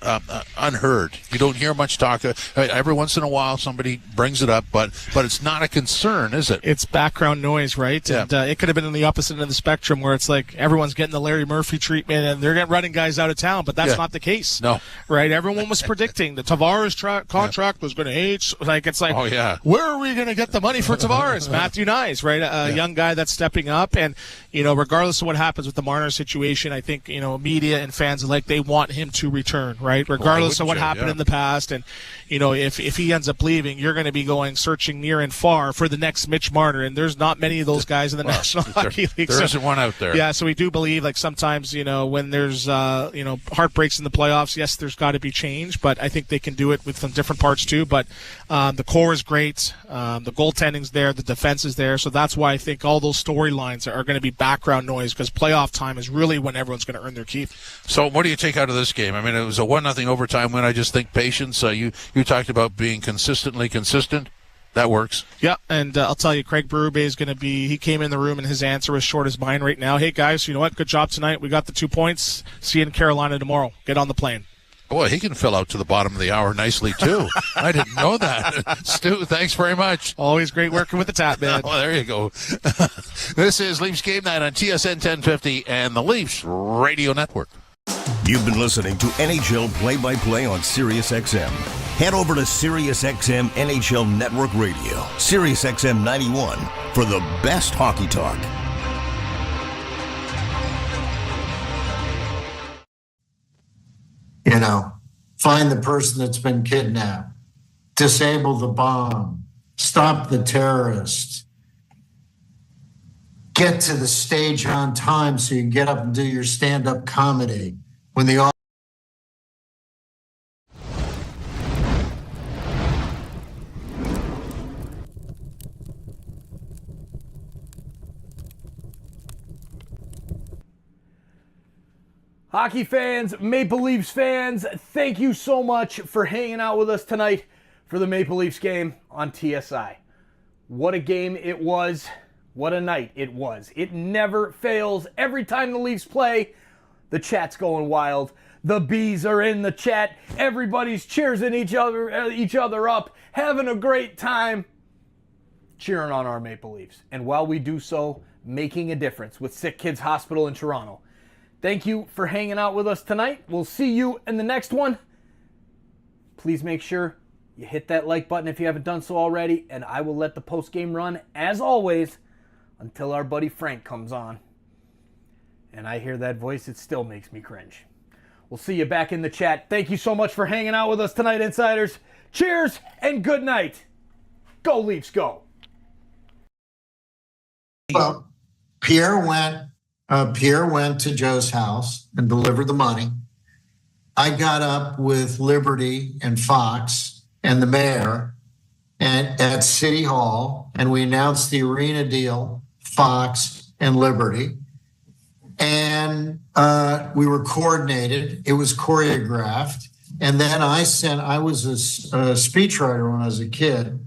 unheard. You don't hear much talk. Every once in a while somebody brings it up, but it's not a concern, is it? It's background noise, right? Yeah. And it could have been on the opposite end of the spectrum where it's like everyone's getting the Larry Murphy treatment and they're running guys out of town, but that's not the case. No. Right? Everyone was predicting the Tavares contract was going to age. It's like, oh, yeah. Where are we going to get the money for Tavares? Matthew Nyes, right? A young guy that's stepping up. And, regardless of what happens with the Marner situation, I think, media and fans alike, they want him to return, right? Regardless of what happened in the past. And, if he ends up leaving, you're going to be searching near and far for the next Mitch Marner. And there's not many of those guys in the National Hockey League. There isn't one out there. Yeah, so we do believe, sometimes, when there's, heartbreaks in the playoffs, yes, there's got to be change, but I think they can do it with some different parts too. But the core is great. The goaltending's there. The defense is there. So that's why I think all those storylines are going to be background noise, because playoff time is really when everyone's going to earn their keep. So what do you take out of this game? I mean, it was a 1-0 overtime win. I just think patience. You talked about being consistently consistent. That works. Yeah, and I'll tell you, Craig Berube is going to be – he came in the room and his answer is short as mine right now. Hey, guys, you know what? Good job tonight. We got the 2 points. See you in Carolina tomorrow. Get on the plane. Boy, he can fill out to the bottom of the hour nicely, too. I didn't know that. Stu, thanks very much. Always great working with the tap, man. Oh, there you go. This is Leafs Game Night on TSN 1050 and the Leafs Radio Network. You've been listening to NHL Play-by-Play on SiriusXM. Head over to SiriusXM NHL Network Radio, SiriusXM 91, for the best hockey talk. Find the person that's been kidnapped, disable the bomb, stop the terrorist, get to the stage on time so you can get up and do your stand-up comedy. When the Hockey fans, Maple Leafs fans, thank you so much for hanging out with us tonight for the Maple Leafs game on TSI. What a game it was. What a night it was. It never fails. Every time the Leafs play, the chat's going wild. The bees are in the chat. Everybody's cheering each other up, having a great time, cheering on our Maple Leafs. And while we do so, making a difference with SickKids Hospital in Toronto. Thank you for hanging out with us tonight. We'll see you in the next one. Please make sure you hit that like button if you haven't done so already, and I will let the post-game run, as always, until our buddy Frank comes on. And I hear that voice, it still makes me cringe. We'll see you back in the chat. Thank you so much for hanging out with us tonight, Insiders. Cheers and good night. Go Leafs, go. Well, Pierre went to Joe's house and delivered the money. I got up with Liberty and Fox and the mayor at City Hall, and we announced the arena deal, Fox and Liberty. And we were coordinated. It was choreographed. And then I was a speechwriter when I was a kid.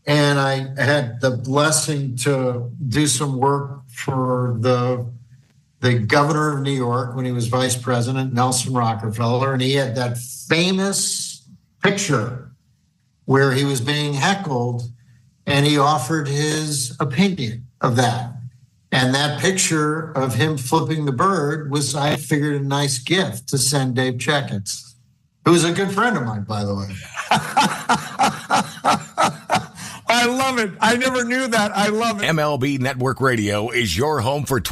And I had the blessing to do some work for the governor of New York when he was vice president, Nelson Rockefeller. And he had that famous picture where he was being heckled and he offered his opinion of that. And that picture of him flipping the bird was, I figured, a nice gift to send Dave Checketts, who was a good friend of mine, by the way. I love it. I never knew that. I love it. MLB Network Radio is your home for